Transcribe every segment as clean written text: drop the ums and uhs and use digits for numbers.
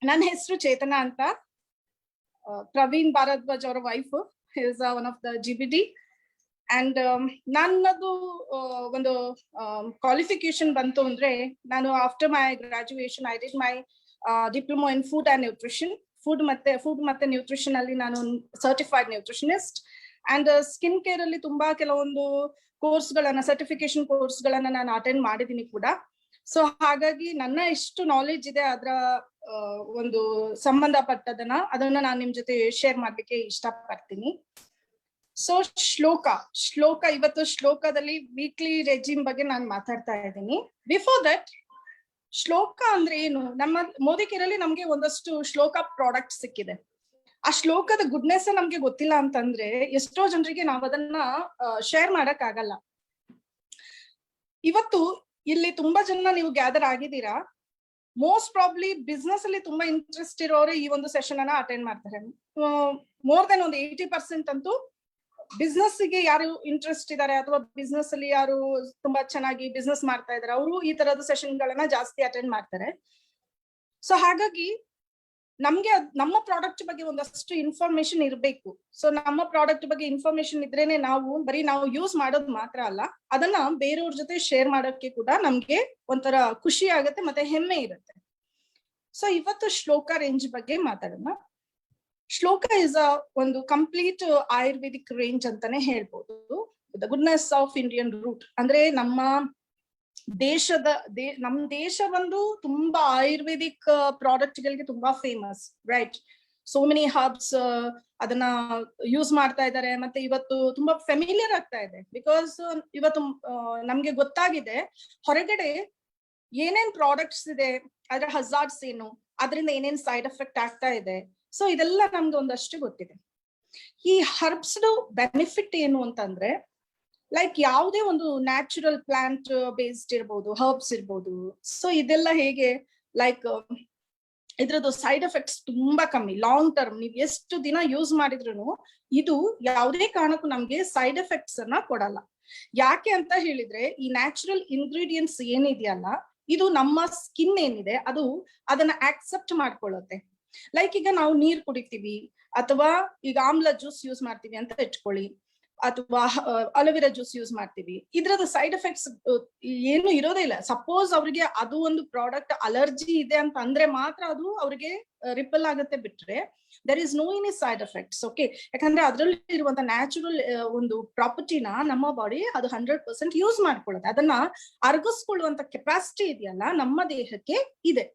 ನನ್ನ ಹೆಸರು ಚೇತನಾ ಅಂತ. ಪ್ರವೀಣ್ ಭಾರದ್ವಾಜ್ ಅವರ wife is one of the GBD. And ನನ್ನದು ಒಂದು ಕ್ವಾಲಿಫಿಕೇಶನ್ ಬಂತು ಅಂದ್ರೆ, ನಾನು after my graduation I did my diploma in food and nutrition. Food ಮತ್ತೆ ನ್ಯೂಟ್ರಿಷನ್ ಅಲ್ಲಿ ನಾನು certified nutritionist. And skin care ಅಲ್ಲಿ ತುಂಬಾ ಕೆಲವೊಂದು ಕೋರ್ಸ್ಗಳನ್ನ, ಸರ್ಟಿಫಿಕೇಶನ್ ಕೋರ್ಸ್ಗಳನ್ನ ನಾನು ಅಟೆಂಡ್ ಮಾಡಿದೀನಿ ಕೂಡ. ಸೊ ಹಾಗಾಗಿ ನನ್ನ ಎಷ್ಟು ನಾಲೆಡ್ಜ್ ಇದೆ ಅದರ ಒಂದು ಅದನ್ನ ನಾನು ನಿಮ್ ಜೊತೆ ಶೇರ್ ಮಾಡ್ಲಿಕ್ಕೆ ಇಷ್ಟಪಡ್ತೀನಿ. ಸೊ ಶ್ಲೋಕ ಇವತ್ತು ಶ್ಲೋಕದಲ್ಲಿ ವೀಕ್ಲಿ ರೆಜಿಮ್ ಬಗ್ಗೆ ನಾನು ಮಾತಾಡ್ತಾ ಇದ್ದೀನಿ. ಬಿಫೋರ್ ದಟ್, ಶ್ಲೋಕ ಅಂದ್ರೆ ಏನು? ನಮ್ಮ ಮೋದಿಕೇರಲ್ಲಿ ನಮ್ಗೆ ಒಂದಷ್ಟು ಶ್ಲೋಕ ಪ್ರಾಡಕ್ಟ್ ಸಿಕ್ಕಿದೆ. ಆ ಶ್ಲೋಕದ ಗುಡ್ನೆಸ್ ನಮ್ಗೆ ಗೊತ್ತಿಲ್ಲ ಅಂತಂದ್ರೆ ಎಷ್ಟೋ ಜನರಿಗೆ ನಾವ್ ಅದನ್ನ ಶೇರ್ ಮಾಡಕ್ ಆಗಲ್ಲ. ಇವತ್ತು ಇಲ್ಲಿ ತುಂಬಾ ಜನ ನೀವು ಗ್ಯಾದರ್ ಆಗಿದ್ದೀರಾ. ಮೋಸ್ಟ್ ಪ್ರಾಬ್ಲಿ ಬಿಸ್ನೆಸ್ ಅಲ್ಲಿ ತುಂಬಾ ಇಂಟ್ರೆಸ್ಟ್ ಇರೋರು ಈ ಒಂದು ಸೆಷನ್ ಅನ್ನ ಅಟೆಂಡ್ ಮಾಡ್ತಾರೆ. ಮೋರ್ ದೆನ್ ಒಂದು 80% ಅಂತೂ ಬಿಸ್ನೆಸ್ ಗೆ ಯಾರು ಇಂಟ್ರೆಸ್ಟ್ ಇದ್ದಾರೆ ಅಥವಾ ಬಿಸ್ನೆಸ್ ಅಲ್ಲಿ ಯಾರು ತುಂಬಾ ಚೆನ್ನಾಗಿ ಬಿಸ್ನೆಸ್ ಮಾಡ್ತಾ ಇದಾರೆ ಅವರು ಈ ತರದ ಸೆಷನ್ ಗಳನ್ನ ಜಾಸ್ತಿ ಅಟೆಂಡ್ ಮಾಡ್ತಾರೆ. ಸೊ ಹಾಗಾಗಿ ನಮ್ಗೆ ನಮ್ಮ ಪ್ರಾಡಕ್ಟ್ ಬಗ್ಗೆ ಒಂದಷ್ಟು ಇನ್ಫಾರ್ಮೇಶನ್ ಇರಬೇಕು. ಸೊ ನಮ್ಮ ಪ್ರಾಡಕ್ಟ್ ಬಗ್ಗೆ ಇನ್ಫಾರ್ಮೇಶನ್ ಇದ್ರೇನೆ ನಾವು ಯೂಸ್ ಮಾಡೋದು ಮಾತ್ರ ಅಲ್ಲ, ಅದನ್ನ ಬೇರೆಯವ್ರ ಜೊತೆ ಶೇರ್ ಮಾಡೋಕೆ ಕೂಡ ನಮ್ಗೆ ಒಂಥರ ಖುಷಿ ಆಗತ್ತೆ ಮತ್ತೆ ಹೆಮ್ಮೆ ಇರುತ್ತೆ. ಸೊ ಇವತ್ತು ಶ್ಲೋಕ ರೇಂಜ್ ಬಗ್ಗೆ ಮಾತಾಡೋಣ. ಶ್ಲೋಕ ಇಸ್ ಒಂದು ಕಂಪ್ಲೀಟ್ ಆಯುರ್ವೇದಿಕ್ ರೇಂಜ್ ಅಂತಾನೆ ಹೇಳ್ಬೋದು. The goodness of Indian root ಅಂದ್ರೆ ನಮ್ಮ ದೇಶ ಒಂದು ತುಂಬಾ ಆಯುರ್ವೇದಿಕ್ ಪ್ರಾಡಕ್ಟ್ ಗಳಿಗೆ ತುಂಬಾ famous, right? So many herbs ಅದನ್ನ ಯೂಸ್ ಮಾಡ್ತಾ ಇದ್ದಾರೆ. ಮತ್ತೆ ಇವತ್ತು ತುಂಬಾ ಫೆಮಿಲಿಯರ್ ಆಗ್ತಾ ಇದೆ. ಬಿಕಾಸ್ ಇವತ್ತು ನಮ್ಗೆ ಗೊತ್ತಾಗಿದೆ ಹೊರಗಡೆ ಏನೇನ್ ಪ್ರಾಡಕ್ಟ್ಸ್ ಇದೆ, ಅದ್ರ ಹಜಾರ್ಡ್ಸ್ ಏನು, ಅದರಿಂದ ಏನೇನ್ ಸೈಡ್ ಎಫೆಕ್ಟ್ ಆಗ್ತಾ ಇದೆ. ಸೊ ಇದೆಲ್ಲ ನಮ್ಗೆ ಒಂದಷ್ಟು ಗೊತ್ತಿದೆ. ಈ ಹರ್ಬ್ಸ್ ಬೆನಿಫಿಟ್ ಏನು ಅಂತಂದ್ರೆ, ಲೈಕ್ ಯಾವುದೇ ಒಂದು ನ್ಯಾಚುರಲ್ ಪ್ಲಾಂಟ್ ಬೇಸ್ಡ್ ಇರ್ಬೋದು, ಹರ್ಬ್ಸ್ ಇರ್ಬೋದು. ಸೊ ಇದೆಲ್ಲ ಹೇಗೆ, ಲೈಕ್ ಇದ್ರದ್ದು ಸೈಡ್ ಎಫೆಕ್ಟ್ಸ್ ತುಂಬಾ ಕಮ್ಮಿ. ಲಾಂಗ್ ಟರ್ಮ್ ನೀವು ಎಷ್ಟು ದಿನ ಯೂಸ್ ಮಾಡಿದ್ರು ಇದು ಯಾವುದೇ ಕಾರಣಕ್ಕೂ ನಮ್ಗೆ ಸೈಡ್ ಎಫೆಕ್ಟ್ಸ್ ಅನ್ನ ಕೊಡಲ್ಲ. ಯಾಕೆ ಅಂತ ಹೇಳಿದ್ರೆ, ಈ ನ್ಯಾಚುರಲ್ ಇಂಗ್ರೀಡಿಯೆಂಟ್ಸ್ ಏನಿದೆಯಲ್ಲ, ಇದು ನಮ್ಮ ಸ್ಕಿನ್ ಏನಿದೆ ಅದನ್ನ ಆಕ್ಸೆಪ್ಟ್ ಮಾಡ್ಕೊಳ್ಳುತ್ತೆ. ಲೈಕ್ ಈಗ ನಾವು ನೀರ್ ಕುಡಿತೀವಿ ಅಥವಾ ಈಗ ಆಮ್ಲ ಜ್ಯೂಸ್ ಯೂಸ್ ಮಾಡ್ತೀವಿ ಅಂತ ಇಟ್ಕೊಳ್ಳಿ, ಅಥವಾ ಅಲೋವೆರಾ ಜ್ಯೂಸ್ ಯೂಸ್ ಮಾಡ್ತೀವಿ. ಇದ್ರದ ಸೈಡ್ ಎಫೆಕ್ಟ್ಸ್ ಏನು ಇರೋದೇ ಇಲ್ಲ. ಸಪೋಸ್ ಅವ್ರಿಗೆ ಅದು ಒಂದು ಪ್ರಾಡಕ್ಟ್ ಅಲರ್ಜಿ ಇದೆ ಅಂತ ಅಂದ್ರೆ ಮಾತ್ರ ಅದು ಅವ್ರಿಗೆ ರಿಪಲ್ ಆಗುತ್ತೆ, ಬಿಟ್ರೆ there is no any side effects. Okay, ಯಾಕಂದ್ರೆ ಅದ್ರಲ್ಲಿ ಇರುವಂತ ನ್ಯಾಚುರಲ್ ಒಂದು ಪ್ರಾಪರ್ಟಿನ ನಮ್ಮ ಬಾಡಿ ಅದು 100% ಯೂಸ್ ಮಾಡ್ಕೊಳ್ಳುತ್ತೆ. ಅದನ್ನ ಅರ್ಗಿಸ್ಕೊಳ್ಳುವಂತ ಕೆಪಾಸಿಟಿ ಇದೆಯಲ್ಲ ನಮ್ಮ ದೇಹಕ್ಕೆ ಇದೆ.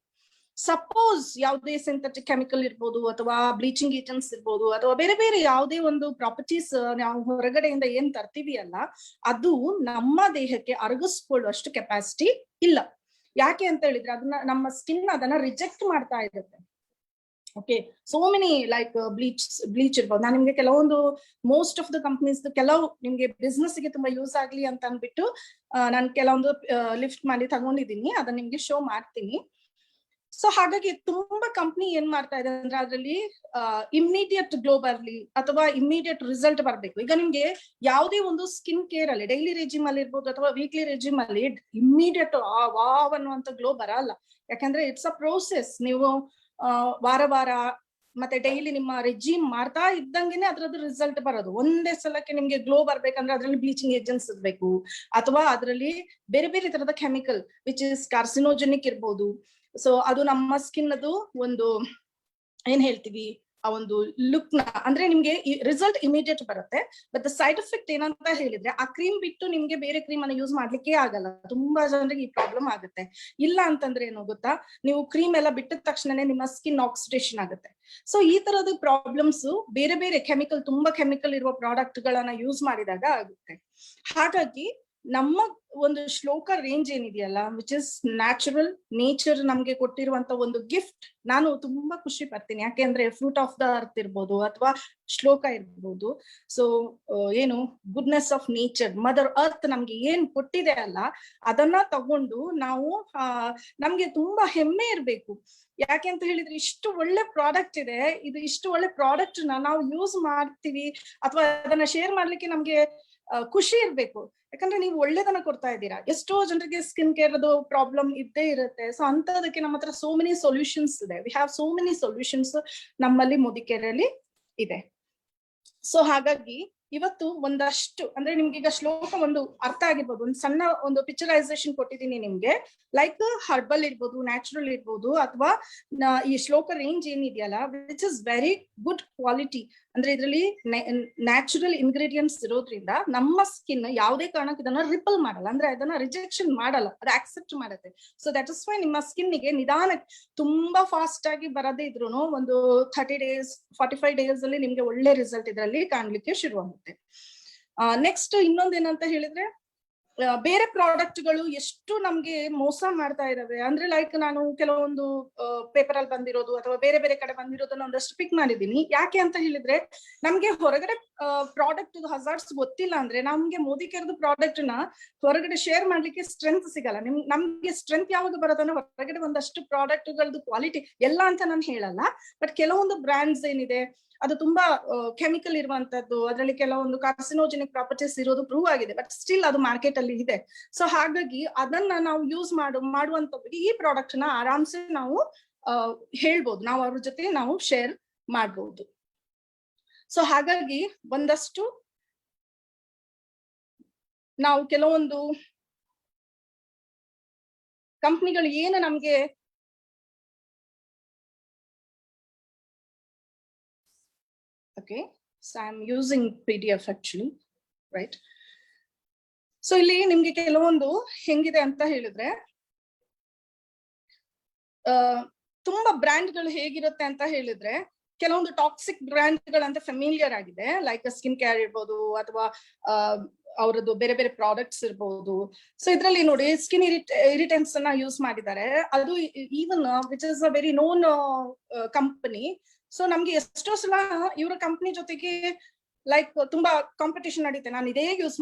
ಸಪೋಸ್ ಯಾವುದೇ ಸಿಂಥೆಟಿಕ್ ಕೆಮಿಕಲ್ ಇರ್ಬೋದು ಅಥವಾ ಬ್ಲೀಚಿಂಗ್ ಏಜೆಂಟ್ಸ್ ಇರ್ಬೋದು ಅಥವಾ ಬೇರೆ ಬೇರೆ ಯಾವುದೇ ಒಂದು ಪ್ರಾಪರ್ಟೀಸ್ ನಾವು ಹೊರಗಡೆಯಿಂದ ಏನ್ ತರ್ತೀವಿ ಅಲ್ಲ, ಅದು ನಮ್ಮ ದೇಹಕ್ಕೆ ಅರಗಿಸ್ಕೊಳ್ಳುವಷ್ಟು ಕೆಪಾಸಿಟಿ ಇಲ್ಲ. ಯಾಕೆ ಅಂತ ಹೇಳಿದ್ರೆ ಅದನ್ನ ನಮ್ಮ ಸ್ಕಿನ್ ಅದನ್ನ ರಿಜೆಕ್ಟ್ ಮಾಡ್ತಾ ಇರುತ್ತೆ. Okay, so many like bleach ಇರ್ಬೋದು. ನಾನು ನಿಮ್ಗೆ ಕೆಲವೊಂದು ಮೋಸ್ಟ್ ಆಫ್ ದ ಕಂಪನೀಸ್ ಕೆಲವು ನಿಮ್ಗೆ ಬಿಸ್ನೆಸ್ ಗೆ ತುಂಬಾ ಯೂಸ್ ಆಗ್ಲಿ ಅಂತ ಅಂದ್ಬಿಟ್ಟು ನಾನು ಕೆಲವೊಂದು ಲಿಫ್ಟ್ ಮಾಡಿ ತಗೊಂಡಿದ್ದೀನಿ, ಅದನ್ನ ನಿಮ್ಗೆ ಶೋ ಮಾಡ್ತೀನಿ. ಸೊ ಹಾಗಾಗಿ ತುಂಬಾ ಕಂಪ್ನಿ ಏನ್ ಮಾಡ್ತಾ ಇದೆ ಅಂದ್ರೆ ಅದರಲ್ಲಿ ಇಮ್ಮಿಡಿಯೇಟ್ ಗ್ಲೋ ಬರ್ಲಿ ಅಥವಾ ಇಮ್ಮಿಡಿಯೇಟ್ ರಿಸಲ್ಟ್ ಬರ್ಬೇಕು. ಈಗ ನಿಮ್ಗೆ ಯಾವುದೇ ಒಂದು ಸ್ಕಿನ್ ಕೇರ್ ಅಲ್ಲಿ ಡೈಲಿ ರೆಜಿಮ್ ಅಲ್ಲಿ ಇರ್ಬೋದು ಅಥವಾ ವೀಕ್ಲಿ ರೆಜಿಮ್ ಅಲ್ಲಿ ಇಮ್ಮಿಡಿಯೇಟ್ ವಾವ್ ಅನ್ನುವಂತ ಗ್ಲೋ ಬರಲ್ಲ. ಯಾಕಂದ್ರೆ ಇಟ್ಸ್ ಅ ಪ್ರೋಸೆಸ್. ನೀವು ವಾರ ಮತ್ತೆ ಡೈಲಿ ನಿಮ್ಮ ರೆಜಿಮ್ ಮಾಡ್ತಾ ಇದ್ದಂಗೆನೆ ಅದ್ರದ್ದು ರಿಸಲ್ಟ್ ಬರೋದು. ಒಂದೇ ಸಲಕ್ಕೆ ನಿಮ್ಗೆ ಗ್ಲೋ ಬರ್ಬೇಕಂದ್ರೆ ಅದ್ರಲ್ಲಿ ಬ್ಲೀಚಿಂಗ್ ಏಜೆಂಟ್ಸ್ ಇರ್ಬೇಕು ಅಥವಾ ಅದರಲ್ಲಿ ಬೇರೆ ಬೇರೆ ತರದ ಕೆಮಿಕಲ್ ವಿಚ್ ಇಸ್ ಕಾರ್ಸಿನೋಜೆನಿಕ್ ಇರ್ಬೋದು. ಸೊ ಅದು ನಮ್ಮ ಸ್ಕಿನ್ ಅದು ಒಂದು ಏನ್ ಹೇಳ್ತೀವಿ, ಆ ಒಂದು ಲುಕ್ ನ ಅಂದ್ರೆ ನಿಮ್ಗೆ ರಿಸಲ್ಟ್ ಇಮಿಡಿಯೇಟ್ ಬರುತ್ತೆ. ಬಟ್ ಸೈಡ್ ಎಫೆಕ್ಟ್ ಏನಂತ ಹೇಳಿದ್ರೆ, ಆ ಕ್ರೀಮ್ ಬಿಟ್ಟು ನಿಮ್ಗೆ ಬೇರೆ ಕ್ರೀಮ್ ಅನ್ನ ಯೂಸ್ ಮಾಡ್ಲಿಕ್ಕೆ ಆಗಲ್ಲ. ತುಂಬಾ ಜನರಿಗೆ ಈ ಪ್ರಾಬ್ಲಮ್ ಆಗುತ್ತೆ. ಇಲ್ಲ ಅಂತಂದ್ರೆ ಏನು ಗೊತ್ತಾ, ನೀವು ಕ್ರೀಮ್ ಎಲ್ಲ ಬಿಟ್ಟಿದ ತಕ್ಷಣನೇ ನಿಮ್ಮ ಸ್ಕಿನ್ ಆಕ್ಸಿಡೇಷನ್ ಆಗುತ್ತೆ. ಸೊ ಈ ತರದ ಪ್ರಾಬ್ಲಮ್ಸ್ ಬೇರೆ ಬೇರೆ ತುಂಬಾ ಕೆಮಿಕಲ್ ಇರುವ ಪ್ರಾಡಕ್ಟ್ ಗಳನ್ನ ಯೂಸ್ ಮಾಡಿದಾಗ ಆಗುತ್ತೆ. ಹಾಗಾಗಿ ನಮ್ಮ ಒಂದು ಶ್ಲೋಕ ರೇಂಜ್ ಏನಿದೆಯಲ್ಲ, ವಿಚ್ ಇಸ್ ನ್ಯಾಚುರಲ್, ನೇಚರ್ ನಮ್ಗೆ ಕೊಟ್ಟಿರುವಂತ ಒಂದು ಗಿಫ್ಟ್, ನಾನು ತುಂಬಾ ಖುಷಿ ಪಡ್ತೀನಿ. ಯಾಕೆಂದ್ರೆ ಫ್ರೂಟ್ ಆಫ್ ದ ಅರ್ತ್ ಇರ್ಬೋದು ಅಥವಾ ಶ್ಲೋಕ ಇರ್ಬೋದು. ಸೊ ಏನು goodness of nature, mother earth ನಮ್ಗೆ ಏನ್ ಕೊಟ್ಟಿದೆ ಅಲ್ಲ, ಅದನ್ನ ತಗೊಂಡು ನಾವು ನಮ್ಗೆ ತುಂಬಾ ಹೆಮ್ಮೆ ಇರ್ಬೇಕು. ಯಾಕೆ ಅಂತ ಹೇಳಿದ್ರೆ ಇಷ್ಟು ಒಳ್ಳೆ ಪ್ರಾಡಕ್ಟ್ ಇದೆ, ಇದು ಇಷ್ಟು ಒಳ್ಳೆ ಪ್ರಾಡಕ್ಟ್ ನಾವು ಯೂಸ್ ಮಾಡ್ತೀವಿ ಅಥವಾ ಅದನ್ನ ಶೇರ್ ಮಾಡ್ಲಿಕ್ಕೆ ನಮ್ಗೆ ಖುಷಿ ಇರ್ಬೇಕು. ಯಾಕಂದ್ರೆ ನೀವು ಒಳ್ಳೇದನ್ನ ಕೊಡ್ತಾ ಇದ್ದೀರಾ. ಎಷ್ಟೋ ಜನರಿಗೆ ಸ್ಕಿನ್ ಕೇರ್ ಅದು ಪ್ರಾಬ್ಲಮ್ ಇದ್ದೇ ಇರುತ್ತೆ. ಸೊ ಅಂತದಕ್ಕೆ ನಮ್ಮ ಹತ್ರ ಸೋ ಮೆನಿ ಸೊಲ್ಯೂಷನ್ಸ್ ಇದೆ. We have so many solutions ನಮ್ಮಲ್ಲಿ ಮೋದಿಕೇರಲ್ಲಿ ಇದೆ. ಸೊ ಹಾಗಾಗಿ ಇವತ್ತು ಒಂದಷ್ಟು ಅಂದ್ರೆ ನಿಮ್ಗೆ ಈಗ ಶ್ಲೋಕ ಒಂದು ಅರ್ಥ ಆಗಿರ್ಬೋದು, ಒಂದು ಸಣ್ಣ ಒಂದು ಪಿಕ್ಚರೈಸೇಷನ್ ಕೊಟ್ಟಿದ್ದೀನಿ ನಿಮ್ಗೆ. ಲೈಕ್ ಹರ್ಬಲ್ ಇರ್ಬೋದು, ನ್ಯಾಚುರಲ್ ಇರ್ಬೋದು, ಅಥವಾ ಈ ಶ್ಲೋಕ ರೇಂಜ್ ಏನಿದೆಯಲ್ಲ which is very good quality. ಅಂದ್ರೆ ಇದರಲ್ಲಿ ನ್ಯಾಚುರಲ್ ಇಂಗ್ರೀಡಿಯೆಂಟ್ಸ್ ಇರೋದ್ರಿಂದ ನಮ್ಮ ಸ್ಕಿನ್ ಯಾವುದೇ ಕಾರಣಕ್ಕೆ ಇದನ್ನ ರಿಪಲ್ ಮಾಡಲ್ಲ, ಅಂದ್ರೆ ಅದನ್ನ ರಿಜೆಕ್ಷನ್ ಮಾಡಲ್ಲ, ಅದು ಆಕ್ಸೆಪ್ಟ್ ಮಾಡುತ್ತೆ. ಸೊ ದಟ್ ಇಸ್ ವೈ ನಿಮ್ಮ ಸ್ಕಿನ್ಗೆ ನಿಧಾನ ತುಂಬಾ ಫಾಸ್ಟ್ ಆಗಿ ಬರದೇ ಇದ್ರು ಒಂದು 30 days 45 days ಅಲ್ಲಿ ನಿಮ್ಗೆ ಒಳ್ಳೆ ರಿಸಲ್ಟ್ ಇದರಲ್ಲಿ ಕಾಣ್ಲಿಕ್ಕೆ ಶುರುವಾಗುತ್ತೆ. ನೆಕ್ಸ್ಟ್ ಇನ್ನೊಂದೇನಂತ ಹೇಳಿದ್ರೆ, ಬೇರೆ ಪ್ರಾಡಕ್ಟ್ಗಳು ಎಷ್ಟು ನಮ್ಗೆ ಮೋಸ ಮಾಡ್ತಾ ಇದಾವೆ ಅಂದ್ರೆ, ಲೈಕ್ ನಾನು ಕೆಲವೊಂದು ಪೇಪರ್ ಅಲ್ಲಿ ಬಂದಿರೋದು ಅಥವಾ ಬೇರೆ ಬೇರೆ ಕಡೆ ಬಂದಿರೋದನ್ನ ಒಂದಷ್ಟು ಪಿಕ್ ಮಾಡಿದೀನಿ. ಯಾಕೆ ಅಂತ ಹೇಳಿದ್ರೆ, ನಮ್ಗೆ ಹೊರಗಡೆ ಪ್ರಾಡಕ್ಟ್ ಹಜಾರ್ಡ್ಸ್ ಗೊತ್ತಿಲ್ಲ ಅಂದ್ರೆ ನಮ್ಗೆ ಮೋದಿಕೇರ್ದು ಪ್ರಾಡಕ್ಟ್ ನ ಹೊರಗಡೆ ಶೇರ್ ಮಾಡ್ಲಿಕ್ಕೆ ಸ್ಟ್ರೆಂತ್ ಸಿಗಲ್ಲ. ನಮ್ಗೆ ಸ್ಟ್ರೆಂತ್ ಯಾವಾಗ ಬರೋದಂದ್ರೆ ಹೊರಗಡೆ ಒಂದಷ್ಟು ಪ್ರಾಡಕ್ಟ್ ಗಳದ್ದು ಕ್ವಾಲಿಟಿ ಎಲ್ಲ ಅಂತ ನಾನು ಹೇಳಲ್ಲ, ಬಟ್ ಕೆಲವೊಂದು ಬ್ರ್ಯಾಂಡ್ಸ್ ಏನಿದೆ ಅದು ತುಂಬಾ ಕೆಮಿಕಲ್ ಇರುವಂತದ್ದು, ಅದರಲ್ಲಿ ಕೆಲವೊಂದು ಕಾರ್ಸಿನೋಜೆನಿಕ್ ಪ್ರಾಪರ್ಟೀಸ್ ಇರೋದು ಪ್ರೂವ್ ಆಗಿದೆ, ಬಟ್ ಸ್ಟಿಲ್ ಅದು ಮಾರ್ಕೆಟ್ ಅಲ್ಲಿ ಇದೆ. ಸೊ ಹಾಗಾಗಿ ಅದನ್ನ ನಾವು ಯೂಸ್ ಮಾಡುವಂತ ಈ ಪ್ರಾಡಕ್ಟ್ ನ ಆರಾಮ್ಸೆ ನಾವು ಹೇಳ್ಬೋದು, ನಾವು ಅವ್ರ ಜೊತೆ ನಾವು ಶೇರ್ ಮಾಡ್ಬೋದು. ಸೊ ಹಾಗಾಗಿ ಒಂದಷ್ಟು ನಾವು ಕೆಲವೊಂದು ಕಂಪ್ನಿಗಳು ಏನು ನಮ್ಗೆ okay, so I'm using PDF actually, right? So ಇಲ್ಲಿ ನಿಮ್ಗೆ ಕೆಲವೊಂದು ಹೆಂಗಿದೆ ಅಂತ ಹೇಳಿದ್ರೆ, ತುಂಬಾ ಬ್ರ್ಯಾಂಡ್ಗಳು ಹೇಗಿರುತ್ತೆ ಅಂತ ಹೇಳಿದ್ರೆ, ಕೆಲವೊಂದು ಟಾಕ್ಸಿಕ್ ಬ್ರ್ಯಾಂಡ್ಗಳಂತ ಫೆಮಿಲಿಯರ್ ಆಗಿದೆ, ಲೈಕ್ ಸ್ಕಿನ್ ಕೇರ್ ಇರ್ಬೋದು ಅಥವಾ ಅವರದ್ದು ಬೇರೆ ಬೇರೆ ಪ್ರಾಡಕ್ಟ್ಸ್ ಇರ್ಬೋದು. ಸೊ ಇದ್ರಲ್ಲಿ ನೋಡಿ ಸ್ಕಿನ್ ಇರಿಟೆಂಟ್ಸ್ ಅನ್ನ ಯೂಸ್ ಮಾಡಿದ್ದಾರೆ. ಅದು even which is a very known company. So ನಮ್ಗೆ ಎಷ್ಟೋ ಸಲ ಇವರ ಕಂಪ್ನಿ ಜೊತೆಗೆ ಲೈಕ್ ತುಂಬಾ ಕಾಂಪಿಟೇಷನ್ ನಡೀತೆ, ನಾನು ಇದೇ ಯೂಸ್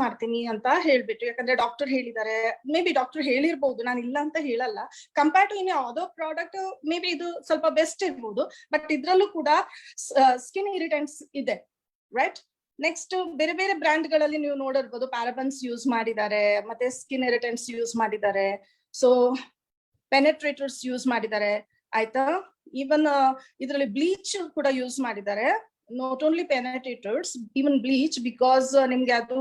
ಮಾಡ್ತೀನಿ ಅಂತ ಹೇಳ್ಬಿಟ್ಟು. ಯಾಕಂದ್ರೆ ಡಾಕ್ಟರ್ ಹೇಳಿದ್ದಾರೆ, ಮೇ ಬಿ ಡಾಕ್ಟರ್ ಹೇಳಿರ್ಬಹುದು, ನಾನು ಇಲ್ಲ ಅಂತ ಹೇಳಲ್ಲ. ಕಂಪೇರ್ ಟು ಇನ್ ಯಾವುದೋ ಪ್ರಾಡಕ್ಟ್ ಮೇ ಬಿ ಇದು ಸ್ವಲ್ಪ ಬೆಸ್ಟ್ ಇರ್ಬೋದು, ಬಟ್ ಇದ್ರಲ್ಲೂ ಕೂಡ ಸ್ಕಿನ್ ಇರಿಟೆಂಟ್ಸ್ ಇದೆ, ರೈಟ್? ನೆಕ್ಸ್ಟ್ ಬೇರೆ ಬೇರೆ ಬ್ರ್ಯಾಂಡ್ ಗಳಲ್ಲಿ ನೀವು ನೋಡಿರ್ಬೋದು, ಪ್ಯಾರಾಬನ್ಸ್ ಯೂಸ್ ಮಾಡಿದ್ದಾರೆ, ಮತ್ತೆ ಸ್ಕಿನ್ ಇರಿಟೆಂಟ್ಸ್ ಯೂಸ್ ಮಾಡಿದ್ದಾರೆ, ಸೊ ಪೆನೆಟ್ರೇಟರ್ಸ್ ಯೂಸ್ ಮಾಡಿದ್ದಾರೆ, ಆಯ್ತಾ? ಈವನ್ ಇದರಲ್ಲಿ ಬ್ಲೀಚ್ ಕೂಡ ಯೂಸ್ ಮಾಡಿದ್ದಾರೆ. Not only penetrators, even bleach, because ನಿಮ್ಗೆ ಅದು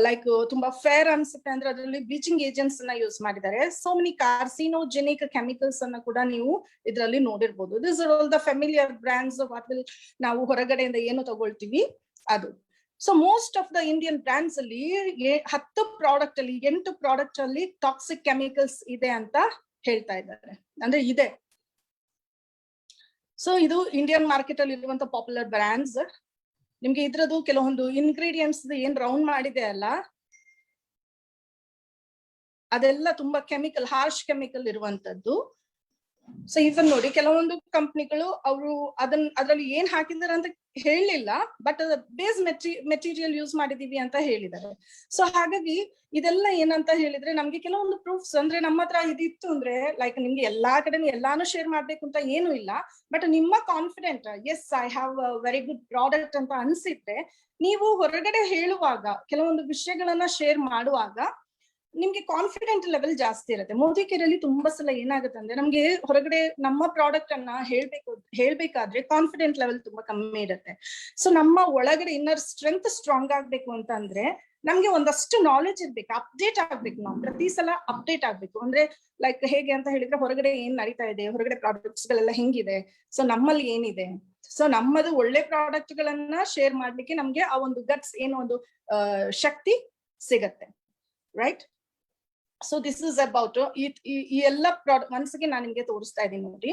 ಲೈಕ್ ತುಂಬಾ ಫೇರ್ ಅನ್ಸುತ್ತೆ ಅಂದ್ರೆ ಅದರಲ್ಲಿ ಬ್ಲೀಚಿಂಗ್ ಏಜೆಂಟ್ಸ್ ಅನ್ನ ಯೂಸ್ ಮಾಡಿದ್ದಾರೆ. ಸೋ ಮೆನಿ ಕಾರ್ಸಿನೋಜೆನಿಕ್ ಕೆಮಿಕಲ್ಸ್ ಅನ್ನ ಕೂಡ ನೀವು ಇದರಲ್ಲಿ ನೋಡಿರ್ಬೋದು. This are all the familiar brands what will ನಾವು ಹೊರಗಡೆಯಿಂದ ಏನು ತಗೊಳ್ತೀವಿ ಅದು. So most of the Indian brands ಅಲ್ಲಿ 10 ಪ್ರಾಡಕ್ಟ್ ಅಲ್ಲಿ 8 ಪ್ರಾಡಕ್ಟ್ ಅಲ್ಲಿ ಟಾಕ್ಸಿಕ್ ಕೆಮಿಕಲ್ಸ್ ಇದೆ ಅಂತ ಹೇಳ್ತಾ ಇದ್ದಾರೆ, ಅಂದ್ರೆ ಇದೆ. ಸೊ ಇದು ಇಂಡಿಯನ್ ಮಾರ್ಕೆಟ್ ಅಲ್ಲಿ ಇರುವಂತ ಪಾಪ್ಯುಲರ್ ಬ್ರ್ಯಾಂಡ್ಸ್. ನಿಮ್ಗೆ ಇದ್ರದ್ದು ಕೆಲವೊಂದು ಇಂಗ್ರೀಡಿಯೆಂಟ್ಸ್ ಏನ್ ರೌಂಡ್ ಮಾಡಿದೆ ಅಲ್ಲ, ಅದೆಲ್ಲ ತುಂಬಾ ಕೆಮಿಕಲ್, ಹಾರ್ಶ್ ಕೆಮಿಕಲ್ ಇರುವಂತದ್ದು. ಸೊ ಇವನ್ ನೋಡಿ ಕೆಲವೊಂದು ಕಂಪ್ನಿಗಳು ಅವರು ಅದ್ರಲ್ಲಿ ಏನ್ ಹಾಕಿದಾರೆ ಅಂತ ಹೇಳಿಲ್ಲ, ಬಟ್ ಬೇಸ್ ಮೆಟೀರಿಯಲ್ ಯೂಸ್ ಮಾಡಿದೀವಿ ಅಂತ ಹೇಳಿದ್ದಾರೆ. ಸೊ ಹಾಗಾಗಿ ಇದೆಲ್ಲ ಏನಂತ ಹೇಳಿದ್ರೆ ನಮ್ಗೆ ಕೆಲವೊಂದು ಪ್ರೂಫ್ಸ್, ಅಂದ್ರೆ ನಮ್ಮ ಹತ್ರ ಇದಿತ್ತು ಅಂದ್ರೆ ಲೈಕ್ ನಿಮ್ಗೆ ಎಲ್ಲಾ ಕಡೆ ಎಲ್ಲಾನು ಶೇರ್ ಮಾಡ್ಬೇಕು ಅಂತ ಏನು ಇಲ್ಲ, ಬಟ್ ನಿಮ್ಮ confident, yes I have very good product ಅಂತ ಅನ್ಸಿದ್ರೆ ನೀವು ಹೊರಗಡೆ ಹೇಳುವಾಗ, ಕೆಲವೊಂದು ವಿಷಯಗಳನ್ನ ಶೇರ್ ಮಾಡುವಾಗ ನಿಮ್ಗೆ ಕಾನ್ಫಿಡೆಂಟ್ ಲೆವೆಲ್ ಜಾಸ್ತಿ ಇರುತ್ತೆ. ಮೋದಿಕೇರಲ್ಲಿ ತುಂಬಾ ಸಲ ಏನಾಗುತ್ತೆ ಅಂದ್ರೆ ನಮ್ಗೆ ಹೊರಗಡೆ ನಮ್ಮ ಪ್ರಾಡಕ್ಟ್ ಅನ್ನ ಹೇಳ್ಬೇಕಾದ್ರೆ ಕಾನ್ಫಿಡೆಂಟ್ ಲೆವೆಲ್ ತುಂಬಾ ಕಮ್ಮಿ ಇರುತ್ತೆ. ಸೊ ನಮ್ಮ ಒಳಗಡೆ ಇನ್ನರ್ ಸ್ಟ್ರೆಂತ್ ಸ್ಟ್ರಾಂಗ್ ಆಗ್ಬೇಕು ಅಂತ ಅಂದ್ರೆ ನಮ್ಗೆ ಒಂದಷ್ಟು ನಾಲೆಜ್ ಇರ್ಬೇಕು, ಅಪ್ಡೇಟ್ ಆಗ್ಬೇಕು. ನಾವು ಪ್ರತಿ ಸಲ ಅಪ್ಡೇಟ್ ಆಗ್ಬೇಕು. ಅಂದ್ರೆ ಲೈಕ್ ಹೇಗೆ ಅಂತ ಹೇಳಿದ್ರೆ ಹೊರಗಡೆ ಏನ್ ನಡೀತಾ ಇದೆ, ಹೊರಗಡೆ ಪ್ರಾಡಕ್ಟ್ಸ್ ಗಳೆಲ್ಲ ಹೆಂಗಿದೆ, ಸೊ ನಮ್ಮಲ್ಲಿ ಏನಿದೆ, ಸೊ ನಮ್ಮದು ಒಳ್ಳೆ ಪ್ರಾಡಕ್ಟ್ ಗಳನ್ನ ಶೇರ್ ಮಾಡ್ಲಿಕ್ಕೆ ನಮ್ಗೆ ಆ ಒಂದು ಗಟ್ಸ್, ಏನೋ ಒಂದು ಶಕ್ತಿ ಸಿಗತ್ತೆ, right? So this is about ಈ ಎಲ್ಲ ಪ್ರಾಡಕ್ಟ್. ಒನ್ಸ್ಗೆ ನಾನು ನಿಮ್ಗೆ ತೋರಿಸ್ತಾ ಇದ್ದೀನಿ ನೋಡಿ.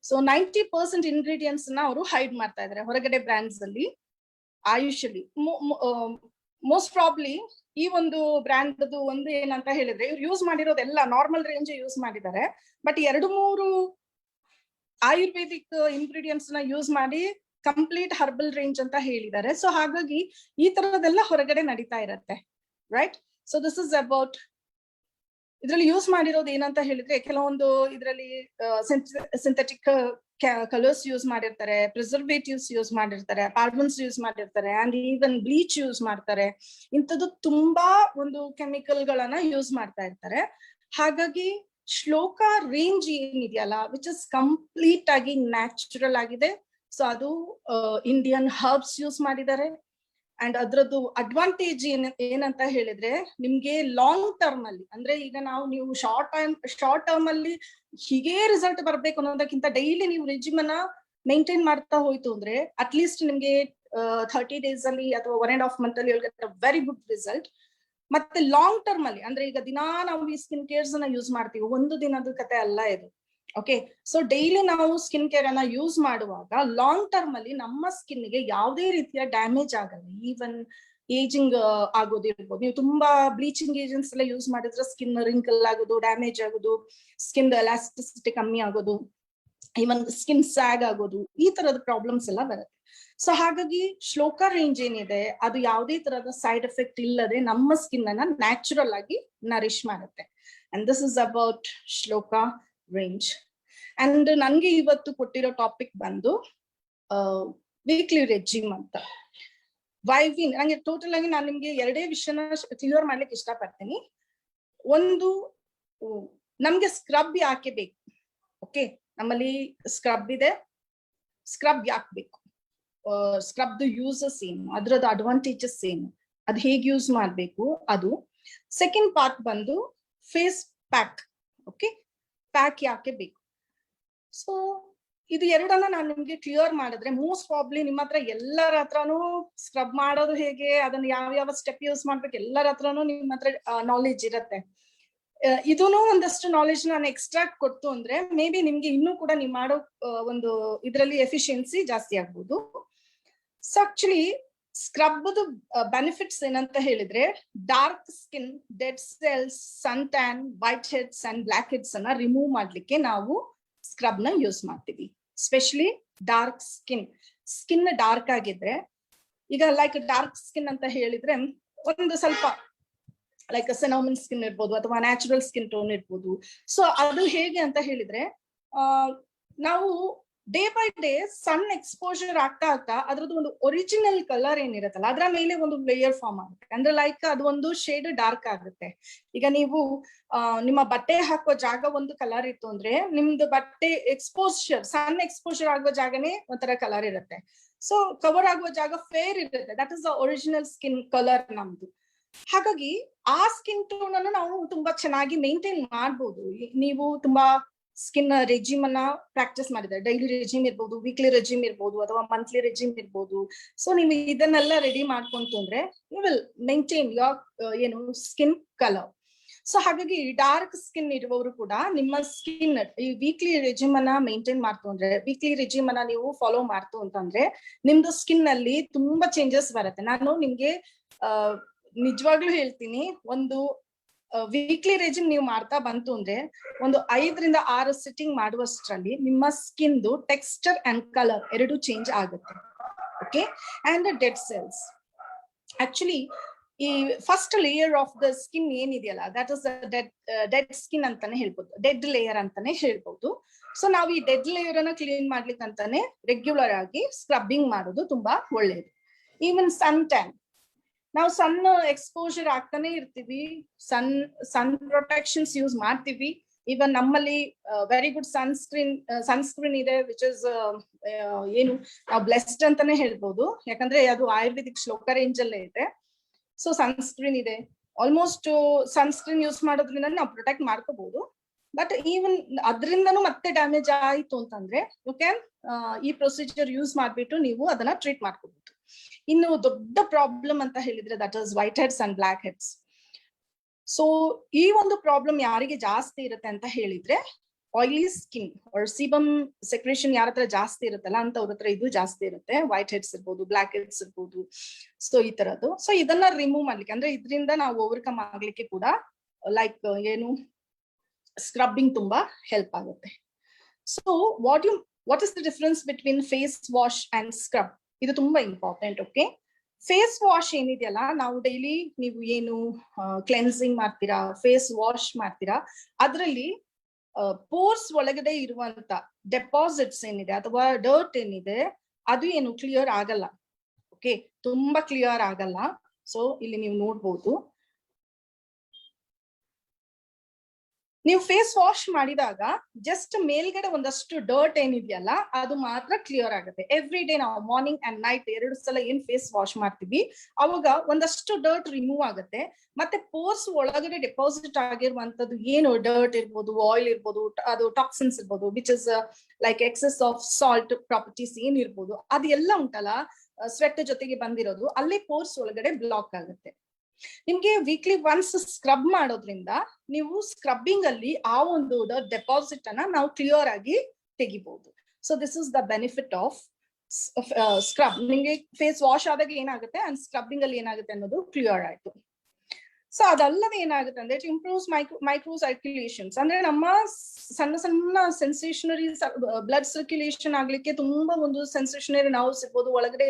ಸೊ 90% ಇಂಗ್ರೀಡಿಯೆಂಟ್ಸ್ ನ ಅವರು ಹೈಡ್ ಮಾಡ್ತಾ ಇದ್ದಾರೆ ಹೊರಗಡೆ ಬ್ರ್ಯಾಂಡ್ಸ್ ಅಲ್ಲಿ. ಆಯುಷಲಿ ಮೋಸ್ಟ್ ಪ್ರಾಬ್ಲಿ ಈ ಒಂದು ಬ್ರ್ಯಾಂಡ್ ಒಂದು ಏನಂತ ಹೇಳಿದ್ರೆ ಇವ್ರು ಯೂಸ್ ಮಾಡಿರೋದೆಲ್ಲ ನಾರ್ಮಲ್ ರೇಂಜ್ ಯೂಸ್ ಮಾಡಿದ್ದಾರೆ, ಬಟ್ 2-3 ಆಯುರ್ವೇದಿಕ್ ಇಂಗ್ರೀಡಿಯೆಂಟ್ಸ್ ನ ಯೂಸ್ ಮಾಡಿ ಕಂಪ್ಲೀಟ್ ಹರ್ಬಲ್ ರೇಂಜ್ ಅಂತ ಹೇಳಿದ್ದಾರೆ. ಸೊ ಹಾಗಾಗಿ ಈ ತರದೆಲ್ಲ ಹೊರಗಡೆ ನಡೀತಾ ಇರತ್ತೆ, right? So this is about ಇದ್ರಲ್ಲಿ ಯೂಸ್ ಮಾಡಿರೋದು ಏನಂತ ಹೇಳಿದ್ರೆ ಕೆಲವೊಂದು ಇದರಲ್ಲಿ ಸಿಂಥೆಟಿಕ್ ಕಲರ್ಸ್ ಯೂಸ್ ಮಾಡಿರ್ತಾರೆ, ಪ್ರಿಸರ್ವೇಟಿವ್ಸ್ ಯೂಸ್ ಮಾಡಿರ್ತಾರೆ, ಪಾರ್ಬನ್ಸ್ ಯೂಸ್ ಮಾಡಿರ್ತಾರೆ, ಅಂಡ್ ಈವನ್ ಬ್ಲೀಚ್ ಯೂಸ್ ಮಾಡ್ತಾರೆ. ಇಂಥದ್ದು ತುಂಬಾ ಒಂದು ಕೆಮಿಕಲ್ ಗಳನ್ನ ಯೂಸ್ ಮಾಡ್ತಾ ಇರ್ತಾರೆ. ಹಾಗಾಗಿ ಶ್ಲೋಕ ರೇಂಜ್ ಏನಿದೆಯಲ್ಲ, ವಿಚ್ ಇಸ್ ಕಂಪ್ಲೀಟ್ ಆಗಿ ನ್ಯಾಚುರಲ್ ಆಗಿದೆ. ಸೊ ಅದು ಇಂಡಿಯನ್ ಹರ್ಬ್ಸ್ ಯೂಸ್ ಮಾಡಿದ್ದಾರೆ. ಅಂಡ್ ಅದ್ರದ್ದು ಅಡ್ವಾಂಟೇಜ್ ಏನಂತ ಹೇಳಿದ್ರೆ, ನಿಮ್ಗೆ ಲಾಂಗ್ ಟರ್ಮ್ ಅಲ್ಲಿ, ಅಂದ್ರೆ ಈಗ ನೀವು ಶಾರ್ಟ್ ಟರ್ಮ್ ಅಲ್ಲಿ ಹೀಗೆ ರಿಸಲ್ಟ್ ಬರ್ಬೇಕು ಅನ್ನೋದಕ್ಕಿಂತ ಡೈಲಿ ನೀವು ರೆಜಿಮ್ ಅನ್ನ ಮೇಂಟೈನ್ ಮಾಡ್ತಾ ಹೋಯ್ತು ಅಂದ್ರೆ ಅಟ್ಲೀಸ್ಟ್ ನಿಮ್ಗೆ 30 days ಅಲ್ಲಿ ಅಥವಾ 1.5 month ಅಲ್ಲಿ ವೆರಿ ಗುಡ್ ರಿಸಲ್ಟ್. ಮತ್ತೆ ಲಾಂಗ್ ಟರ್ಮ್ ಅಲ್ಲಿ, ಅಂದ್ರೆ ಈಗ ದಿನಾ ನಾವು ಈ ಸ್ಕಿನ್ ಕೇರ್ಸ್ ಅನ್ನ ಯೂಸ್ ಮಾಡ್ತೀವಿ, ಒಂದು ದಿನದ ಕತೆ ಅಲ್ಲ ಇದು. ಓಕೆ, ಸೊ ಡೈಲಿ ನಾವು ಸ್ಕಿನ್ ಕೇರ್ ಅನ್ನ ಯೂಸ್ ಮಾಡುವಾಗ ಲಾಂಗ್ ಟರ್ಮ್ ಅಲ್ಲಿ ನಮ್ಮ ಸ್ಕಿನ್ ಗೆ ಯಾವುದೇ ರೀತಿಯ ಡ್ಯಾಮೇಜ್ ಆಗಲ್ಲ. ಈವನ್ ಏಜಿಂಗ್ ಆಗೋದಿರ್ಬೋದು, ನೀವು ತುಂಬಾ ಬ್ಲೀಚಿಂಗ್ ಏಜೆಂಟ್ಸ್ ಎಲ್ಲ ಯೂಸ್ ಮಾಡಿದ್ರೆ ಸ್ಕಿನ್ ರಿಂಕಲ್ ಆಗೋದು, ಡ್ಯಾಮೇಜ್ ಆಗೋದು, ಸ್ಕಿನ್ ಎಲಾಸ್ಟಿಸಿಟಿ ಕಮ್ಮಿ ಆಗೋದು, ಈವನ್ ಸ್ಕಿನ್ ಸ್ಯಾಗ್ ಆಗೋದು, ಈ ತರದ ಪ್ರಾಬ್ಲಮ್ಸ್ ಎಲ್ಲ ಬರುತ್ತೆ. ಸೊ ಹಾಗಾಗಿ ಶ್ಲೋಕ ರೇಂಜ್ ಏನಿದೆ ಅದು ಯಾವುದೇ ತರದ ಸೈಡ್ ಎಫೆಕ್ಟ್ ಇಲ್ಲದೆ ನಮ್ಮ ಸ್ಕಿನ್ ಅನ್ನ ನ್ಯಾಚುರಲ್ ಆಗಿ ನರಿಶ್ ಮಾಡುತ್ತೆ. ಅಂಡ್ ದಿಸ್ ಇಸ್ ಅಬೌಟ್ ಶ್ಲೋಕ ರೇಂಜ್. ಅಂಡ್ ನನ್ಗೆ ಇವತ್ತು ಕೊಟ್ಟಿರೋ ಟಾಪಿಕ್ ಬಂದು ವೀಕ್ಲಿ ರೆಜಿಮ್ ಅಂತ. ನಂಗೆ ಟೋಟಲ್ ಆಗಿ ನಾನು ನಿಮ್ಗೆ 2 ವಿಷಯನ ಕ್ಲಿಯರ್ ಮಾಡ್ಲಿಕ್ಕೆ ಇಷ್ಟಪಡ್ತೀನಿ. ಒಂದು, ನಮ್ಗೆ ಸ್ಕ್ರಬ್ ಯಾಕೆ ಬೇಕು? ಓಕೆ, ನಮ್ಮಲ್ಲಿ ಸ್ಕ್ರಬ್ ಇದೆ, ಸ್ಕ್ರಬ್ ಯಾಕೆ ಬೇಕು, ಸ್ಕ್ರಬ್ದು ಯೂಸಸ್ ಏನು, ಅದ್ರದ್ದು ಅಡ್ವಾಂಟೇಜಸ್ ಏನು, ಅದು ಹೇಗೆ ಯೂಸ್ ಮಾಡ್ಬೇಕು ಅದು. ಸೆಕೆಂಡ್ ಪಾರ್ಟ್ ಬಂದು ಫೇಸ್ ಪ್ಯಾಕ್. ಓಕೆ, ಪ್ಯಾಕ್ ಯಾಕೆ ಬೇಕು. ಸೊ ಇದು ಎರಡನ್ನ ನಾನು ನಿಮ್ಗೆ ಕ್ಲಿಯರ್ ಮಾಡಿದ್ರೆ, ಮೋಸ್ಟ್ ಪ್ರಾಬ್ಲಿ ನಿಮ್ಮ ಹತ್ರ ಎಲ್ಲರ ಹತ್ರನೂ ಸ್ಕ್ರಬ್ ಮಾಡೋದು ಹೇಗೆ, ಅದನ್ನ ಯಾವ ಸ್ಟೆಪ್ ಯೂಸ್ ಮಾಡ್ಬೇಕು ಎಲ್ಲರ ಹತ್ರನೂ ನಿಮ್ಮ ಹತ್ರ ನಾಲೆಜ್ ಇರತ್ತೆ. ಇದೂನು ಒಂದಷ್ಟು ನಾಲೆಜ್ ನಾನು ಎಕ್ಸ್ಟ್ರಾಕ್ಟ್ ಕೊಡ್ತು ಅಂದ್ರೆ ಮೇ ಬಿ ನಿಮ್ಗೆ ಇನ್ನೂ ಕೂಡ ನೀವು ಮಾಡೋ ಒಂದು ಇದರಲ್ಲಿ ಎಫಿಷಿಯನ್ಸಿ ಜಾಸ್ತಿ ಆಗ್ಬೋದು. ಸೊ ಆಕ್ಚುಲಿ ಸ್ಕ್ರಬ್ದು ಬೆನಿಫಿಟ್ಸ್ ಏನಂತ ಹೇಳಿದ್ರೆ, dark skin, dead cells, sun tan, white heads and black heads ಅನ್ನ ರಿಮೂವ್ ಮಾಡ್ಲಿಕ್ಕೆ ನಾವು ಸ್ಕ್ರಬ್ ನ ಯೂಸ್ ಮಾಡ್ತೀವಿ. ಸ್ಪೆಷಲಿ ಡಾರ್ಕ್ ಸ್ಕಿನ್ ಡಾರ್ಕ್ ಆಗಿದ್ರೆ, ಈಗ ಲೈಕ್ ಡಾರ್ಕ್ ಸ್ಕಿನ್ ಅಂತ ಹೇಳಿದ್ರೆ ಒಂದು ಸ್ವಲ್ಪ ಲೈಕ್ ಸೆನೋಮನ್ ಸ್ಕಿನ್ ಇರ್ಬೋದು ಅಥವಾ ನ್ಯಾಚುರಲ್ ಸ್ಕಿನ್ ಟೋನ್ ಇರ್ಬೋದು. ಸೊ ಅದು ಹೇಗೆ ಅಂತ ಹೇಳಿದ್ರೆ, ನಾವು day by day sun exposure ಆಗ್ತಾ ಅದ್ರದ್ದು ಒಂದು ಒರಿಜಿನಲ್ ಕಲರ್ ಏನಿರತ್ತಲ್ಲ ಅದರ ಮೇಲೆ ಒಂದು ಲೇಯರ್ ಫಾರ್ಮ್ ಆಗುತ್ತೆ. ಅಂದ್ರೆ ಲೈಕ್ ಅದು ಒಂದು ಶೇಡ್ ಡಾರ್ಕ್ ಆಗುತ್ತೆ. ಈಗ ನೀವು ನಿಮ್ಮ ಬಟ್ಟೆ ಹಾಕುವ ಜಾಗ ಒಂದು ಕಲರ್ ಇತ್ತು ಅಂದ್ರೆ, ನಿಮ್ದು ಬಟ್ಟೆ ಸನ್ ಎಕ್ಸ್ಪೋಜರ್ ಆಗುವ ಜಾಗನೇ ಒಂಥರ ಕಲರ್ ಇರುತ್ತೆ. ಸೊ ಕವರ್ ಆಗುವ ಜಾಗ ಫೇರ್ ಇರುತ್ತೆ. That is the original skin colour ನಮ್ದು. ಹಾಗಾಗಿ ಆ ಸ್ಕಿನ್ ಟೋನ್ ಅನ್ನು ನಾವು ತುಂಬಾ ಚೆನ್ನಾಗಿ ಮೇಂಟೈನ್ ಮಾಡ್ಬೋದು. ನೀವು ತುಂಬಾ ಸ್ಕಿನ್ ರೆಜಿಮ್ ಅನ್ನ ಪ್ರಾಕ್ಟೀಸ್ ಮಾಡಿದ್ರೆ, ಡೈಲಿ ರೆಜಿಮ್ ಇರ್ಬೋದು, ವೀಕ್ಲಿ ರೆಜಿಮ್ ಇರ್ಬೋದು, ಅಥವಾ ಮಂತ್ಲಿ ರೆಜಿಮ್ ಇರ್ಬೋದು. ಸೊ ನೀವು ಇದನ್ನೆಲ್ಲ ರೆಡಿ ಮಾಡ್ಕೊಂತು ಅಂದ್ರೆ you will maintain your skin colour. So ಹಾಗಾಗಿ ಡಾರ್ಕ್ ಸ್ಕಿನ್ ಇರುವವರು ಕೂಡ ನಿಮ್ಮ ಸ್ಕಿನ್ ಈ ವೀಕ್ಲಿ ರೆಜಿಮ್ ಅನ್ನ ಮೇಂಟೈನ್ ಮಾಡ್ತು ಅಂದ್ರೆ, ವೀಕ್ಲಿ ರೆಜಿಮ್ ಅನ್ನ ನೀವು ಫಾಲೋ ಮಾಡ್ತು ಅಂತಂದ್ರೆ ನಿಮ್ದು ಸ್ಕಿನ್ ಅಲ್ಲಿ ತುಂಬಾ ಚೇಂಜಸ್ ಬರುತ್ತೆ. ನಾನು ನಿಮ್ಗೆ ನಿಜವಾಗ್ಲೂ ಹೇಳ್ತೀನಿ, ಒಂದು ವೀಕ್ಲಿ ರೆಜಿಮ್ ನೀವು ಮಾಡ್ತಾ ಬಂತು ಅಂದ್ರೆ ಒಂದು 5 ರಿಂದ 6 ಸಿಟ್ಟಿಂಗ್ ಮಾಡುವಷ್ಟರಲ್ಲಿ ನಿಮ್ಮ ಸ್ಕಿನ್ದು ಟೆಕ್ಸ್ಚರ್ ಅಂಡ್ ಕಲರ್ ಎರಡು ಚೇಂಜ್ ಆಗುತ್ತೆ. Okay, and dead cells, actually ಈ first layer of the skin ಏನಿದೆಯಲ್ಲ, ದಟ್ ಇಸ್ ಡೆಡ್ ಸ್ಕಿನ್ ಅಂತಾನೆ ಹೇಳ್ಬೋದು, ಡೆಡ್ ಲೇಯರ್ ಅಂತಾನೆ ಹೇಳ್ಬೋದು. ಸೊ ನಾವು ಈ ಡೆಡ್ ಲೇಯರ್ ಅನ್ನ ಕ್ಲೀನ್ ಮಾಡ್ಲಿಕ್ಕೆ ಅಂತಾನೆ ರೆಗ್ಯುಲರ್ ಆಗಿ ಸ್ಕ್ರಬ್ಬಿಂಗ್ ಮಾಡೋದು ತುಂಬಾ ಒಳ್ಳೇದು. ಈವನ್ ಸನ್ ಟ್ಯಾನ್, ನಾವು ಸನ್ ಎಕ್ಸ್ಪೋಜರ್ ಆಗ್ತಾನೆ ಇರ್ತೀವಿ, ಸನ್ ಪ್ರೊಟೆಕ್ಷನ್ಸ್ ಯೂಸ್ ಮಾಡ್ತೀವಿ. ಇವನ್ ನಮ್ಮಲ್ಲಿ ವೆರಿ ಗುಡ್ ಸನ್ಸ್ಕ್ರೀನ್ ಇದೆ, ವಿಚ್ ಇಸ್ ಏನು ನಾವು ಬ್ಲೆಸ್ಡ್ ಅಂತಾನೆ ಹೇಳ್ಬೋದು. ಯಾಕಂದ್ರೆ ಅದು ಆಯುರ್ವೇದಿಕ್ ಶ್ಲೋಕ ರೇಂಜ್ ಅಲ್ಲೇ ಇದೆ. ಸೊ ಸನ್ಸ್ಕ್ರೀನ್ ಇದೆ, ಆಲ್ಮೋಸ್ಟ್ ಸನ್ಸ್ಕ್ರೀನ್ ಯೂಸ್ ಮಾಡೋದ್ರಿಂದ ನಾವು ಪ್ರೊಟೆಕ್ಟ್ ಮಾಡ್ಕೋಬಹುದು. ಬಟ್ ಈವನ್ ಅದರಿಂದನೂ ಮತ್ತೆ ಡ್ಯಾಮೇಜ್ ಆಯ್ತು ಅಂತಂದ್ರೆ ಯು ಕ್ಯಾನ್ ಈ ಪ್ರೊಸೀಜರ್ ಯೂಸ್ ಮಾಡ್ಬಿಟ್ಟು ನೀವು ಅದನ್ನ ಟ್ರೀಟ್ ಮಾಡ್ಕೋಬಹುದು. ಇನ್ನು ದೊಡ್ಡ ಪ್ರಾಬ್ಲಮ್ ಅಂತ ಹೇಳಿದ್ರೆ that is white heads and black heads. So ಈ ಒಂದು ಪ್ರಾಬ್ಲಮ್ ಯಾರಿಗೆ ಜಾಸ್ತಿ ಇರುತ್ತೆ ಅಂತ ಹೇಳಿದ್ರೆ, oily skin or sebum secretion ಯಾರ ಹತ್ರ ಜಾಸ್ತಿ ಇರುತ್ತಲ್ಲ ಅಂತವ್ರ ಹತ್ರ ಇದು ಜಾಸ್ತಿ ಇರುತ್ತೆ. ವೈಟ್ ಹೆಡ್ಸ್ ಇರ್ಬೋದು, ಬ್ಲಾಕ್ ಹೆಡ್ಸ್ ಇರ್ಬೋದು, ಸೊ ಈ ತರದ್ದು. ಸೊ ಇದನ್ನ ರಿಮೂವ್ ಮಾಡ್ಲಿಕ್ಕೆ ಅಂದ್ರೆ ಇದರಿಂದ ನಾವು ಓವರ್ಕಮ್ ಆಗ್ಲಿಕ್ಕೆ ಕೂಡ ಲೈಕ್ ಸ್ಕ್ರಬ್ಬಿಂಗ್ ತುಂಬಾ ಹೆಲ್ಪ್ ಆಗುತ್ತೆ. So what is the difference between face wash and scrub? ಇದು ತುಂಬಾ ಇಂಪಾರ್ಟೆಂಟ್. ಓಕೆ, ಫೇಸ್ ವಾಶ್ ಏನಿದೆಯಲ್ಲ, ನಾವು ಡೈಲಿ ನೀವು ಏನು ಕ್ಲೆನ್ಸಿಂಗ್ ಮಾಡ್ತೀರಾ, ಫೇಸ್ ವಾಶ್ ಮಾಡ್ತೀರಾ, ಅದರಲ್ಲಿ ಪೋರ್ಸ್ ಒಳಗಡೆ ಇರುವಂತ ಡೆಪಾಸಿಟ್ಸ್ ಏನಿದೆ ಅಥವಾ ಡರ್ಟ್ ಏನಿದೆ ಅದು ಏನು ಕ್ಲಿಯರ್ ಆಗಲ್ಲ. ಓಕೆ, ತುಂಬಾ ಕ್ಲಿಯರ್ ಆಗಲ್ಲ. ಸೊ ಇಲ್ಲಿ ನೀವು ನೋಡ್ಬೋದು, ನೀವು ಫೇಸ್ ವಾಶ್ ಮಾಡಿದಾಗ ಜಸ್ಟ್ ಮೇಲ್ಗಡೆ ಒಂದಷ್ಟು ಡರ್ಟ್ ಏನಿದೆಯಲ್ಲ ಅದು ಮಾತ್ರ ಕ್ಲಿಯರ್ ಆಗುತ್ತೆ. ಎವ್ರಿ ಡೇ ನಾವು ಮಾರ್ನಿಂಗ್ ಅಂಡ್ ನೈಟ್ 2 ಸಲ ಏನ್ ಫೇಸ್ ವಾಶ್ ಮಾಡ್ತೀವಿ ಅವಾಗ ಒಂದಷ್ಟು ಡರ್ಟ್ ರಿಮೂವ್ ಆಗುತ್ತೆ. ಮತ್ತೆ ಪೋರ್ಸ್ ಒಳಗಡೆ ಡೆಪಾಸಿಟ್ ಆಗಿರುವಂತದ್ದು ಏನು ಡರ್ಟ್ ಇರ್ಬೋದು, ಆಯಿಲ್ ಇರ್ಬೋದು, ಅದು ಟಾಕ್ಸಿನ್ಸ್ ಇರ್ಬೋದು, which is like excess of salt properties ಏನ್ ಇರ್ಬೋದು, ಅದೆಲ್ಲ ಉಂಟಲ್ಲ ಸ್ವೆಟ್ ಜೊತೆಗೆ ಬಂದಿರೋದು, ಅಲ್ಲಿ ಪೋರ್ಸ್ ಒಳಗಡೆ ಬ್ಲಾಕ್ ಆಗುತ್ತೆ. ನಿಮ್ಗೆ ವೀಕ್ಲಿ ಒನ್ಸ್ ಸ್ಕ್ರಬ್ ಮಾಡೋದ್ರಿಂದ ನೀವು ಸ್ಕ್ರಬ್ಬಿಂಗ್ ಅಲ್ಲಿ ಆ ಒಂದು ಡೆಪಾಸಿಟ್ ಅನ್ನ ನಾವು ಕ್ಲಿಯರ್ ಆಗಿ ತೆಗಿಬಹುದು. So this is the benefit of scrub. ನಿಮ್ಗೆ ಫೇಸ್ ವಾಶ್ ಆದಾಗ ಏನಾಗುತ್ತೆ ಅಂಡ್ ಸ್ಕ್ರಬ್ಬಿಂಗ್ ಅಲ್ಲಿ ಏನಾಗುತ್ತೆ ಅನ್ನೋದು ಕ್ಲಿಯರ್ ಆಯ್ತು. ಸೊ ಅದಲ್ಲದೆ ಏನಾಗುತ್ತೆ ಅಂದ್ರೆ ಇಟ್ ಇಂಪ್ರೂವ್ಸ್ ಮೈಕ್ರೋ ಸರ್ಕ್ಯುಲೇಷನ್ಸ್. ಅಂದ್ರೆ ನಮ್ಮ ಸಣ್ಣ ಸಣ್ಣ ಸೆನ್ಸೇಷನರಿ ಬ್ಲಡ್ ಸರ್ಕ್ಯುಲೇಷನ್ ಆಗ್ಲಿಕ್ಕೆ ತುಂಬಾ ಒಂದು ಸೆನ್ಸೇಷನರಿ ನರ್ವ್ಸ್ ಇರ್ಬೋದು, ಒಳಗಡೆ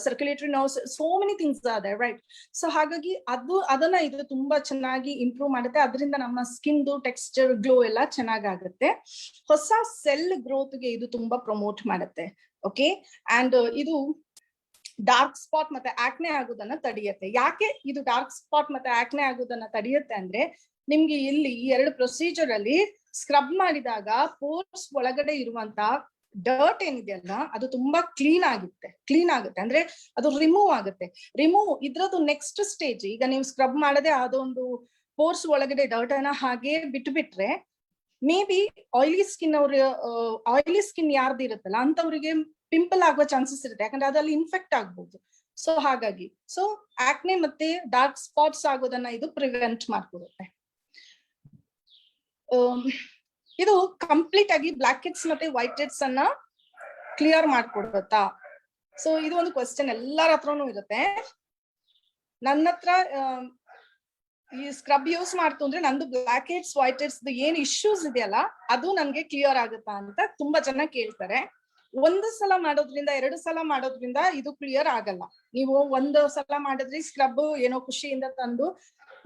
circulatory nerves, so many things are right. So ಹಾಗಾಗಿ ಅದನ್ನ ಇದು ತುಂಬಾ ಚೆನ್ನಾಗಿ ಇಂಪ್ರೂವ್ ಮಾಡುತ್ತೆ. ಅದರಿಂದ ನಮ್ಮ ಸ್ಕಿನ್ ಟೆಕ್ಸ್ಚರ್ ಗ್ಲೋ ಎಲ್ಲ ಚೆನ್ನಾಗಾಗುತ್ತೆ. ಹೊಸ ಸೆಲ್ ಗ್ರೋತ್ಗೆ ಇದು ತುಂಬಾ ಪ್ರಮೋಟ್ ಮಾಡುತ್ತೆ. ಓಕೆ, ಅಂಡ್ ಇದು ಡಾರ್ಕ್ ಸ್ಪಾಟ್ ಮತ್ತೆ ಆಕ್ನೆ ಆಗೋದನ್ನ ತಡೆಯುತ್ತೆ. ಯಾಕೆ ಇದು ಡಾರ್ಕ್ ಸ್ಪಾಟ್ ಮತ್ತೆ ಆಕ್ನೆ ಆಗೋದನ್ನ ತಡೆಯುತ್ತೆ ಅಂದ್ರೆ, ನಿಮ್ಗೆ ಇಲ್ಲಿ ಈ 2 ಪ್ರೊಸೀಜರ್ ಅಲ್ಲಿ ಸ್ಕ್ರಬ್ ಮಾಡಿದಾಗ ಪೋರ್ಸ್ ಒಳಗಡೆ ಇರುವಂತ ಡರ್ಟ್ ಏನಿದೆಯಲ್ಲ ಅದು ತುಂಬಾ ಕ್ಲೀನ್ ಆಗುತ್ತೆ ಅಂದ್ರೆ ಅದು ರಿಮೂವ್ ಆಗುತ್ತೆ. ಇದ್ರದ್ದು ನೆಕ್ಸ್ಟ್ ಸ್ಟೇಜ್, ಈಗ ನೀವು ಸ್ಕ್ರಬ್ ಮಾಡದೆ ಅದೊಂದು ಪೋರ್ಸ್ ಒಳಗಡೆ ಡರ್ಟ್ ಅನ್ನ ಹಾಗೆ ಬಿಟ್ರೆ ಮೇ ಬಿ ಆಯಿಲಿ ಸ್ಕಿನ್ ಯಾರ್ದು ಇರುತ್ತಲ್ಲ ಅಂತವ್ರಿಗೆ ಪಿಂಪಲ್ ಆಗುವ ಚಾನ್ಸಸ್ ಇರುತ್ತೆ, ಯಾಕಂದ್ರೆ ಅದ್ರಲ್ಲಿ ಇನ್ಫೆಕ್ಟ್ ಆಗ್ಬಹುದು. ಸೊ ಹಾಗಾಗಿ ಆಕ್ನೆ ಮತ್ತೆ ಡಾರ್ಕ್ ಸ್ಪಾಟ್ಸ್ ಆಗೋದನ್ನ ಇದು ಪ್ರಿವೆಂಟ್ ಮಾಡ್ಕೊಡುತ್ತೆ. ಇದು ಕಂಪ್ಲೀಟ್ ಆಗಿ ಬ್ಲಾಕ್ ಹೆಡ್ಸ್ ಮತ್ತೆ ವೈಟ್ ಹೆಡ್ಸ್ ಅನ್ನ ಕ್ಲಿಯರ್ ಮಾಡ್ಕೊಡುತ್ತಾ? ಸೊ ಇದು ಒಂದು ಕ್ವೆಶ್ಚನ್ ಎಲ್ಲರ ಹತ್ರನೂ ಇರುತ್ತೆ. ನನ್ನ ಹತ್ರ ಈ ಸ್ಕ್ರಬ್ ಯೂಸ್ ಮಾಡ್ತು ಅಂದ್ರೆ ನಂದು ಬ್ಲಾಕ್ ಹೆಡ್ಸ್ ವೈಟ್ ಹೆಡ್ಸ್ ಏನ್ ಇಶ್ಯೂಸ್ ಇದೆಯಲ್ಲ ಅದು ನನ್ಗೆ ಕ್ಲಿಯರ್ ಆಗುತ್ತಾ ಅಂತ ತುಂಬಾ ಜನ ಕೇಳ್ತಾರೆ. 1 ಸಲ ಮಾಡೋದ್ರಿಂದ 2 ಸಲ ಮಾಡೋದ್ರಿಂದ ಇದು ಕ್ಲಿಯರ್ ಆಗಲ್ಲ. ನೀವು 1 ಸಲ ಮಾಡಿದ್ರೆ ಸ್ಕ್ರಬ್ ಏನೋ ಖುಷಿಯಿಂದ ತಂದು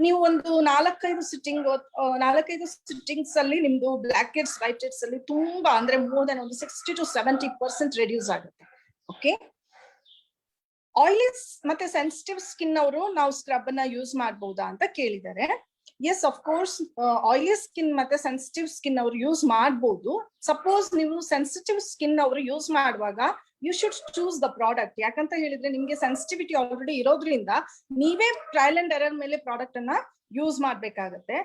ನೀವು ಒಂದು 4-5 ಸಿಟ್ಟಿಂಗ್ಸ್ ಅಲ್ಲಿ ನಿಮ್ದು ಬ್ಲಾಕ್ ಹೆಡ್ಸ್ ವೈಟ್ ಹೆಡ್ಸ್ ಅಲ್ಲಿ ತುಂಬಾ ಅಂದ್ರೆ ಮೋರ್ ದನ್ ಒಂದು 60 to 70% ರೆಡ್ಯೂಸ್ ಆಗುತ್ತೆ. ಓಕೆ, ಆಯಿಲಿ ಮತ್ತೆ ಸೆನ್ಸಿಟಿವ್ ಸ್ಕಿನ್ ಅವರು ನಾವು ಸ್ಕ್ರಬ್ ಅನ್ನ ಯೂಸ್ ಮಾಡಬಹುದಾ ಅಂತ ಕೇಳಿದ್ದಾರೆ. ಎಸ್, ಆಫ್ ಕೋರ್ಸ್ ಆಯಿಲಿ ಸ್ಕಿನ್ ಮತ್ತೆ ಸೆನ್ಸಿಟಿವ್ ಸ್ಕಿನ್ ಅವರು ಯೂಸ್ ಮಾಡಬಹುದು. ಸಪೋಸ್ ನೀವು ಸೆನ್ಸಿಟಿವ್ ಸ್ಕಿನ್ ಅವರು ಯೂಸ್ ಮಾಡುವಾಗ you should choose the product. ಯಾಕಂತ ಹೇಳಿದ್ರೆ ನಿಮ್ಗೆ ಸೆನ್ಸಿಟಿವಿಟಿ ಆಲ್ರೆಡಿ ಇರೋದ್ರಿಂದ ನೀವೇ ಟ್ರಯಲ್ ಅಂಡ್ ಎರರ್ ಮೇಲೆ ಪ್ರಾಡಕ್ಟ್ ಅನ್ನ ಯೂಸ್ ಮಾಡ್ಬೇಕಾಗತ್ತೆ.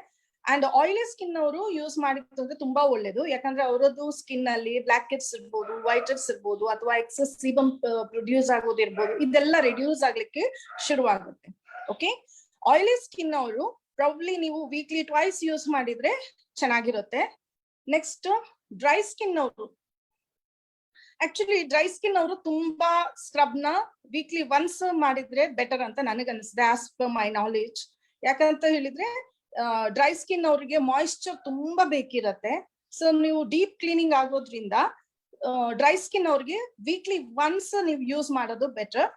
ಅಂಡ್ ಆಯಿಲಿ ಸ್ಕಿನ್ ಅವರು ಯೂಸ್ ಮಾಡಿತ್ತು ಅಂದ್ರೆ ತುಂಬಾ ಒಳ್ಳೇದು, ಯಾಕಂದ್ರೆ ಅವರದ್ದು ಸ್ಕಿನ್ ಅಲ್ಲಿ ಬ್ಲಾಕ್ ಹೆಡ್ಸ್ ಇರ್ಬೋದು, ವೈಟ್ ಹೆಡ್ಸ್ ಇರ್ಬೋದು, ಅಥವಾ ಎಕ್ಸಸ್ ಸೀಬಮ್ ಪ್ರೊಡ್ಯೂಸ್ ಆಗೋದಿರ್ಬೋದು, ಇದೆಲ್ಲ ರಿಡ್ಯೂಸ್ ಆಗ್ಲಿಕ್ಕೆ ಶುರುವಾಗುತ್ತೆ. ಓಕೆ, ಆಯಿಲಿ ಸ್ಕಿನ್ ಅವರು ಪ್ರಾಬ್ಲಿ ನೀವು ವೀಕ್ಲಿ ಟ್ವೈಸ್ ಯೂಸ್ ಮಾಡಿದ್ರೆ ಚೆನ್ನಾಗಿರುತ್ತೆ. ನೆಕ್ಸ್ಟ್ ಡ್ರೈ ಸ್ಕಿನ್ ಅವರು, ಆಕ್ಚುಲಿ ಡ್ರೈ ಸ್ಕಿನ್ ಅವರು ತುಂಬಾ ಸ್ಕ್ರಬ್ ನ ವೀಕ್ಲಿ ಒನ್ಸ್ ಮಾಡಿದ್ರೆ ಬೆಟರ್ ಅಂತ ನನಗೆ ಅನಿಸಿದೆ, ಆಸ್ ಪರ್ ಮೈ ನಾಲೆಜ್. ಯಾಕಂತ ಹೇಳಿದ್ರೆ ಡ್ರೈ ಸ್ಕಿನ್ ಅವ್ರಿಗೆ ಮಾಯಿಶ್ಚರ್ ತುಂಬಾ ಬೇಕಿರತ್ತೆ. ಸೊ ನೀವು ಡೀಪ್ ಕ್ಲೀನಿಂಗ್ ಆಗೋದ್ರಿಂದ ಡ್ರೈ ಸ್ಕಿನ್ ಅವ್ರಿಗೆ ವೀಕ್ಲಿ ಒನ್ಸ್ ನೀವು ಯೂಸ್ ಮಾಡೋದು ಬೆಟರ್.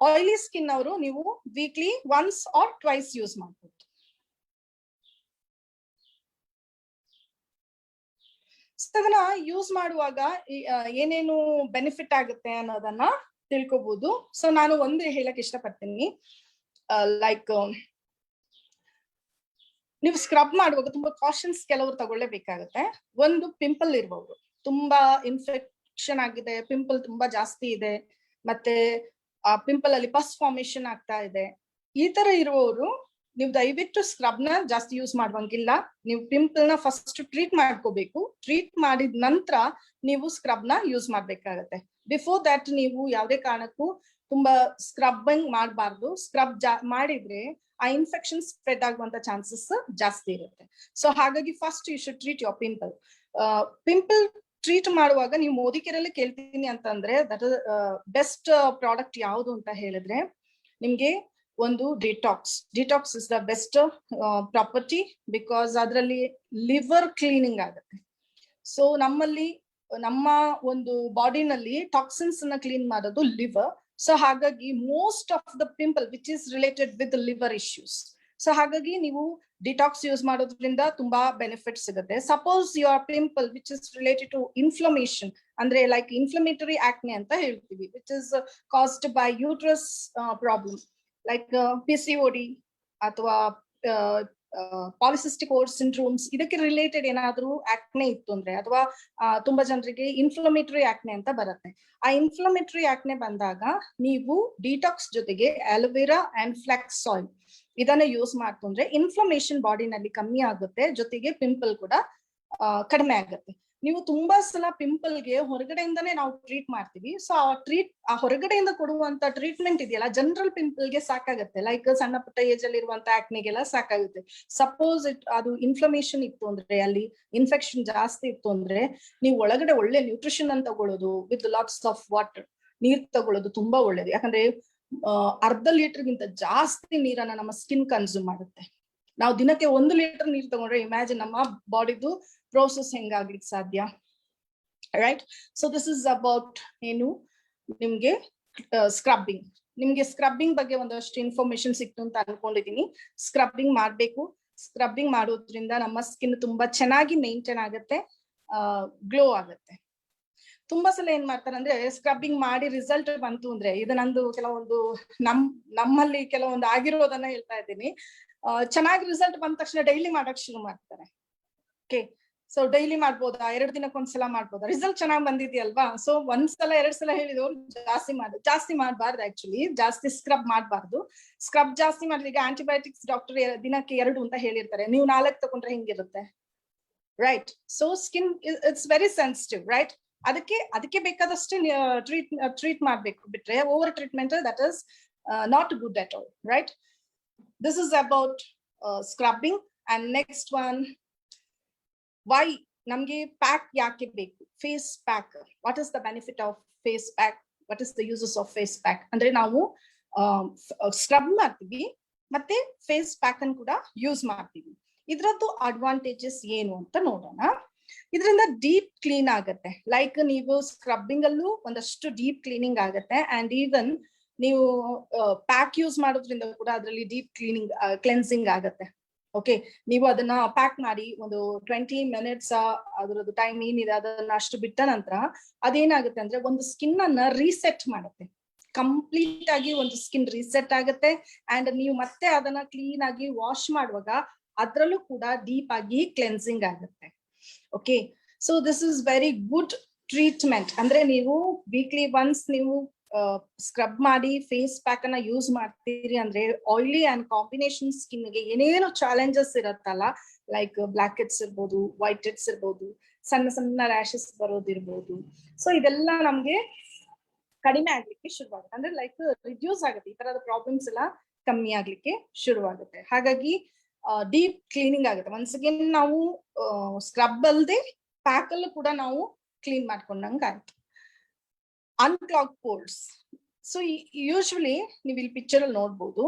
ಆಯಿಲಿ ಸ್ಕಿನ್ ಅವರು ನೀವು weekly once or twice use ಮಾಡಬಹುದು. ಅದನ್ನ ಯೂಸ್ ಮಾಡುವಾಗ ಏನೇನು ಬೆನಿಫಿಟ್ ಆಗುತ್ತೆ ಅನ್ನೋದನ್ನ ತಿಳ್ಕೊಬಹುದು. ಸೊ ನಾನು ಒಂದು ಹೇಳಕ್ ಇಷ್ಟಪಡ್ತೀನಿ, ಲೈಕ್ ನೀವು ಸ್ಕ್ರಬ್ ಮಾಡುವಾಗ ತುಂಬಾ ಕಾಷನ್ಸ್ ಕೆಲವರು ತಗೊಳ್ಳೇಬೇಕಾಗತ್ತೆ. ಒಂದು, ಪಿಂಪಲ್ ಇರುವವರು, ತುಂಬಾ ಇನ್ಫೆಕ್ಷನ್ ಆಗಿದೆ, ಪಿಂಪಲ್ ತುಂಬಾ ಜಾಸ್ತಿ ಇದೆ, ಮತ್ತೆ ಆ ಪಿಂಪಲ್ ಅಲ್ಲಿ ಪಸ್ ಫಾರ್ಮೇಶನ್ ಆಗ್ತಾ ಇದೆ, ಈ ತರ ಇರುವವರು ನೀವು ದಯವಿಟ್ಟು ಸ್ಕ್ರಬ್ ನ ಜಾಸ್ತಿ ಯೂಸ್ ಮಾಡುವಂಗಿಲ್ಲ. ನೀವು ಪಿಂಪಲ್ ನ ಫಸ್ಟ್ ಟ್ರೀಟ್ ಮಾಡ್ಕೋಬೇಕು. ಟ್ರೀಟ್ ಮಾಡಿದ ನಂತರ ನೀವು ಸ್ಕ್ರಬ್ ನ ಯೂಸ್ ಮಾಡ್ಬೇಕಾಗತ್ತೆ. ಬಿಫೋರ್ ದಟ್ ನೀವು ಯಾವುದೇ ಕಾರಣಕ್ಕೂ ತುಂಬಾ ಸ್ಕ್ರಬ್ಬಿಂಗ್ ಮಾಡಬಾರ್ದು. ಸ್ಕ್ರಬ್ ಮಾಡಿದ್ರೆ ಆ ಇನ್ಫೆಕ್ಷನ್ ಸ್ಪ್ರೆಡ್ ಆಗುವಂತ ಚಾನ್ಸಸ್ ಜಾಸ್ತಿ ಇರುತ್ತೆ. ಸೊ ಹಾಗಾಗಿ first you should treat your pimple. Pimple treat ಮಾಡುವಾಗ ನೀವು ಮೋದಿಕೆರಲ್ಲಿ ಕೇಳ್ತೀನಿ ಅಂತಂದ್ರೆ ದಟ್ ಬೆಸ್ಟ್ ಪ್ರಾಡಕ್ಟ್ ಯಾವುದು ಅಂತ ಹೇಳಿದ್ರೆ ನಿಮ್ಗೆ ಒಂದು detox is the best property, because ಅದರಲ್ಲಿ ಲಿವರ್ ಕ್ಲೀನಿಂಗ್ ಆಗುತ್ತೆ. ಸೊ ನಮ್ಮ ಒಂದು ಬಾಡಿನಲ್ಲಿ ಟಾಕ್ಸಿನ್ಸ್ ನ ಕ್ಲೀನ್ ಮಾಡೋದು ಲಿವರ್. ಸೊ ಹಾಗಾಗಿ most of the pimple which is related with liver issues. So ಹಾಗಾಗಿ ನೀವು ಡಿಟಾಕ್ಸ್ ಯೂಸ್ ಮಾಡೋದ್ರಿಂದ ತುಂಬಾ ಬೆನಿಫಿಟ್ ಸಿಗುತ್ತೆ. Suppose your pimple which is related to inflammation, ಅಂದ್ರೆ ಲೈಕ್ ಇನ್ಫ್ಲಮೇಟರಿ ಆಕ್ನೆ ಅಂತ ಹೇಳ್ತೀವಿ, which is caused by uterus problem like PCOD ಅಥವಾ polycystic over syndromes, ಇದಕ್ಕೆ ರಿಲೇಟೆಡ್ ಏನಾದ್ರೂ ಆಕ್ನೆ ಇತ್ತು ಅಂದ್ರೆ, ಅಥವಾ ತುಂಬಾ ಜನರಿಗೆ ಇನ್ಫ್ಲಮೇಟರಿ ಆಕ್ನೆ ಅಂತ ಬರುತ್ತೆ. ಆ ಇನ್ಫ್ಲಮೇಟರಿ ಆಕ್ನೆ ಬಂದಾಗ ನೀವು ಡಿಟಾಕ್ಸ್ ಜೊತೆಗೆ ಆಲೋವೆರಾ ಅಂಡ್ ಫ್ಲಾಕ್ಸ್ ಆಯಿಲ್ ಇದನ್ನ ಯೂಸ್ ಮಾಡ್ಕೊಂಡ್ರೆ ಇನ್ಫ್ಲಮೇಷನ್ ಬಾಡಿನಲ್ಲಿ ಕಮ್ಮಿ ಆಗುತ್ತೆ, ಜೊತೆಗೆ ಪಿಂಪಲ್ ಕೂಡ ಕಡಿಮೆ ಆಗುತ್ತೆ. ನೀವು ತುಂಬಾ ಸಲ ಪಿಂಪಲ್ಗೆ ಹೊರಗಡೆಯಿಂದಾನೇ ನಾವು ಟ್ರೀಟ್ ಮಾಡ್ತೀವಿ. ಸೊ ಆ ಹೊರಗಡೆಯಿಂದ ಕೊಡುವಂತ ಟ್ರೀಟ್ಮೆಂಟ್ ಇದೆಯಲ್ಲ, ಜನರಲ್ ಪಿಂಪಲ್ಗೆ ಸಾಕಾಗುತ್ತೆ. ಲೈಕ್ ಸಣ್ಣ ಪುಟ್ಟ ಏಜ್ ಅಲ್ಲಿ ಇರುವಂತ ಆಕ್ನೆಗೆಲ್ಲ ಸಾಕಾಗುತ್ತೆ. ಸಪೋಸ್ ಅದು ಇನ್ಫ್ಲಮೇಷನ್ ಇತ್ತು ಅಂದ್ರೆ, ಅಲ್ಲಿ ಇನ್ಫೆಕ್ಷನ್ ಜಾಸ್ತಿ ಇತ್ತು ಅಂದ್ರೆ, ನೀವು ಒಳಗಡೆ ಒಳ್ಳೆ ನ್ಯೂಟ್ರಿಷನ್ ಅನ್ನು ತಗೊಳ್ಳೋದು ವಿತ್ ಲಾಟ್ಸ್ ಆಫ್ ವಾಟರ್, ನೀರ್ ತಗೊಳ್ಳೋದು ತುಂಬಾ ಒಳ್ಳೇದು. ಯಾಕಂದ್ರೆ ಅರ್ಧ ಲೀಟರ್ಗಿಂತ ಜಾಸ್ತಿ ನೀರನ್ನ ನಮ್ಮ ಸ್ಕಿನ್ ಕನ್ಸ್ಯೂಮ್ ಮಾಡುತ್ತೆ. ನಾವು ದಿನಕ್ಕೆ 1 ಲೀಟರ್ ನೀರ್ ತಗೊಂಡ್ರೆ ಇಮ್ಯಾಜಿನ್ ನಮ್ಮ ಬಾಡಿದು ಪ್ರೋಸೆಸ್ ಹೆಂಗಾಗ್ಲಿಕ್ಕೆ ಸಾಧ್ಯ, right? So this is about ಏನು ನಿಮ್ಗೆ ಸ್ಕ್ರಬ್ಬಿಂಗ್. ನಿಮ್ಗೆ ಸ್ಕ್ರಬ್ಬಿಂಗ್ ಬಗ್ಗೆ ಒಂದಷ್ಟು ಇನ್ಫಾರ್ಮೇಶನ್ ಸಿಕ್ತು ಅಂತ ಅನ್ಕೊಂಡಿದೀನಿ. ಸ್ಕ್ರಬ್ಬಿಂಗ್ ಮಾಡ್ಬೇಕು. ಸ್ಕ್ರಬ್ಬಿಂಗ್ ಮಾಡೋದ್ರಿಂದ ನಮ್ಮ ಸ್ಕಿನ್ ತುಂಬಾ ಚೆನ್ನಾಗಿ ಮೇಂಟೈನ್ ಆಗುತ್ತೆ, ಗ್ಲೋ ಆಗುತ್ತೆ. ತುಂಬಾ ಸಲ ಏನ್ ಮಾಡ್ತಾರೆ ಅಂದ್ರೆ, ಸ್ಕ್ರಬ್ಬಿಂಗ್ ಮಾಡಿ ರಿಸಲ್ಟ್ ಬಂತು ಅಂದ್ರೆ, ಇದು ನಂದು ಕೆಲವೊಂದು ನಮ್ಮಲ್ಲಿ ಕೆಲವೊಂದು ಆಗಿರೋದನ್ನ ಹೇಳ್ತಾ ಇದ್ದೀನಿ. ಚೆನ್ನಾಗಿ ರಿಸಲ್ಟ್ ಬಂದ ತಕ್ಷಣ ಡೈಲಿ ಮಾಡಕ್ ಶುರು ಮಾಡ್ತಾರೆ. ಓಕೆ, ಸೊ ಡೈಲಿ ಮಾಡ್ಬೋದಾ, 2 ದಿನಕ್ಕೊಂದ್ಸಲ ಮಾಡ್ಬೋದಾ, ರಿಸಲ್ಟ್ ಚೆನ್ನಾಗಿ ಬಂದಿದ್ಯಲ್ವಾ, ಸೊ 1 ಸಲ 2 ಸಲ ಹೇಳಿದವ್ರು ಜಾಸ್ತಿ ಮಾಡಬಾರ್ದು. ಆಕ್ಚುಲಿ ಜಾಸ್ತಿ ಸ್ಕ್ರಬ್ ಮಾಡಬಾರ್ದು. ಸ್ಕ್ರಬ್ ಜಾಸ್ತಿ ಮಾಡ್ಲಿಕ್ಕೆ ಆಂಟಿಬಯೋಟಿಕ್ಸ್ ಡಾಕ್ಟರ್ ದಿನಕ್ಕೆ 2 ಅಂತ ಹೇಳಿರ್ತಾರೆ. ನೀವು 4 ತಗೊಂಡ್ರೆ ಹೆಂಗಿರುತ್ತೆ, right? So skin it's very sensitive, right? ಅದಕ್ಕೆ ಬೇಕಾದಷ್ಟೇ ಟ್ರೀಟ್ ಮಾಡ್ಬೇಕು, ಬಿಟ್ರೆ over treatment that is not good at all, right? This is about scrubbing. And next one, why ನಮ್ಗೆ ಪ್ಯಾಕ್ ಯಾಕೆ ಬೇಕು? Face pack, what is the benefit of face pack? What is the uses of face pack? ಅಂದ್ರೆ ನಾವು scrub ಮಾಡ್ತೀವಿ ಮತ್ತೆ face pack ಅನ್ನು ಕೂಡ use ಮಾಡ್ತೀವಿ. ಇದ್ರದ್ದು ಅಡ್ವಾಂಟೇಜಸ್ ಏನು ಅಂತ ನೋಡೋಣ. ಇದರಿಂದ ಡೀಪ್ ಕ್ಲೀನ್ ಆಗುತ್ತೆ. ಲೈಕ್ ನೀವು ಸ್ಕ್ರಬ್ಬಿಂಗ್ ಅಲ್ಲೂ ಒಂದಷ್ಟು ಡೀಪ್ ಕ್ಲೀನಿಂಗ್ ಆಗುತ್ತೆ. ಅಂಡ್ ಈವನ್ ನೀವು ಪ್ಯಾಕ್ ಯೂಸ್ ಮಾಡೋದ್ರಿಂದ ಕೂಡ ಅದರಲ್ಲಿ ಡೀಪ್ ಕ್ಲೆನ್ಸಿಂಗ್ ಆಗುತ್ತೆ. ಓಕೆ, ನೀವು ಅದನ್ನ ಪ್ಯಾಕ್ ಮಾಡಿ ಒಂದು 20 ಮಿನಿಟ್ಸ್ ಅದರದ್ದು ಟೈಮ್ ಏನಿದೆ ಅದನ್ನ ಅಷ್ಟು ಬಿಟ್ಟ ನಂತರ ಅದೇನಾಗುತ್ತೆ ಅಂದ್ರೆ, ಒಂದು ಸ್ಕಿನ್ ಅನ್ನ ರೀಸೆಟ್ ಮಾಡುತ್ತೆ. ಕಂಪ್ಲೀಟ್ ಆಗಿ ಒಂದು ಸ್ಕಿನ್ ರೀಸೆಟ್ ಆಗುತ್ತೆ. ಅಂಡ್ ನೀವು ಮತ್ತೆ ಅದನ್ನ ಕ್ಲೀನ್ ಆಗಿ ವಾಶ್ ಮಾಡುವಾಗ ಅದ್ರಲ್ಲೂ ಕೂಡ ಡೀಪ್ ಆಗಿ ಕ್ಲೆನ್ಸಿಂಗ್ ಆಗುತ್ತೆ. Okay, so this is very good treatment. ಅಂದ್ರೆ ನೀವು ವೀಕ್ಲಿ ಒನ್ಸ್ ನೀವು ಸ್ಕ್ರಬ್ ಮಾಡಿ ಫೇಸ್ ಪ್ಯಾಕ್ ಅನ್ನ ಯೂಸ್ ಮಾಡ್ತೀರಿ ಅಂದ್ರೆ, ಆಯಿಲಿ ಅಂಡ್ ಕಾಂಬಿನೇಷನ್ ಸ್ಕಿನ್ ಗೆ ಏನೇನು ಚಾಲೆಂಜಸ್ ಇರತ್ತಲ್ಲ, ಲೈಕ್ ಬ್ಲಾಕ್ ಹೆಡ್ಸ್ ಇರ್ಬೋದು, ವೈಟ್ ಹೆಡ್ಸ್ ಇರ್ಬೋದು, ಸಣ್ಣ ಸಣ್ಣ ರ್ಯಾಶಸ್ ಬರೋದಿರ್ಬೋದು, ಸೊ ಇದೆಲ್ಲ ನಮ್ಗೆ ಕಡಿಮೆ ಆಗ್ಲಿಕ್ಕೆ ಶುರುವಾಗುತ್ತೆ. ಅಂದ್ರೆ ಲೈಕ್ ರಿಡ್ಯೂಸ್ ಆಗುತ್ತೆ. ಈ ತರದ ಪ್ರಾಬ್ಲಮ್ಸ್ ಎಲ್ಲ ಕಮ್ಮಿ ಆಗ್ಲಿಕ್ಕೆ ಶುರುವಾಗುತ್ತೆ. ಹಾಗಾಗಿ ಡೀಪ್ ಕ್ಲೀನಿಂಗ್ ಆಗುತ್ತೆ. ಒನ್ಸ್ ಅಗೇನ್ ನಾವು ಸ್ಕ್ರಬ್ ಅಲ್ಲದೆ ಪ್ಯಾಕ್ ಅಲ್ಲೂ ಕೂಡ ನಾವು ಕ್ಲೀನ್ ಮಾಡ್ಕೊಂಡಂಗ ಆಯ್ತು. ಅನ್ಕ್ಲಾಗ್ ಪೋರ್ಸ್. ಸೊ ಯೂಶುವಲಿ ನೀವು ಇಲ್ಲಿ ಪಿಕ್ಚರ್ ಅಲ್ಲಿ ನೋಡ್ಬೋದು,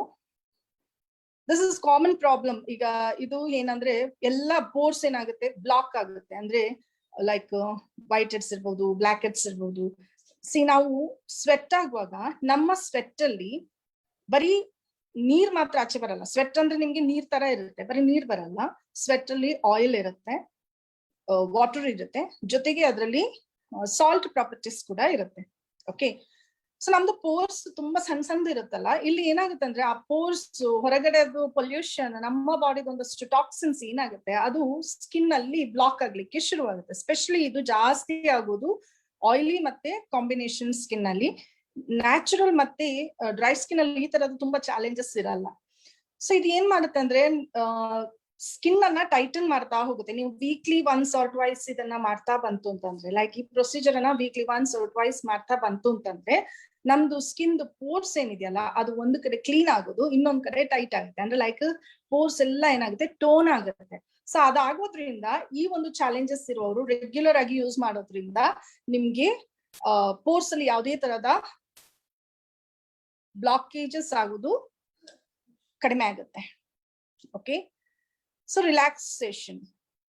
ದಿಸ್ ಇಸ್ ಕಾಮನ್ ಪ್ರಾಬ್ಲಮ್. ಈಗ ಇದು ಏನಂದ್ರೆ, ಎಲ್ಲ ಪೋರ್ಸ್ ಏನಾಗುತ್ತೆ, ಬ್ಲಾಕ್ ಆಗುತ್ತೆ. ಅಂದ್ರೆ ಲೈಕ್ ವೈಟ್ ಹೆಡ್ಸ್ ಇರ್ಬೋದು, ಬ್ಲಾಕ್ ಹೆಡ್ಸ್ ಇರ್ಬೋದು. ನಾವು ಸ್ವೆಟ್ ಆಗುವಾಗ ನಮ್ಮ ಸ್ವೆಟ್ ಅಲ್ಲಿ ಬರೀ ನೀರ್ ಮಾತ್ರ ಆಚೆ ಬರಲ್ಲ. ಸ್ವೆಟ್ ಅಂದ್ರೆ ನಿಮ್ಗೆ ನೀರ್ ತರ ಇರುತ್ತೆ, ಬರೀ ನೀರ್ ಬರಲ್ಲ. ಸ್ವೆಟ್ ಅಲ್ಲಿ ಆಯಿಲ್ ಇರುತ್ತೆ, ವಾಟರ್ ಇರುತ್ತೆ, ಜೊತೆಗೆ ಅದರಲ್ಲಿ ಸಾಲ್ಟ್ ಪ್ರಾಪರ್ಟೀಸ್ ಕೂಡ ಇರುತ್ತೆ. ಓಕೆ, ಸೊ ನಮ್ದು ಪೋರ್ಸ್ ತುಂಬಾ ಸಣ್ಣ ಸಣ್ಣದು ಇರುತ್ತಲ್ಲ, ಇಲ್ಲಿ ಏನಾಗುತ್ತೆ ಅಂದ್ರೆ ಆ ಪೋರ್ಸ್ ಹೊರಗಡೆ ಪೊಲ್ಯೂಷನ್, ನಮ್ಮ ಬಾಡಿಗೆ ಒಂದಷ್ಟು ಟಾಕ್ಸಿನ್ಸ್ ಏನಾಗುತ್ತೆ, ಅದು ಸ್ಕಿನ್ ಅಲ್ಲಿ ಬ್ಲಾಕ್ ಆಗ್ಲಿಕ್ಕೆ ಶುರುವಾಗುತ್ತೆ. ಎಸ್ಪೆಷಲಿ ಇದು ಜಾಸ್ತಿ ಆಗೋದು ಆಯಿಲಿ ಮತ್ತೆ ಕಾಂಬಿನೇಷನ್ ಸ್ಕಿನ್ ಅಲ್ಲಿ. ನ್ಯಾಚುರಲ್ ಮತ್ತೆ ಡ್ರೈ ಸ್ಕಿನ್ ಅಲ್ಲಿ ಈ ತರದ್ದು ತುಂಬಾ ಚಾಲೆಂಜಸ್ ಇರಲ್ಲ. ಸೊ ಇದು ಏನ್ ಮಾಡುತ್ತೆ ಅಂದ್ರೆ, ಸ್ಕಿನ್ ಅನ್ನ ಟೈಟನ್ ಮಾಡ್ತಾ ಹೋಗುತ್ತೆ. ನೀವು ವೀಕ್ಲಿ ಒನ್ಸ್ ಆರ್ ಟ್ವೈಸ್ ಇದನ್ನ ಮಾಡ್ತಾ ಬಂತು ಅಂತಂದ್ರೆ, ಲೈಕ್ ಈ ಪ್ರೊಸೀಜರ್ ಅನ್ನ ವೀಕ್ಲಿ ಒನ್ಸ್ ಆರ್ ಟ್ವೈಸ್ ಮಾಡ್ತಾ ಬಂತು ಅಂತಂದ್ರೆ, ನಮ್ದು ಸ್ಕಿನ್ ಪೋರ್ಸ್ ಏನಿದೆಯಲ್ಲ ಅದು ಒಂದು ಕಡೆ ಕ್ಲೀನ್ ಆಗೋದು, ಇನ್ನೊಂದ್ ಕಡೆ ಟೈಟ್ ಆಗುತ್ತೆ. ಅಂದ್ರೆ ಲೈಕ್ ಪೋರ್ಸ್ ಎಲ್ಲ ಏನಾಗುತ್ತೆ, ಟೋನ್ ಆಗುತ್ತೆ. ಸೊ ಅದಾಗೋದ್ರಿಂದ ಈ ಒಂದು ಚಾಲೆಂಜಸ್ ಇರುವವರು ರೆಗ್ಯುಲರ್ ಆಗಿ ಯೂಸ್ ಮಾಡೋದ್ರಿಂದ ನಿಮ್ಗೆ ಪೋರ್ಸ್ ಅಲ್ಲಿ ಯಾವುದೇ ತರದ ಬ್ಲಾಕೇಜಸ್ ಆಗೋದು ಕಡಿಮೆ ಆಗುತ್ತೆ. Okay, so relaxation.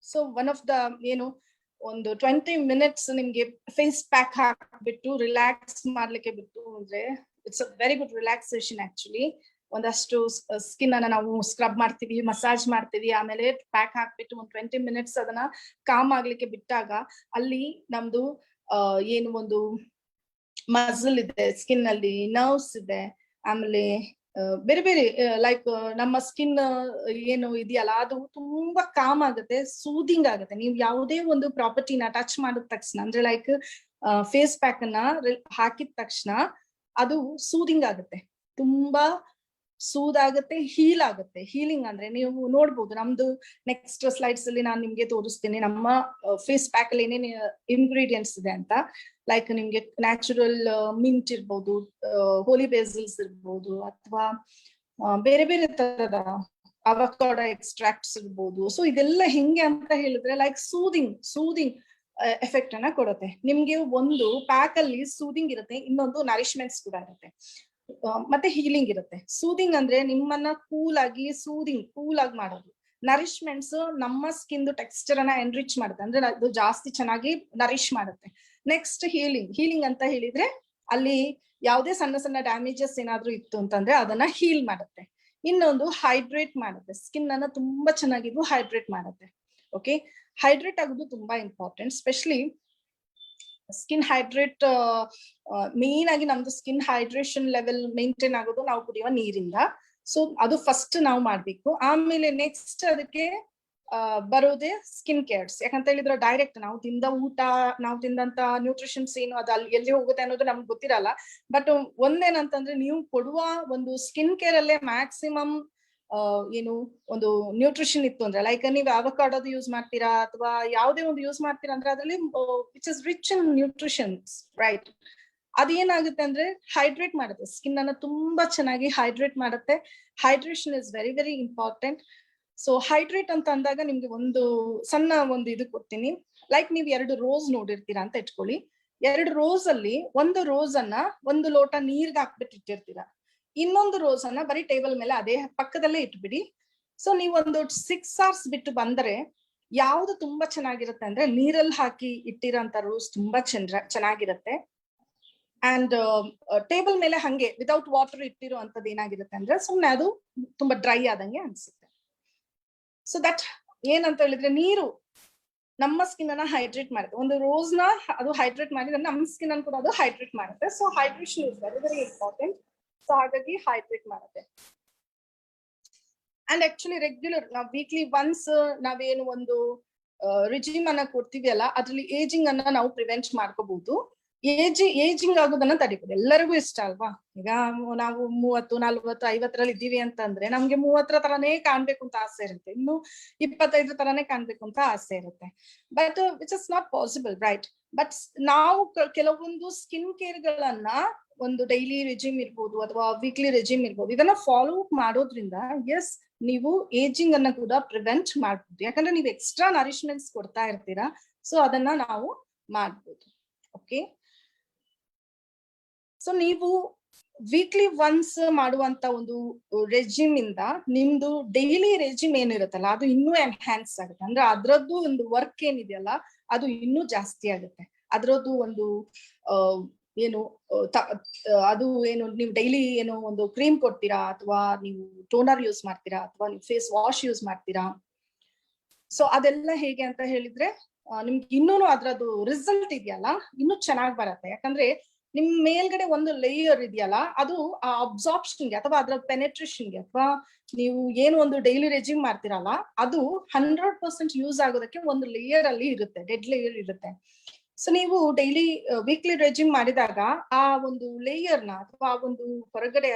So one of the ಏನು, ಒಂದು 20 ಮಿನಿಟ್ಸ್ ನಿಮ್ಗೆ ಫೇಸ್ ಪ್ಯಾಕ್ ಹಾಕ್ಬಿಟ್ಟು ರಿಲ್ಯಾಕ್ಸ್ ಮಾಡ್ಲಿಕ್ಕೆ ಬಿಟ್ಟು ಅಂದ್ರೆ, it's a very good relaxation actually. ಒಂದಷ್ಟು ಸ್ಕಿನ್ ಅನ್ನ ನಾವು ಸ್ಕ್ರಬ್ ಮಾಡ್ತೀವಿ, ಮಸಾಜ್ ಮಾಡ್ತೀವಿ, ಆಮೇಲೆ ಪ್ಯಾಕ್ ಹಾಕ್ಬಿಟ್ಟು ಒಂದು 20 ಮಿನಿಟ್ಸ್ ಅದನ್ನ ಕಾಮ್ ಆಗ್ಲಿಕ್ಕೆ ಬಿಟ್ಟಾಗ ಅಲ್ಲಿ ನಮ್ದು ಏನು ಒಂದು ಮಸಲ್ ಇದೆ, ಸ್ಕಿನ್ ಅಲ್ಲಿ ನರ್ವ್ಸ್ ಇದೆ, ಆಮೇಲೆ ಬೇರೆ ಬೇರೆ ಲೈಕ್ ನಮ್ಮ ಸ್ಕಿನ್ ಏನು ಇದೆಯಲ್ಲ ಅದು ತುಂಬಾ ಕಾಮ್ ಆಗುತ್ತೆ, ಸೂದಿಂಗ್ ಆಗುತ್ತೆ. ನೀವು ಯಾವುದೇ ಒಂದು ಪ್ರಾಪರ್ಟಿನ ಟಚ್ ಮಾಡಿದ ತಕ್ಷಣ, ಅಂದ್ರೆ ಲೈಕ್ ಫೇಸ್ ಪ್ಯಾಕ್ ಅನ್ನ ಹಾಕಿದ ತಕ್ಷಣ ಅದು ಸೂದಿಂಗ್ ಆಗುತ್ತೆ, ತುಂಬಾ ಸೂದ್ ಆಗುತ್ತೆ, ಹೀಲ್ ಆಗುತ್ತೆ. ಹೀಲಿಂಗ್ ಅಂದ್ರೆ ನೀವು ನೋಡ್ಬೋದು, ನಮ್ದು ನೆಕ್ಸ್ಟ್ ಸ್ಲೈಡ್ಸ್ ಅಲ್ಲಿ ನಾನು ನಿಮ್ಗೆ ತೋರಿಸ್ತೀನಿ ನಮ್ಮ ಫೇಸ್ ಪ್ಯಾಕ್ ಅಲ್ಲಿ ಏನೇನು ಇಂಗ್ರೀಡಿಯೆಂಟ್ಸ್ ಇದೆ ಅಂತ. ಲೈಕ್ ನಿಮ್ಗೆ ನ್ಯಾಚುರಲ್ ಮಿಂಟ್ ಇರ್ಬೋದು, ಹೋಲಿ ಬೇಸಲ್ಸ್ ಇರ್ಬೋದು, ಅಥವಾ ಬೇರೆ ಬೇರೆ ತರದ ಅವಕಾಡೋ ಎಕ್ಸ್ಟ್ರಾಕ್ಟ್ಸ್ ಇರ್ಬೋದು. ಸೊ ಇದೆಲ್ಲ ಹೆಂಗೆ ಅಂತ ಹೇಳಿದ್ರೆ ಲೈಕ್ ಸೂದಿಂಗ್ ಎಫೆಕ್ಟ್ ಅನ್ನ ಕೊಡುತ್ತೆ ನಿಮ್ಗೆ. ಒಂದು ಪ್ಯಾಕ್ ಅಲ್ಲಿ ಸೂದಿಂಗ್ ಇರುತ್ತೆ, ಇನ್ನೊಂದು ನರಿಶ್ಮೆಂಟ್ಸ್ ಕೂಡ ಇರುತ್ತೆ, ಮತ್ತೆ ಹೀಲಿಂಗ್ ಇರುತ್ತೆ. ಸೂದಿಂಗ್ ಅಂದ್ರೆ ನಿಮ್ಮನ್ನ ಕೂಲ್ ಆಗಿ ಮಾಡೋದು. ನರಿಶ್ಮೆಂಟ್ಸ್ ನಮ್ಮ ಸ್ಕಿನ್ ಟೆಕ್ಸ್ಚರ್ ಅನ್ನ ಎನ್ರಿಚ್ ಮಾಡುತ್ತೆ, ಅಂದ್ರೆ ಅದು ಜಾಸ್ತಿ ಚೆನ್ನಾಗಿ ನರಿಶ್ ಮಾಡುತ್ತೆ. ನೆಕ್ಸ್ಟ್ ಹೀಲಿಂಗ್ ಅಂತ ಹೇಳಿದ್ರೆ ಅಲ್ಲಿ ಯಾವುದೇ ಸಣ್ಣ ಸಣ್ಣ ಡ್ಯಾಮೇಜಸ್ ಏನಾದ್ರೂ ಇತ್ತು ಅಂತಂದ್ರೆ ಅದನ್ನ ಹೀಲ್ ಮಾಡುತ್ತೆ. ಇನ್ನೊಂದು ಹೈಡ್ರೇಟ್ ಮಾಡುತ್ತೆ, ಸ್ಕಿನ್ ಅನ್ನ ತುಂಬಾ ಚೆನ್ನಾಗಿದ್ದು ಹೈಡ್ರೇಟ್ ಮಾಡುತ್ತೆ. ಓಕೆ, ಹೈಡ್ರೇಟ್ ಆಗೋದು ತುಂಬಾ important. Specially skin hydrate, main ಆಗಿ ನಮ್ದು ಸ್ಕಿನ್ ಹೈಡ್ರೇಷನ್ ಲೆವೆಲ್ ಮೇಂಟೈನ್ ಆಗೋದು ನಾವು ಕುಡಿಯುವ ನೀರಿಂದ. ಸೊ ಅದು ಫಸ್ಟ್ ನಾವು ಮಾಡ್ಬೇಕು. ಆಮೇಲೆ ನೆಕ್ಸ್ಟ್ ಅದಕ್ಕೆ ಬರೋದೇ ಸ್ಕಿನ್ ಕೇರ್ಸ್. ಯಾಕಂತ ಹೇಳಿದ್ರೆ ಡೈರೆಕ್ಟ್ ನಾವು ನಾವು ತಿಂದಂತ ನ್ಯೂಟ್ರಿಷನ್ಸ್ ಏನು ಅದು ಅಲ್ಲಿ ಎಲ್ಲಿ ಹೋಗುತ್ತೆ ಅನ್ನೋದು ನಮ್ಗೆ ಗೊತ್ತಿರಲ್ಲ. ಬಟ್ ಒಂದೇನಂತಂದ್ರೆ ನೀವು ಕೊಡುವ ಒಂದು ಸ್ಕಿನ್ ಕೇರ್ ಅಲ್ಲೇ ಮ್ಯಾಕ್ಸಿಮಮ್ ಏನು ಒಂದು ನ್ಯೂಟ್ರಿಷನ್ ಇತ್ತು ಅಂದ್ರೆ, ಲೈಕ್ ನೀವು ಅವಕಾಡೋದು ಯೂಸ್ ಮಾಡ್ತೀರಾ ಅಥವಾ ಯಾವುದೇ ಒಂದು ಯೂಸ್ ಮಾಡ್ತೀರಾ ಅಂದ್ರೆ ಅದರಲ್ಲಿ which is rich in nutritions, right? ಅದೇನಾಗುತ್ತೆ ಅಂದ್ರೆ ಹೈಡ್ರೇಟ್ ಮಾಡುತ್ತೆ, ಸ್ಕಿನ್ ಅನ್ನ ತುಂಬಾ ಚೆನ್ನಾಗಿ ಹೈಡ್ರೇಟ್ ಮಾಡುತ್ತೆ. Hydration is very very important. So hydrate ಅಂತ ಅಂದಾಗ ನಿಮ್ಗೆ ಒಂದು ಸಣ್ಣ ಒಂದು ಇದು ಕೊಡ್ತೀನಿ. ಲೈಕ್ ನೀವು 2 ರೋಸ್ ನೋಡಿರ್ತೀರಾ ಅಂತ ಇಟ್ಕೊಳ್ಳಿ. 2 ರೋಸ್ ಅಲ್ಲಿ ಒಂದು ರೋಸ್ ಅನ್ನ ಒಂದು ಲೋಟ ನೀರ್ಗೆ ಹಾಕ್ಬಿಟ್ಟು ಇಟ್ಟಿರ್ತೀರಾ, ಇನ್ನೊಂದು ರೋಸ್ ಅನ್ನ ಬರೀ ಟೇಬಲ್ ಮೇಲೆ ಅದೇ ಪಕ್ಕದಲ್ಲೇ ಇಟ್ಬಿಡಿ. ಸೊ ನೀವೊಂದು 6 hours ಬಿಟ್ಟು ಬಂದ್ರೆ ಯಾವ್ದು ತುಂಬಾ ಚೆನ್ನಾಗಿರುತ್ತೆ ಅಂದ್ರೆ ನೀರಲ್ಲಿ ಹಾಕಿ ಇಟ್ಟಿರೋಂತ ರೋಸ್ ತುಂಬಾ ಚೆನ್ನಾಗಿರುತ್ತೆ. ಅಂಡ್ ಟೇಬಲ್ ಮೇಲೆ ಹಂಗೆ ವಿತೌಟ್ ವಾಟರ್ ಇಟ್ಟಿರೋ ಅಂತದ್ದು ಏನಾಗಿರುತ್ತೆ ಅಂದ್ರೆ ಸುಮ್ನೆ ಅದು ತುಂಬಾ ಡ್ರೈ ಆದಂಗೆ ಅನ್ಸುತ್ತೆ. ಸೊ ದಟ್ ಏನಂತ ಹೇಳಿದ್ರೆ ನೀರು ನಮ್ಮ ಸ್ಕಿನ್ ಅನ್ನ ಹೈಡ್ರೇಟ್ ಮಾಡುತ್ತೆ. ಒಂದು ರೋಸ್ ನ ಅದು ಹೈಡ್ರೇಟ್ ಮಾಡಿದ್ರೆ ನಮ್ಮ ಸ್ಕಿನ್ ಅನ್ನು ಕೂಡ ಅದು ಹೈಡ್ರೇಟ್ ಮಾಡುತ್ತೆ. So hydration is very very important. So ಹಾಗಾಗಿ ಹೈಡ್ರೇಟ್ ಮಾಡುತ್ತೆ. ಅಂಡ್ ಆಕ್ಚುಲಿ ರೆಗ್ಯುಲರ್ ನಾವು ವೀಕ್ಲಿ ಒನ್ಸ್ ನಾವೇನು ಒಂದು ರಿಜಿಮ್ ಅನ್ನ ಕೊಡ್ತೀವಿ ಅಲ್ಲ, ಅದ್ರಲ್ಲಿ ಏಜಿಂಗ್ ಅನ್ನ ನಾವು ಪ್ರಿವೆಂಟ್ ಮಾಡ್ಕೋಬಹುದು. ಏಜಿಂಗ್ ಆಗೋದನ್ನ ತಡಿಬಹುದು. ಎಲ್ಲರಿಗೂ ಇಷ್ಟ ಅಲ್ವಾ? ಈಗ ನಾವು 30, 40, 50ರಲ್ಲಿ ಇದ್ದೀವಿ ಅಂತಂದ್ರೆ ನಮ್ಗೆ 30 ತರಾನೇ ಕಾಣ್ಬೇಕು ಅಂತ ಆಸೆ ಇರುತ್ತೆ, ಇನ್ನು 25 ತರಾನೇ ಕಾಣ್ಬೇಕು ಅಂತ ಆಸೆ ಇರುತ್ತೆ. But which is not possible, right? But ನಾವು ಕೆಲವೊಂದು ಸ್ಕಿನ್ ಕೇರ್ ಗಳನ್ನ ಒಂದು ಡೈಲಿ ರೆಜಿಮ್ ಇರ್ಬೋದು ಅಥವಾ ವೀಕ್ಲಿ ರೆಜಿಮ್ ಇರ್ಬೋದು, ಇದನ್ನ ಫಾಲೋ ಮಾಡೋದ್ರಿಂದ ಎಸ್ ನೀವು ಏಜಿಂಗ್ ಅನ್ನ ಕೂಡ ಪ್ರಿವೆಂಟ್ ಮಾಡ್ಬೋದು. ಯಾಕಂದ್ರೆ ನೀವು ಎಕ್ಸ್ಟ್ರಾ ನರಿಶ್ಮೆಂಟ್ಸ್ ಕೊಡ್ತಾ ಇರ್ತೀರಾ. ಸೊ ಅದನ್ನ ನಾವು ಮಾಡ್ಬೋದು. ಓಕೆ, ಸೊ ನೀವು ವೀಕ್ಲಿ ಒನ್ಸ್ ಮಾಡುವಂತ ಒಂದು ರೆಜಿಮ್ ಇಂದ ನಿಮ್ದು ಡೈಲಿ ರೆಜಿಮ್ ಏನಿರುತ್ತಲ್ಲ ಅದು ಇನ್ನೂ ಎನ್ಹ್ಯಾನ್ಸ್ ಆಗುತ್ತೆ. ಅಂದ್ರೆ ಅದ್ರದ್ದು ಒಂದು ವರ್ಕ್ ಏನಿದೆಯಲ್ಲ ಅದು ಇನ್ನೂ ಜಾಸ್ತಿ ಆಗುತ್ತೆ. ಅದ್ರದ್ದು ಒಂದು ಏನು ಅದು ಏನು ನೀವು ಡೈಲಿ ಏನೋ ಒಂದು ಕ್ರೀಮ್ ಕೊಡ್ತೀರಾ ಅಥವಾ ನೀವು ಟೋನರ್ ಯೂಸ್ ಮಾಡ್ತೀರಾ ಅಥವಾ ನೀವು ಫೇಸ್ ವಾಶ್ ಯೂಸ್ ಮಾಡ್ತೀರಾ. ಸೊ ಅದೆಲ್ಲ ಹೇಗೆ ಅಂತ ಹೇಳಿದ್ರೆ ನಿಮ್ಗೆ ಇನ್ನೂ ಅದ್ರದ್ದು ರಿಸಲ್ಟ್ ಇದೆಯಲ್ಲ ಇನ್ನೂ ಚೆನ್ನಾಗಿ ಬರುತ್ತೆ. ಯಾಕಂದ್ರೆ ನಿಮ್ ಮೇಲ್ಗಡೆ ಒಂದು ಲೇಯರ್ ಇದೆಯಲ್ಲ ಅದು ಆ ಅಬ್ಸಾರ್ಪ್ಷನ್ಗೆ ಅಥವಾ ಅದ್ರ ಪೆನೆಟ್ರೇಷನ್ಗೆ ಅಥವಾ ನೀವು ಏನು ಒಂದು ಡೈಲಿ ರೆಜಿಮ್ ಮಾಡ್ತೀರಲ್ಲ ಅದು 100% ಯೂಸ್ ಆಗೋದಕ್ಕೆ ಒಂದು ಲೇಯರ್ ಅಲ್ಲಿ ಇರುತ್ತೆ, ಡೆಡ್ ಲೇಯರ್ ಇರುತ್ತೆ. ಸೊ ನೀವು ಡೈಲಿ ವೀಕ್ಲಿ ರೆಜಿಮ್ ಮಾಡಿದಾಗ ಆ ಒಂದು ಲೇಯರ್ನ ಅಥವಾ ಆ ಒಂದು ಹೊರಗಡೆ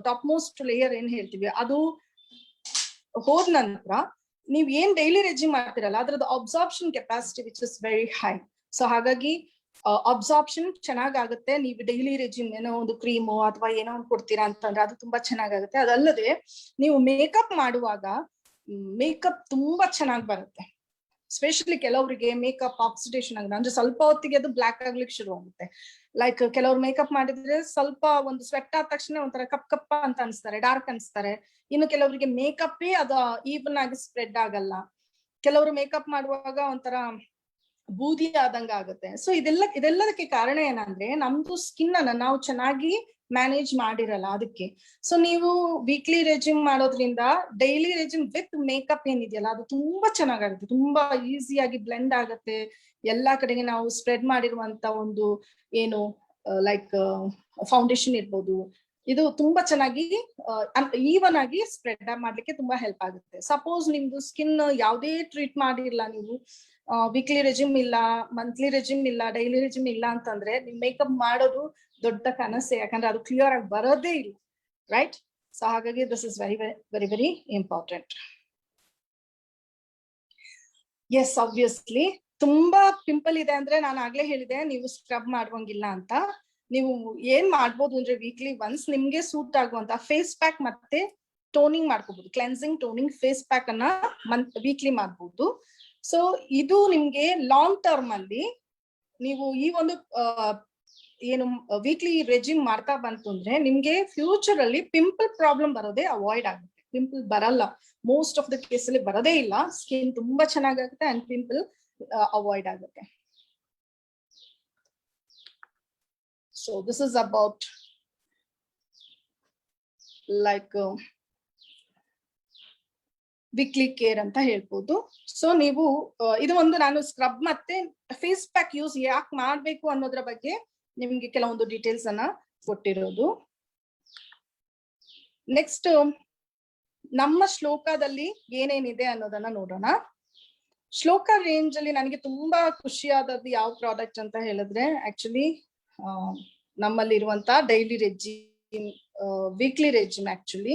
ಟಾಪ್ ಮೋಸ್ಟ್ ಲೇಯರ್ ಏನ್ ಹೇಳ್ತೀವಿ ಅದು ಹೋದ ನಂತರ ನೀವ್ ಏನ್ ಡೈಲಿ ರೆಜಿಮ್ ಮಾಡ್ತಿರಲ್ಲ ಅದ್ರದ್ದು absorption capacity which is very high. So ಹಾಗಾಗಿ ಅಬ್ಸಾರ್ಪ್ಷನ್ ಚೆನ್ನಾಗಾಗುತ್ತೆ. ನೀವು ಡೈಲಿ ರೆಜಿಮ್ ಏನೋ ಒಂದು ಕ್ರೀಮು ಅಥವಾ ಏನೋ ಒಂದು ಕೊಡ್ತೀರಾ ಅಂತಂದ್ರೆ ಅದು ತುಂಬಾ ಚೆನ್ನಾಗಾಗುತ್ತೆ. ಅದಲ್ಲದೆ ನೀವು ಮೇಕಪ್ ಮಾಡುವಾಗ ಮೇಕಪ್ ತುಂಬಾ ಚೆನ್ನಾಗಿ ಬರುತ್ತೆ. ಸ್ಪೆಷಲಿ ಕೆಲವರಿಗೆ ಮೇಕಪ್ ಆಕ್ಸಿಡೇಷನ್ ಆಗುತ್ತೆ, ಅಂದ್ರೆ ಸ್ವಲ್ಪ ಹೊತ್ತಿಗೆ ಅದು ಬ್ಲಾಕ್ ಆಗ್ಲಿಕ್ಕೆ ಶುರು ಆಗುತ್ತೆ. ಲೈಕ್ ಕೆಲವ್ರು ಮೇಕಪ್ ಮಾಡಿದ್ರೆ ಸ್ವಲ್ಪ ಒಂದು ಸ್ವೆಟ್ ಆದ ತಕ್ಷಣ ಒಂಥರ ಕಪ್ಪ ಅಂತ ಅನ್ಸ್ತಾರೆ, ಡಾರ್ಕ್ ಅನ್ಸ್ತಾರೆ. ಇನ್ನು ಕೆಲವರಿಗೆ ಮೇಕಪ್ಪೇ ಅದು ಈವನ್ ಆಗಿ ಸ್ಪ್ರೆಡ್ ಆಗಲ್ಲ. ಕೆಲವರು ಮೇಕಪ್ ಮಾಡುವಾಗ ಒಂಥರ ಬೂದಿ ಆದಂಗ ಆಗುತ್ತೆ. ಸೊ ಇದೆಲ್ಲದಕ್ಕೆ ಕಾರಣ ಏನಂದ್ರೆ ನಮ್ದು ಸ್ಕಿನ್ ಅನ್ನ ನಾವು ಚೆನ್ನಾಗಿ ಮ್ಯಾನೇಜ್ ಮಾಡಿರಲ್ಲ ಅದಕ್ಕೆ. ಸೊ ನೀವು ವೀಕ್ಲಿ ರೆಜಿಮ್ ಮಾಡೋದ್ರಿಂದ ಡೈಲಿ ರೆಜಿಮ್ ವಿತ್ ಮೇಕಪ್ ಏನಿದೆಯಲ್ಲ ಅದು ತುಂಬಾ ಚೆನ್ನಾಗಾಗುತ್ತೆ, ತುಂಬಾ ಈಸಿಯಾಗಿ ಬ್ಲೆಂಡ್ ಆಗುತ್ತೆ ಎಲ್ಲಾ ಕಡೆಗೆ. ನಾವು ಸ್ಪ್ರೆಡ್ ಮಾಡಿರುವಂತ ಒಂದು ಏನು ಲೈಕ್ ಫೌಂಡೇಶನ್ ಇರ್ಬೋದು, ಇದು ತುಂಬಾ ಚೆನ್ನಾಗಿ ಈವನ್ ಆಗಿ ಸ್ಪ್ರೆಡ್ ಮಾಡ್ಲಿಕ್ಕೆ ತುಂಬಾ ಹೆಲ್ಪ್ ಆಗುತ್ತೆ. ಸಪೋಸ್ ನಿಮ್ದು ಸ್ಕಿನ್ ಯಾವುದೇ ಟ್ರೀಟ್ ಮಾಡಿರ್ಲಿಲ್ಲ, ನೀವು ವೀಕ್ಲಿ ರೆಜಿಮ್ ಇಲ್ಲ, ಮಂತ್ಲಿ ರೆಜಿಮ್ ಇಲ್ಲ, ಡೈಲಿ ರೆಜಿಮ್ ಇಲ್ಲ ಅಂತಂದ್ರೆ ನಿಮ್ ಮೇಕಪ್ ಮಾಡೋದು ದೊಡ್ಡ ಕನಸೆ, ಯಾಕಂದ್ರೆ ಅದು ಕ್ಲಿಯರ್ ಆಗಿ ಬರೋದೇ ಇಲ್ಲ, ರೈಟ್? ಸೊ ಹಾಗಾಗಿ this is very very very important. Yes, obviously ತುಂಬಾ ಪಿಂಪಲ್ ಇದೆ ಅಂದ್ರೆ ನಾನು ಆಗ್ಲೇ ಹೇಳಿದೆ ನೀವು ಸ್ಕ್ರಬ್ ಮಾಡುವಂಗಿಲ್ಲ ಅಂತ. ನೀವು ಏನ್ ಮಾಡ್ಬೋದು ಅಂದ್ರೆ ವೀಕ್ಲಿ ಒನ್ಸ್ ನಿಮ್ಗೆ ಸೂಟ್ ಆಗುವಂತ ಫೇಸ್ ಪ್ಯಾಕ್ ಮತ್ತೆ ಟೋನಿಂಗ್ ಮಾಡ್ಕೋಬಹುದು. ಕ್ಲೆನ್ಸಿಂಗ್ ಟೋನಿಂಗ್ ಫೇಸ್ ಪ್ಯಾಕ್ ಅನ್ನ ವೀಕ್ಲಿ ಮಾಡ್ಬೋದು. ಸೊ ಇದು ನಿಮ್ಗೆ ಲಾಂಗ್ ಟರ್ಮ್ ಅಲ್ಲಿ ನೀವು ಈ ಒಂದು ಏನು ವೀಕ್ಲಿ ರೆಜಿಮ್ ಮಾಡ್ತಾ ಬಂತು ಅಂದ್ರೆ ನಿಮ್ಗೆ ಫ್ಯೂಚರ್ ಅಲ್ಲಿ ಪಿಂಪಲ್ ಪ್ರಾಬ್ಲಮ್ ಬರೋದೇ ಅವಾಯ್ಡ್ ಆಗುತ್ತೆ. ಪಿಂಪಲ್ ಬರಲ್ಲ, ಮೋಸ್ಟ್ ಆಫ್ ದ ಕೇಸ್ ಅಲ್ಲಿ ಬರೋದೇ ಇಲ್ಲ. ಸ್ಕಿನ್ ತುಂಬಾ ಚೆನ್ನಾಗುತ್ತೆ ಅಂಡ್ ಪಿಂಪಲ್ ಅವಾಯ್ಡ್ ಆಗುತ್ತೆ. So this is about like weekly care ಅಂತ ಹೇಳ್ಬೋದು. ಸೊ ನೀವು ಇದು ಒಂದು ನಾನು ಸ್ಕ್ರಬ್ ಮತ್ತೆ ಫೇಸ್ ಪ್ಯಾಕ್ ಯೂಸ್ ಯಾಕೆ ಮಾಡ್ಬೇಕು ಅನ್ನೋದ್ರ ಬಗ್ಗೆ ನಿಮ್ಗೆ ಕೆಲವೊಂದು ಡೀಟೇಲ್ಸ್ ಅನ್ನ ಕೊಟ್ಟಿರೋದು. ನೆಕ್ಸ್ಟ್ ನಮ್ಮ ಶ್ಲೋಕದಲ್ಲಿ ಏನೇನಿದೆ ಅನ್ನೋದನ್ನ ನೋಡೋಣ. ಶ್ಲೋಕ ರೇಂಜ್ ಅಲ್ಲಿ ನನಗೆ ತುಂಬಾ ಖುಷಿಯಾದದ್ದು ಯಾವ ಪ್ರಾಡಕ್ಟ್ ಅಂತ ಹೇಳಿದ್ರೆ ಆಕ್ಚುಲಿ ನಮ್ಮಲ್ಲಿ ಇರುವಂತ daily regime, weekly regime. Actually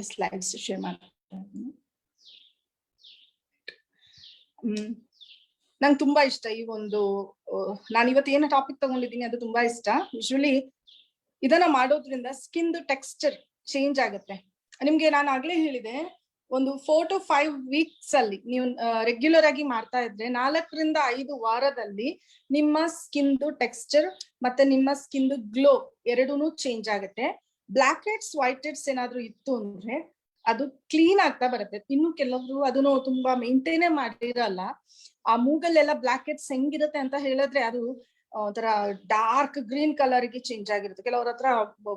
slides share ಮಾಡ್ತೀನಿ. ನಂಗೆ ತುಂಬಾ ಇಷ್ಟ ಈ ಒಂದು, ನಾನು ಇವತ್ತು ಏನು ಟಾಪಿಕ್ ತಗೊಂಡಿದ್ದೀನಿ ಅದು ತುಂಬಾ ಇಷ್ಟ. ಯೂಶುವಲಿ ಇದನ್ನ ಮಾಡೋದ್ರಿಂದ ಸ್ಕಿನ್ ಟೆಕ್ಸ್ಚರ್ ಚೇಂಜ್ ಆಗುತ್ತೆ. ನಿಮ್ಗೆ ನಾನು ಆಗ್ಲೇ ಹೇಳಿದೆ, ಒಂದು 4 to 5 weeks ಅಲ್ಲಿ ನೀವು ರೆಗ್ಯುಲರ್ ಆಗಿ ಮಾಡ್ತಾ ಇದ್ರೆ 4 ರಿಂದ 5 ವಾರದಲ್ಲಿ ನಿಮ್ಮ ಸ್ಕಿನ್ ಟೆಕ್ಸ್ಚರ್ ಮತ್ತೆ ನಿಮ್ಮ ಸ್ಕಿನ್ ಗ್ಲೋ ಎರಡೂನು ಚೇಂಜ್ ಆಗುತ್ತೆ. ಬ್ಲಾಕ್ ಹೆಡ್ಸ್, ವೈಟ್ ಹೆಡ್ಸ್ ಏನಾದ್ರು ಇತ್ತು ಅಂದ್ರೆ ಅದು ಕ್ಲೀನ್ ಆಗ್ತಾ ಬರುತ್ತೆ. ಇನ್ನು ಕೆಲವರು ಅದನ್ನು ತುಂಬಾ ಮೇಂಟೈನೇ ಮಾಡಿರಲ್ಲ. ಆ ಮೂಗಲ್ಲೆಲ್ಲ ಬ್ಲಾಕ್ ಹೆಡ್ಸ್ ಹೆಂಗಿರುತ್ತೆ ಅಂತ ಹೇಳಿದ್ರೆ ಅದು ಒಂಥರ ಡಾರ್ಕ್ ಗ್ರೀನ್ ಕಲರ್ ಗೆ ಚೇಂಜ್ ಆಗಿರುತ್ತೆ. ಕೆಲವ್ರ ಹತ್ರ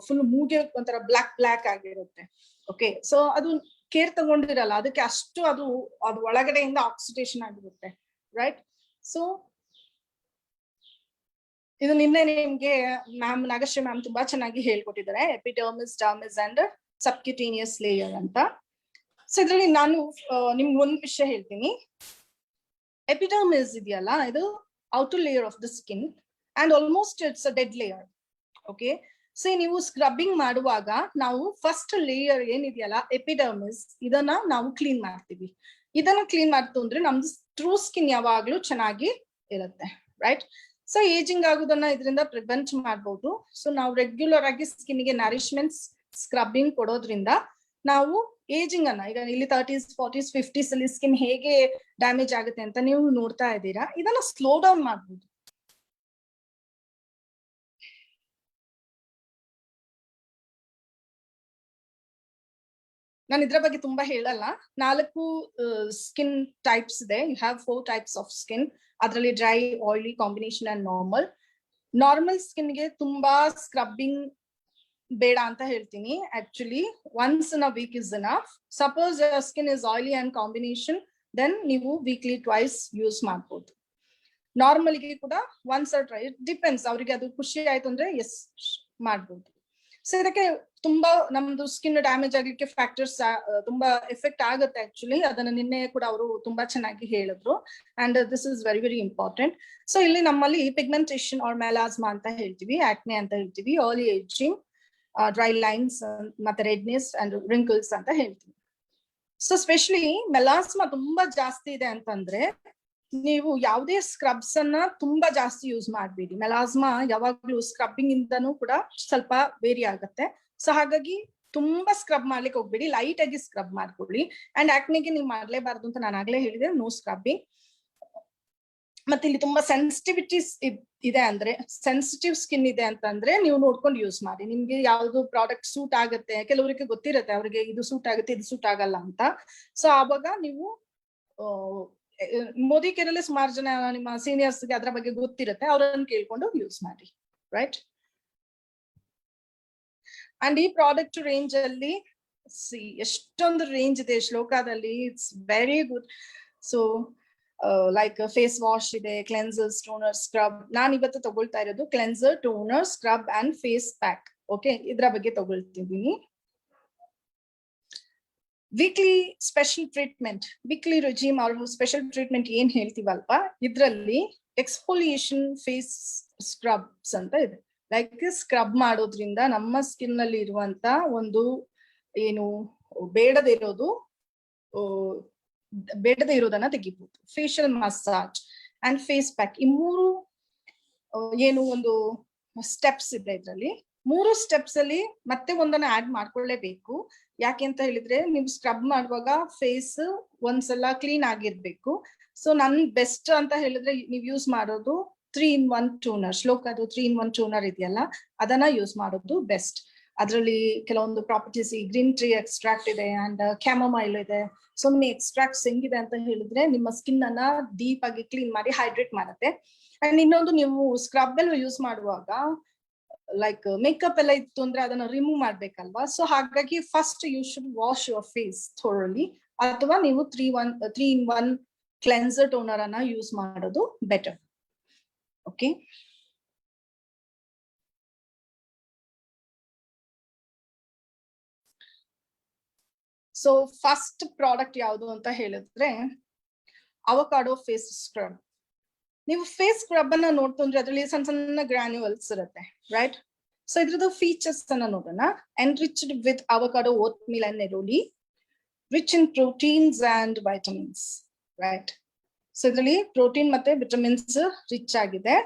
ಫುಲ್ ಮೂಗೆ ಒಂಥರ ಬ್ಲಾಕ್ ಆಗಿರುತ್ತೆ. ಓಕೆ, ಸೊ ಅದು ಕೇರ್ ತಗೊಂಡಿರಲ್ಲ, ಅದಕ್ಕೆ ಅಷ್ಟು ಅದು ಒಳಗಡೆಯಿಂದ ಆಕ್ಸಿಡೇಷನ್ ಆಗಿರುತ್ತೆ, ರೈಟ್? ಸೊ ಇದು ನಿನ್ನೆ ನಿಮ್ಗೆ ಮ್ಯಾಮ್ ನಾಗಶ್ರೀ ಮ್ಯಾಮ್ ತುಂಬಾ ಚೆನ್ನಾಗಿ ಹೇಳ್ಕೊಟ್ಟಿದ್ದಾರೆ, epidermis, dermis and subcutaneous layer ಅಂತ. ಸೊ ಇದ್ರಲ್ಲಿ ನಾನು ನಿಮ್ಗೆ ಒಂದ್ ವಿಷಯ ಹೇಳ್ತೀನಿ. ಎಪಿಡರ್ಮಿಸ್ ಇದೆಯಲ್ಲ, ಇದು outer layer of the skin and almost it's a dead layer. Okay, so ನೀವು ಸ್ಕ್ರಬ್ಬಿಂಗ್ ಮಾಡುವಾಗ ನಾವು ಫಸ್ಟ್ ಲೇಯರ್ ಏನಿದೆಯಲ್ಲ ಎಪಿಡರ್ಮಿಸ್, ಇದನ್ನ ನಾವು ಕ್ಲೀನ್ ಮಾಡ್ತೀವಿ. ಇದನ್ನ ಕ್ಲೀನ್ ಮಾಡ್ತು ಅಂದ್ರೆ ನಮ್ದು ಟ್ರೂ ಸ್ಕಿನ್ ಯಾವಾಗ್ಲೂ ಚೆನ್ನಾಗಿ ಇರುತ್ತೆ, ರೈಟ್? ಸೊ ಏಜಿಂಗ್ ಆಗೋದನ್ನ ಇದರಿಂದ ಪ್ರಿವೆಂಟ್ ಮಾಡ್ಬೋದು. ಸೊ ನಾವು ರೆಗ್ಯುಲರ್ ಆಗಿ ಸ್ಕಿನ್ಗೆ ನರಿಶ್ಮೆಂಟ್ ಸ್ಕ್ರಬ್ಬಿಂಗ್ ಕೊಡೋದ್ರಿಂದ ನಾವು ಏಜಿಂಗ್ ಅನ್ನ, ಈಗ ಇಲ್ಲಿ 30s, 40s, 50s ಅಲ್ಲಿ ಸ್ಕಿನ್ ಹೇಗೆ ಡ್ಯಾಮೇಜ್ ಆಗುತ್ತೆ ಅಂತ ನೀವು ನೋಡ್ತಾ ಇದ್ದೀರಾ, ಇದನ್ನ ಸ್ಲೋ ಡೌನ್ ಮಾಡ್ಬೋದು. ನಾನು ಇದ್ರ ಬಗ್ಗೆ ತುಂಬಾ ಹೇಳಲ್ಲ. 4 ಸ್ಕಿನ್ ಟೈಪ್ಸ್ ಇದೆ. You have 4 types of skin. ಅದರಲ್ಲಿ dry, oily, combination and normal. Normal ಸ್ಕಿನ್ಗೆ ತುಂಬಾ ಸ್ಕ್ರಬ್ಬಿಂಗ್ ಬೇಡ ಅಂತ ಹೇಳ್ತೀನಿ. Actually once in a week is enough. Suppose your skin is oily and combination, then ನೀವು ವೀಕ್ಲಿ ಟ್ವೈಸ್ ಯೂಸ್ ಮಾಡ್ಬೋದು. ನಾರ್ಮಲ್ಗೆ ಕೂಡ ಒನ್ಸ್ ಆರ್ ಟ್ರೈ, ಡಿಪೆಂಡ್ಸ್, ಅವ್ರಿಗೆ ಅದು ಖುಷಿ ಆಯ್ತು ಅಂದ್ರೆ ಎಸ್ ಮಾಡ್ಬೋದು. ಸೊ ಇದಕ್ಕೆ ತುಂಬಾ ನಮ್ದು ಸ್ಕಿನ್ ಡ್ಯಾಮೇಜ್ ಆಗ್ಲಿಕ್ಕೆ ಫ್ಯಾಕ್ಟರ್ಸ್ ತುಂಬಾ ಎಫೆಕ್ಟ್ ಆಗುತ್ತೆ. ಆಕ್ಚುಲಿ ಅದನ್ನ ನಿನ್ನೆ ಕೂಡ ಅವರು ತುಂಬಾ ಚೆನ್ನಾಗಿ ಹೇಳಿದ್ರು and this is very very important. So ಇಲ್ಲಿ ನಮ್ಮಲ್ಲಿ ಪಿಗ್ಮೆಂಟೇಷನ್ ಆರ್ ಮೆಲಾಸ್ಮಾ ಅಂತ ಹೇಳ್ತೀವಿ, ಆಕ್ನೆ ಅಂತ ಹೇಳ್ತೀವಿ, ಅರ್ಲಿ ಏಜಿಂಗ್, ಡ್ರೈ ಲೈನ್ಸ್ ಮತ್ತೆ ರೆಡ್ನೆಸ್ ಅಂಡ್ ರಿಂಕಲ್ಸ್ ಅಂತ ಹೇಳ್ತೀವಿ. ಸೊ ಸ್ಪೆಷಲಿ ಮೆಲಾಸ್ಮಾ ತುಂಬಾ ಜಾಸ್ತಿ ಇದೆ ಅಂತಂದ್ರೆ ನೀವು ಯಾವುದೇ ಸ್ಕ್ರಬ್ಸ್ ಅನ್ನ ತುಂಬಾ ಜಾಸ್ತಿ ಯೂಸ್ ಮಾಡಬೇಡಿ. ಮೆಲಾಸ್ಮಾ ಯಾವಾಗ್ಲೂ ಸ್ಕ್ರಬ್ಬಿಂಗ್ ಇಂದನೂ ಕೂಡ ಸ್ವಲ್ಪ ವೇರಿ ಆಗುತ್ತೆ. ಸೊ ಹಾಗಾಗಿ ತುಂಬಾ ಸ್ಕ್ರಬ್ ಮಾಡ್ಲಿಕ್ಕೆ ಹೋಗ್ಬೇಡಿ, ಲೈಟ್ ಆಗಿ ಸ್ಕ್ರಬ್ ಮಾಡ್ಕೊಳ್ಳಿ. ಅಂಡ್ ಆಕ್ನೆಗೆ ನೀವು ಮಾಡ್ಲೇಬಾರ್ದು ಅಂತ ನಾನು ಆಗ್ಲೇ ಹೇಳಿದೆ, ನೋ ಸ್ಕ್ರಬ್ಬಿಂಗ್. ಮತ್ತೆ ಇಲ್ಲಿ ತುಂಬಾ ಸೆನ್ಸಿಟಿವಿಟೀಸ್ ಇದೆ ಅಂದ್ರೆ, ಸೆನ್ಸಿಟಿವ್ ಸ್ಕಿನ್ ಇದೆ ಅಂತಂದ್ರೆ ನೀವು ನೋಡ್ಕೊಂಡು ಯೂಸ್ ಮಾಡಿ. ನಿಮ್ಗೆ ಯಾವ್ದು ಪ್ರಾಡಕ್ಟ್ ಸೂಟ್ ಆಗುತ್ತೆ, ಕೆಲವರಿಗೆ ಗೊತ್ತಿರುತ್ತೆ ಅವ್ರಿಗೆ ಇದು ಸೂಟ್ ಆಗುತ್ತೆ ಇದು ಸೂಟ್ ಆಗಲ್ಲ ಅಂತ. ಸೊ ಆವಾಗ ನೀವು ಮೋದಿ ಕೇರಲ್ಲಿ ಸುಮಾರು ಜನ ನಿಮ್ಮ ಸೀನಿಯರ್ಸ್ಗೆ ಅದ್ರ ಬಗ್ಗೆ ಗೊತ್ತಿರುತ್ತೆ, ಅವರನ್ನು ಕೇಳ್ಕೊಂಡು ಯೂಸ್ ಮಾಡಿ, ರೈಟ್. ಅಂಡ್ ಈ ಪ್ರಾಡಕ್ಟ್ ರೇಂಜ್ ಅಲ್ಲಿ ಎಷ್ಟೊಂದು ರೇಂಜ್ ಇದೆ ಶ್ಲೋಕಾದಲ್ಲಿ, it's very good. So like face wash ಇದೆ, ಕ್ಲೆನ್ಸರ್, ಟೋನರ್, ಸ್ಕ್ರಬ್. ನಾನು ಇವತ್ತು ತಗೊಳ್ತಾ ಇರೋದು cleanser, toner, scrub and face pack. Okay, ಇದ್ರ ಬಗ್ಗೆ ತಗೊಳ್ತಿದ್ದೀನಿ. Weekly special treatment, weekly regime ಅವ್ರ ಸ್ಪೆಷಲ್ ಟ್ರೀಟ್ಮೆಂಟ್ ಏನ್ ಹೇಳ್ತೀವಲ್ವಾ, ಇದ್ರಲ್ಲಿ ಎಕ್ಸ್ಫೋಲಿಯೇಷನ್ ಫೇಸ್ ಸ್ಕ್ರಬ್ಸ್ ಅಂತ ಇದೆ. ಲೈಕ್ ಸ್ಕ್ರಬ್ ಮಾಡೋದ್ರಿಂದ ನಮ್ಮ ಸ್ಕಿನ್ ನಲ್ಲಿ ಇರುವಂತ ಒಂದು ಏನು ಬೇಡದೇ ಇರೋದನ್ನ ತೆಗಿಬಹುದು. Facial massage and face pack, ಈ ಮೂರು ಏನು ಒಂದು ಸ್ಟೆಪ್ಸ್ ಇದೆ ಇದ್ರಲ್ಲಿ. 3 ಸ್ಟೆಪ್ಸ್ ಅಲ್ಲಿ ಮತ್ತೆ ಒಂದನ್ನ ಆಡ್ ಮಾಡ್ಕೊಳ್ಳೇಬೇಕು. ಯಾಕೆ ಅಂತ ಹೇಳಿದ್ರೆ, ನೀವು ಸ್ಕ್ರಬ್ ಮಾಡುವಾಗ ಫೇಸ್ ಒಂದ್ಸಲ ಕ್ಲೀನ್ ಆಗಿರ್ಬೇಕು. ಸೊ ನನ್ ಬೆಸ್ಟ್ ಅಂತ ಹೇಳಿದ್ರೆ ನೀವು ಯೂಸ್ ಮಾಡೋದು 3-in-1 ಟೋನರ್. ಶ್ಲೋಕದು 3-in-1 ಟೋನರ್ ಇದೆಯಲ್ಲ, ಅದನ್ನ ಯೂಸ್ ಮಾಡೋದು ಬೆಸ್ಟ್. ಅದರಲ್ಲಿ ಕೆಲವೊಂದು ಪ್ರಾಪರ್ಟೀಸ್, ಗ್ರೀನ್ ಟ್ರೀ ಎಕ್ಸ್ಟ್ರಾಕ್ಟ್ ಇದೆ ಅಂಡ್ ಕ್ಯಾಮಮೈಲ್ ಇದೆ. ಸೊ ಮೆನಿ ಎಕ್ಸ್ಟ್ರಾಕ್ಟ್ಸ್ ಹೆಂಗಿದೆ ಅಂತ ಹೇಳಿದ್ರೆ ನಿಮ್ಮ ಸ್ಕಿನ್ ಅನ್ನ ಡೀಪ್ ಆಗಿ ಕ್ಲೀನ್ ಮಾಡಿ ಹೈಡ್ರೇಟ್ ಮಾಡುತ್ತೆ. ಅಂಡ್ ಇನ್ನೊಂದು, ನೀವು ಸ್ಕ್ರಬ್ ಎಲ್ಲ ಯೂಸ್ ಮಾಡುವಾಗ ಲೈಕ್ ಮೇಕಪ್ ಎಲ್ಲ ಇತ್ತು ಅಂದ್ರೆ ಅದನ್ನ ರಿಮೂವ್ ಮಾಡ್ಬೇಕಲ್ವಾ. ಸೊ ಹಾಗಾಗಿ first you should wash your face thoroughly, ಅಥವಾ ನೀವು 3-in-1 ಕ್ಲೆನ್ಸರ್ ಟೋನರ್ ಅನ್ನ ಯೂಸ್ ಮಾಡೋದು better. Okay, so first product ಯಾವುದು ಅಂತ ಹೇಳಿದ್ರೆ ಅವಕಾಡೋ ಫೇಸ್ ಸ್ಕ್ರಬ್. ನೀವು ಫೇಸ್ ಸ್ಕ್ರಬ್ ಅನ್ನ ನೋಡ್ತಂದ್ರೆ ಅದರಲ್ಲಿ ಸಣ್ಣ ಸಣ್ಣ ಗ್ರಾನ್ಯುವಲ್ಸ್ ಇರುತ್ತೆ, ರೈಟ್. ಸೊ ಇದ್ರದ್ದು ಫೀಚರ್ಸ್ ಅನ್ನ ನೋಡೋಣ. Enriched with avocado, oatmeal and neroli, rich in proteins and vitamins, right. So ಇದರಲ್ಲಿ ಪ್ರೋಟೀನ್ ಮತ್ತೆ ವಿಟಮಿನ್ಸ್ ರಿಚ್ ಆಗಿದೆ.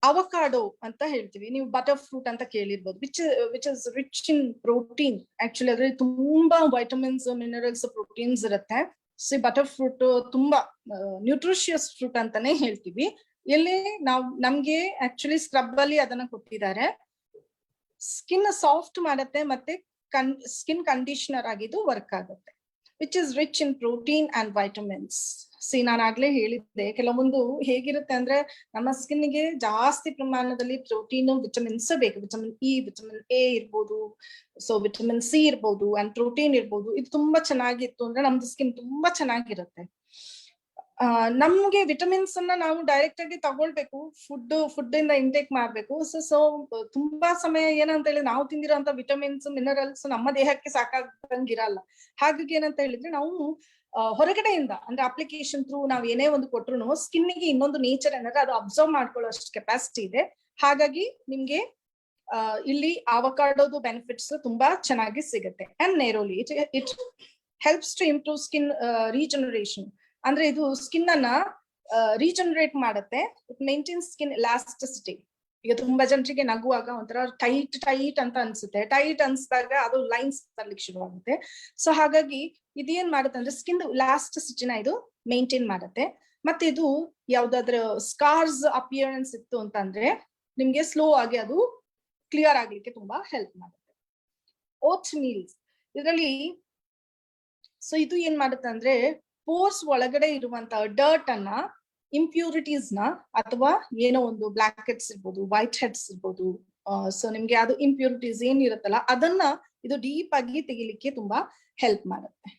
ಅವಕಾಡೋ ಅಂತ ಹೇಳ್ತೀವಿ, ನೀವು ಬಟರ್ ಫ್ರೂಟ್ ಅಂತ ಕೇಳಿರ್ಬೋದು, which is rich in protein. Actually ಅದ್ರಲ್ಲಿ ತುಂಬಾ ವೈಟಮಿನ್ಸ್, ಮಿನರಲ್ಸ್, ಪ್ರೋಟೀನ್ಸ್ ಇರುತ್ತೆ. ಸೊ ಬಟರ್ ಫ್ರೂಟ್ ತುಂಬಾ ನ್ಯೂಟ್ರಿಷಿಯಸ್ ಫ್ರೂಟ್ ಅಂತಾನೆ ಹೇಳ್ತೀವಿ. ಇಲ್ಲಿ ನಮ್ಗೆ ಆಕ್ಚುಲಿ ಸ್ಕ್ರಬ್ ಅಲ್ಲಿ ಅದನ್ನ ಕೊಟ್ಟಿದ್ದಾರೆ. ಸ್ಕಿನ್ ಸಾಫ್ಟ್ ಮಾಡುತ್ತೆ ಮತ್ತೆ ಸ್ಕಿನ್ ಕಂಡೀಷನರ್ ಆಗಿದ್ದು ವರ್ಕ್ ಆಗುತ್ತೆ. Which is rich in protein and vitamins. ನಾನು ಆಗ್ಲೇ ಹೇಳಿದ್ದೆ, ಕೆಲವೊಂದು ಹೇಗಿರುತ್ತೆ ಅಂದ್ರೆ ನಮ್ಮ ಸ್ಕಿನ್ಗೆ ಜಾಸ್ತಿ ಪ್ರಮಾಣದಲ್ಲಿ ಪ್ರೋಟೀನ್, ವಿಟಮಿನ್ಸ್ ಬೇಕು. ವಿಟಮಿನ್ ಇ, ವಿಟಮಿನ್ ಎ ಇರ್ಬೋದು, ಸೊ ವಿಟಮಿನ್ ಸಿ ಇರ್ಬೋದು ಅಂಡ್ ಪ್ರೋಟೀನ್ ಇರ್ಬೋದು. ಇದು ತುಂಬಾ ಚೆನ್ನಾಗಿತ್ತು ಅಂದ್ರೆ ನಮ್ದು ಸ್ಕಿನ್ ತುಂಬಾ ಚೆನ್ನಾಗಿರುತ್ತೆ. ನಮ್ಗೆ ವಿಟಮಿನ್ಸ್ ಅನ್ನ ನಾವು ಡೈರೆಕ್ಟ್ ಆಗಿ ತಗೊಳ್ಬೇಕು, ಫುಡ್ ಇಂದ ಇಂಟೇಕ್ ಮಾಡ್ಬೇಕು. ಸೊ ತುಂಬಾ ಸಮಯ ಏನಂತ ಹೇಳಿ ನಾವು ತಿಂದಿರೋಂತ ವಿಟಮಿನ್ಸ್, ಮಿನರಲ್ಸ್ ನಮ್ಮ ದೇಹಕ್ಕೆ ಸಾಕಾಗಂಗಿರಲ್ಲ. ಹಾಗಾಗಿ ಏನಂತ ಹೇಳಿದ್ರೆ ನಾವು ಹೊರಗಡೆಯಿಂದ ಅಂದ್ರೆ ಅಪ್ಲಿಕೇಶನ್ ಥ್ರೂ ನಾವ್ ಏನೇ ಒಂದು ಕೊಟ್ರು ಸ್ಕಿನ್ಗೆ ಇನ್ನೊಂದು ನೇಚರ್ ಏನಾದ್ರೆ ಅದು ಅಬ್ಸರ್ವ್ ಮಾಡ್ಕೊಳ್ಳೋ ಅಷ್ಟು ಕೆಪಾಸಿಟಿ ಇದೆ. ಹಾಗಾಗಿ ನಿಮ್ಗೆ ಇಲ್ಲಿ ಅವಕಾಡೋದು ಬೆನಿಫಿಟ್ಸ್ ತುಂಬಾ ಚೆನ್ನಾಗಿ ಸಿಗುತ್ತೆ. And neroli, it helps to improve skin regeneration. ಅಂದ್ರೆ ಇದು ಸ್ಕಿನ್ ಅನ್ನ ರೀಜನರೇಟ್ ಮಾಡುತ್ತೆ. It maintains skin elasticity. ಈಗ ತುಂಬಾ ಜನರಿಗೆ ನಗುವಾಗ ಒಂಥರ ಟೈಟ್ ಅಂತ ಅನ್ಸುತ್ತೆ. ಟೈಟ್ ಅನ್ಸಿದಾಗ ಅದು ಲೈನ್ಸ್ ಬರ್ಲಿಕ್ಕೆ ಶುರುವಾಗುತ್ತೆ. ಸೊ ಹಾಗಾಗಿ ಇದೇನ್ ಮಾಡುತ್ತೆ ಅಂದ್ರೆ ಸ್ಕಿನ್ ಎಲಾಸ್ಟಿಸಿಟಿನ ಇದು ಮೇಂಟೈನ್ ಮಾಡುತ್ತೆ. ಮತ್ತೆ ಇದು ಯಾವ್ದಾದ್ರ ಸ್ಕಾರ್ಸ್ ಅಪಿಯರೆನ್ಸ್ ಇತ್ತು ಅಂತಂದ್ರೆ ನಿಮ್ಗೆ ಸ್ಲೋ ಆಗಿ ಅದು ಕ್ಲಿಯರ್ ಆಗ್ಲಿಕ್ಕೆ ತುಂಬಾ ಹೆಲ್ಪ್ ಮಾಡುತ್ತೆ. ಓಟ್ಸ್ ಮೀಲ್ಸ್ ಇದರಲ್ಲಿ, ಸೊ ಇದು ಏನ್ ಮಾಡುತ್ತೆ ಅಂದ್ರೆ ಪೋರ್ಸ್ ಒಳಗಡೆ ಇರುವಂತಹ ಡರ್ಟ್ ಅನ್ನ, ಇಂಪ್ಯೂರಿಟೀಸ್ ನ, ಅಥವಾ ಏನೋ ಒಂದು ಬ್ಲಾಕ್ ಹೆಡ್ಸ್ ಇರ್ಬೋದು, ವೈಟ್ ಹೆಡ್ಸ್ ಇರ್ಬೋದು, ಸೊ ನಿಮ್ಗೆ ಅದು ಇಂಪ್ಯೂರಿಟೀಸ್ ಏನಿರುತ್ತಲ್ಲ ಅದನ್ನ ಇದು ಡೀಪ್ ಆಗಿ ತೆಗಿಲಿಕ್ಕೆ ತುಂಬಾ ಹೆಲ್ಪ್ ಮಾಡುತ್ತೆ.